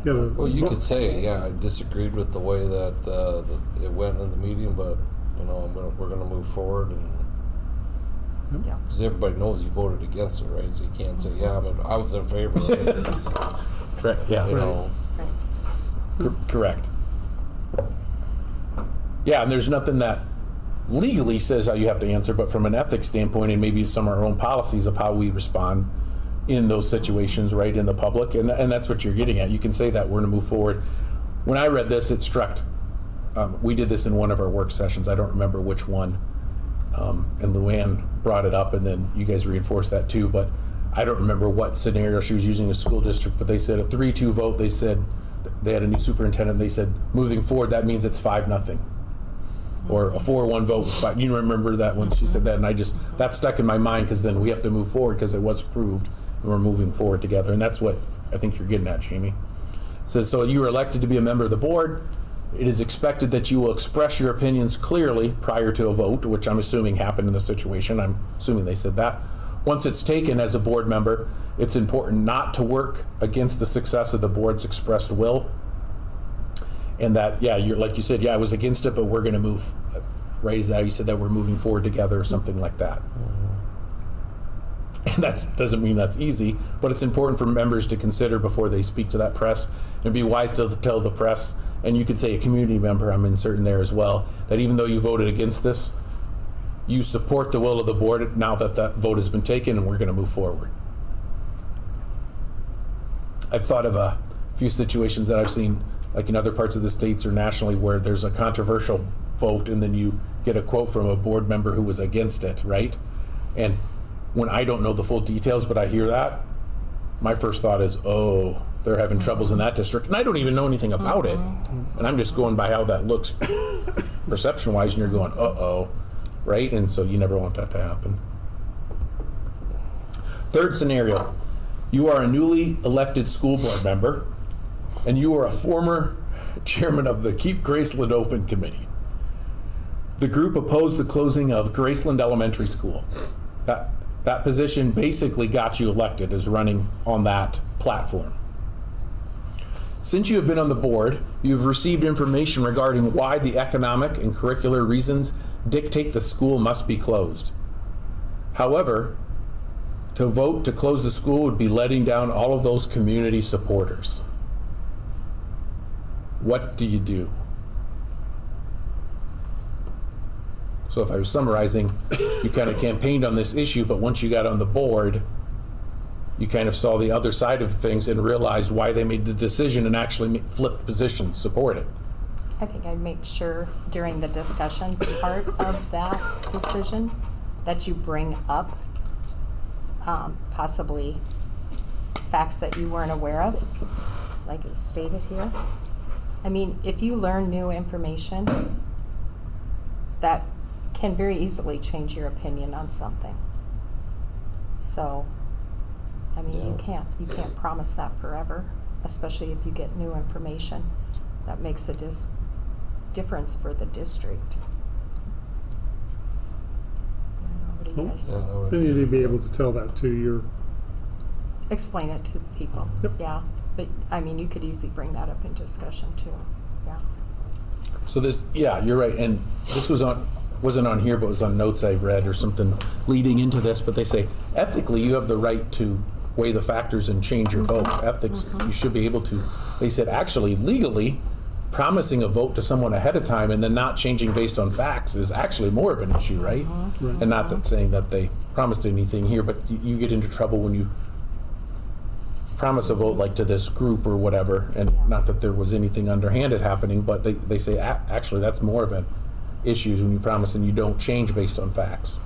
Well, you could say, yeah, I disagreed with the way that it went in the meeting, but we're going to move forward, and because everybody knows you voted against it, right? So you can't say, yeah, but I was in favor of it. Correct. Yeah. Correct. Yeah, and there's nothing that legally says how you have to answer, but from an ethics standpoint, and maybe some of our own policies of how we respond in those situations, right, in the public, and that's what you're getting at. You can say that we're going to move forward. When I read this, it struck. We did this in one of our work sessions. I don't remember which one, and Luann brought it up, and then you guys reinforced that too. But I don't remember what scenario she was using a school district. But they said a 3-2 vote. They said they had a new superintendent. They said moving forward, that means it's 5-0. Or a 4-1 vote. But you remember that when she said that, and that stuck in my mind, because then we have to move forward because it was approved. We're moving forward together, and that's what I think you're getting at, Jamie. It says, so you were elected to be a member of the board. It is expected that you will express your opinions clearly prior to a vote, which I'm assuming happened in the situation. I'm assuming they said that. Once it's taken as a board member, it's important not to work against the success of the board's expressed will. And that, yeah, you're like you said, yeah, I was against it, but we're going to move, right? Is that how you said that we're moving forward together or something like that? And that doesn't mean that's easy, but it's important for members to consider before they speak to that press, and be wise to tell the press, and you could say a community member, I'm inserting there as well, that even though you voted against this, you support the will of the board now that that vote has been taken, and we're going to move forward. I've thought of a few situations that I've seen, like in other parts of the states or nationally, where there's a controversial vote and then you get a quote from a board member who was against it, right? And when I don't know the full details, but I hear that, my first thought is, oh, they're having troubles in that district. And I don't even know anything about it. And I'm just going by how that looks perception-wise, and you're going, uh-oh, right? And so you never want that to happen. Third scenario, you are a newly elected school board member, and you are a former chairman of the Keep Graceland Open Committee. The group opposed the closing of Graceland Elementary School. That position basically got you elected as running on that platform. Since you have been on the board, you have received information regarding why the economic and curricular reasons dictate the school must be closed. However, to vote to close the school would be letting down all of those community supporters. What do you do? So if I was summarizing, you kind of campaigned on this issue, but once you got on the board, you kind of saw the other side of things and realized why they made the decision and actually flipped positions, support it. I think I'd make sure during the discussion part of that decision that you bring up, possibly facts that you weren't aware of, like it's stated here. I mean, if you learn new information, that can very easily change your opinion on something. So, I mean, you can't promise that forever, especially if you get new information. That makes a difference for the district. I don't know, what do you guys think? Then you need to be able to tell that to your, Explain it to people. Yep. Yeah, but I mean, you could easily bring that up in discussion too. Yeah. So this, yeah, you're right, and this wasn't on here, but was on notes I read or something leading into this, but they say ethically you have the right to weigh the factors and change your vote. Ethics, you should be able to. They said actually legally, promising a vote to someone ahead of time and then not changing based on facts is actually more of an issue, right? Right. And not that saying that they promised anything here, but you get into trouble when you promise a vote like to this group or whatever, and not that there was anything underhanded happening, but they say actually that's more of an issue when you promise and you don't change based on facts.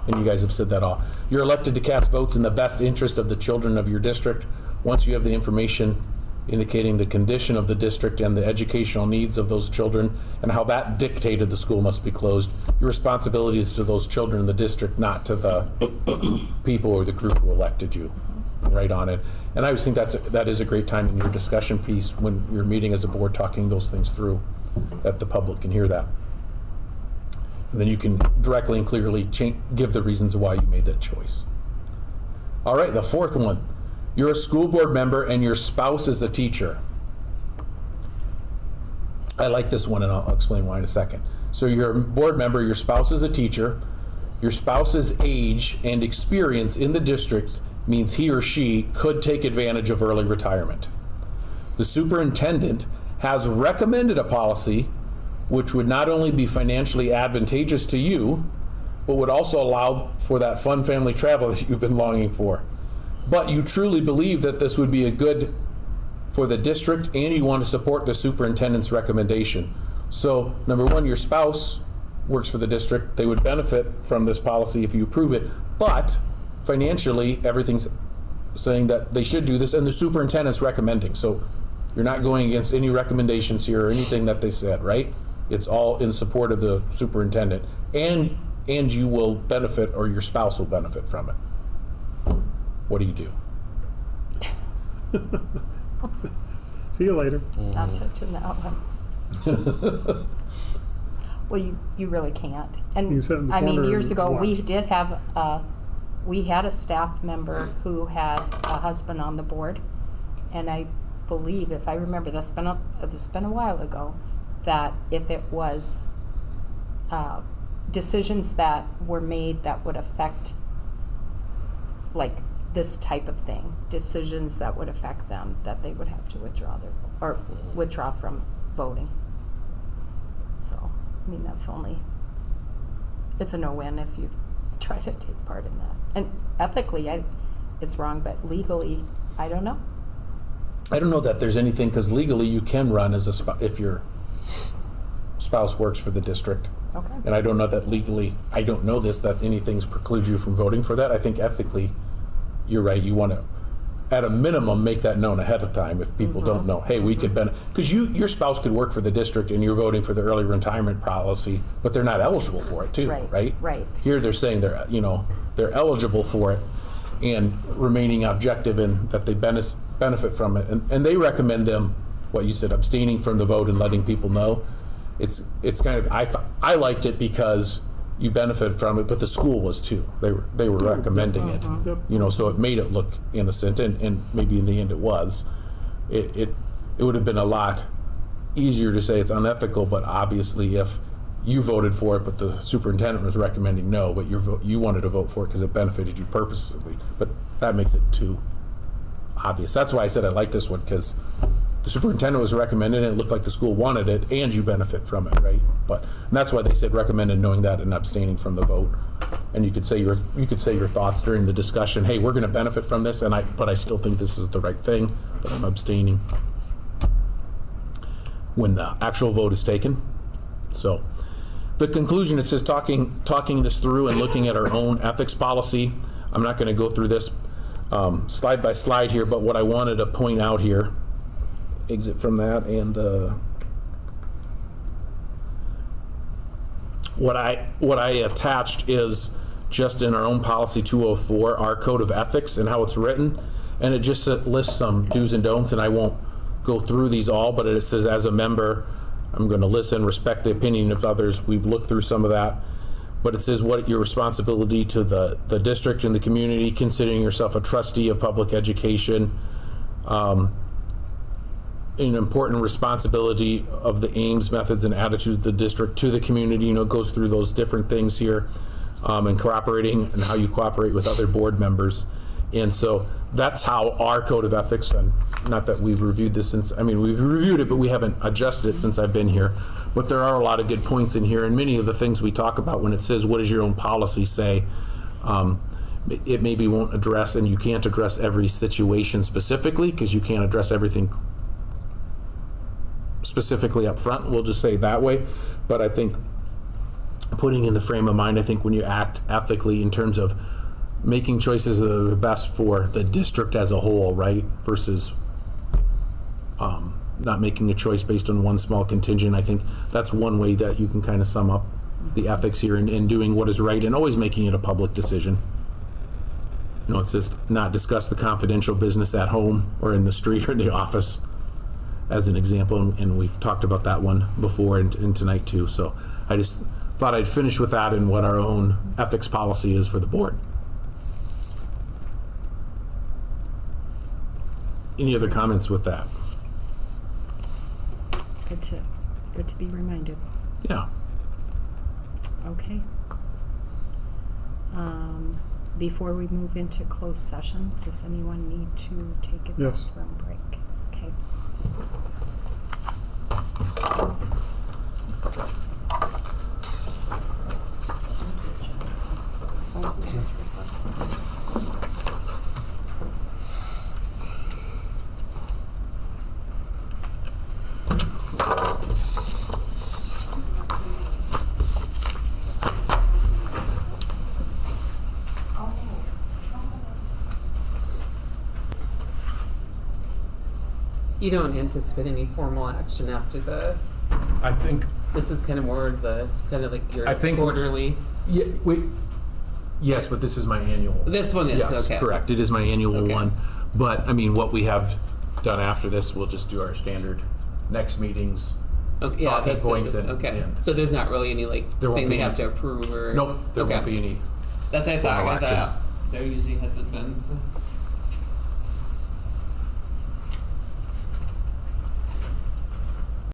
And you guys have said that all. You're elected to cast votes in the best interest of the children of your district. Once you have the information indicating the condition of the district and the educational needs of those children and how that dictated the school must be closed, your responsibility is to those children in the district, not to the people or the group who elected you. Right on it. And I always think that is a great time in your discussion piece when you're meeting as a board talking those things through, that the public can hear that. And then you can directly and clearly give the reasons why you made that choice. All right, the fourth one. You're a school board member and your spouse is a teacher. I like this one and I'll explain why in a second. So you're a board member, your spouse is a teacher, your spouse's age and experience in the district means he or she could take advantage of early retirement. The superintendent has recommended a policy which would not only be financially advantageous to you, but would also allow for that fun family travel that you've been longing for. But you truly believe that this would be a good for the district and you want to support the superintendent's recommendation. So, number one, your spouse works for the district. They would benefit from this policy if you approve it, but financially, everything's saying that they should do this, and the superintendent's recommending. So you're not going against any recommendations here or anything that they said, right? It's all in support of the superintendent, and you will benefit, or your spouse will benefit from it. What do you do? see you later. Not touching that one. Well, you really can't. And You sit in the I mean, corner years and ago, we watch. did have we had a staff member who had a husband on the board, and I believe, if I remember, this been a while ago, that if it was decisions that were made that would affect, like this type of thing, decisions that would affect them, that they would have to withdraw from voting. So, I mean, it's a no-win if you try to take part in that. And ethically, it's wrong, but legally, I don't know. I don't know that there's anything, because legally you can run as if your spouse works for the district. Okay. And I don't know that legally, I don't know this, that anything's precludes you from voting for that. I think ethically, you're right, you want to, at a minimum, make that known ahead of time if people don't know, hey, we could benefit, because your spouse could work for the district and you're voting for the early retirement policy, but they're not eligible for it too, right? Right. Here they're saying they're eligible for it and remaining objective in that they benefit from it. And they recommend them, what you said, abstaining from the vote and letting people know. It's kind of, I liked it because you benefit from it, but the school was too. They were recommending it, Yep. So it made it look innocent, and maybe in the end it was. It would have been a lot easier to say it's unethical, but obviously if you voted for it, but the superintendent was recommending no, but you wanted to vote for it because it benefited you purposely, but that makes it too obvious. That's why I said I like this one, because the superintendent was recommending it, it looked like the school wanted it, and you benefit from it, right? And that's why they said recommended, knowing that and abstaining from the vote. And you could say your thoughts during the discussion. Hey, we're going to benefit from this, but I still think this is the right thing, but I'm abstaining when the actual vote is taken. So, the conclusion, it's just talking this through and looking at our own ethics policy. I'm not going to go through this slide by slide here, but what I wanted to point out here, exit from that, and what I attached is just in our own policy 204, our code of ethics and how it's written, and it just lists some do's and don'ts, and I won't go through these all, but it says as a member, I'm going to listen, respect the opinion of others. We've looked through some of that, but it says what your responsibility to the district and the community, considering yourself a trustee of public education, an important responsibility of the aims, methods, and attitudes of the district to the community. It goes through those different things here, and cooperating and how you cooperate with other board members. And so that's how our code of ethics, and not that we've reviewed this since, we've reviewed it, but we haven't adjusted it since I've been here. But there are a lot of good points in here, and many of the things we talk about when it says, what does your own policy say? It maybe won't address, and you can't address every situation specifically, because you can't address everything specifically up front. We'll just say it that way. But I think putting in the frame of mind, I think when you act ethically in terms of making choices that are the best for the district as a whole, right? Versus not making a choice based on one small contingent. I think that's one way that you can kind of sum up the ethics here and doing what is right and always making it a public decision. It says not discuss the confidential business at home or in the street or in the office, as an example, and we've talked about that one before and tonight too. So I just thought I'd finish with that and what our own ethics policy is for the board. Any other comments with that? Good to be reminded. Yeah. Okay. Before we move into closed session, does anyone need to take a Yes. bathroom break? Okay. You don't anticipate any formal action after I think. this is kind of more the, kind of like your I think- quarterly. Yeah. Wait. Yes, but this is my annual. This one is, Yes, okay. correct. It is my annual Okay. one. But what we have done after this, we'll just do our standard next meetings. Okay, yeah, Talking that's points and- okay. and- So there's not really any There won't thing be they have any- to approve or. Nope, there okay. won't be any. That's what I thought. formal I action. thought there usually hasn't been. So.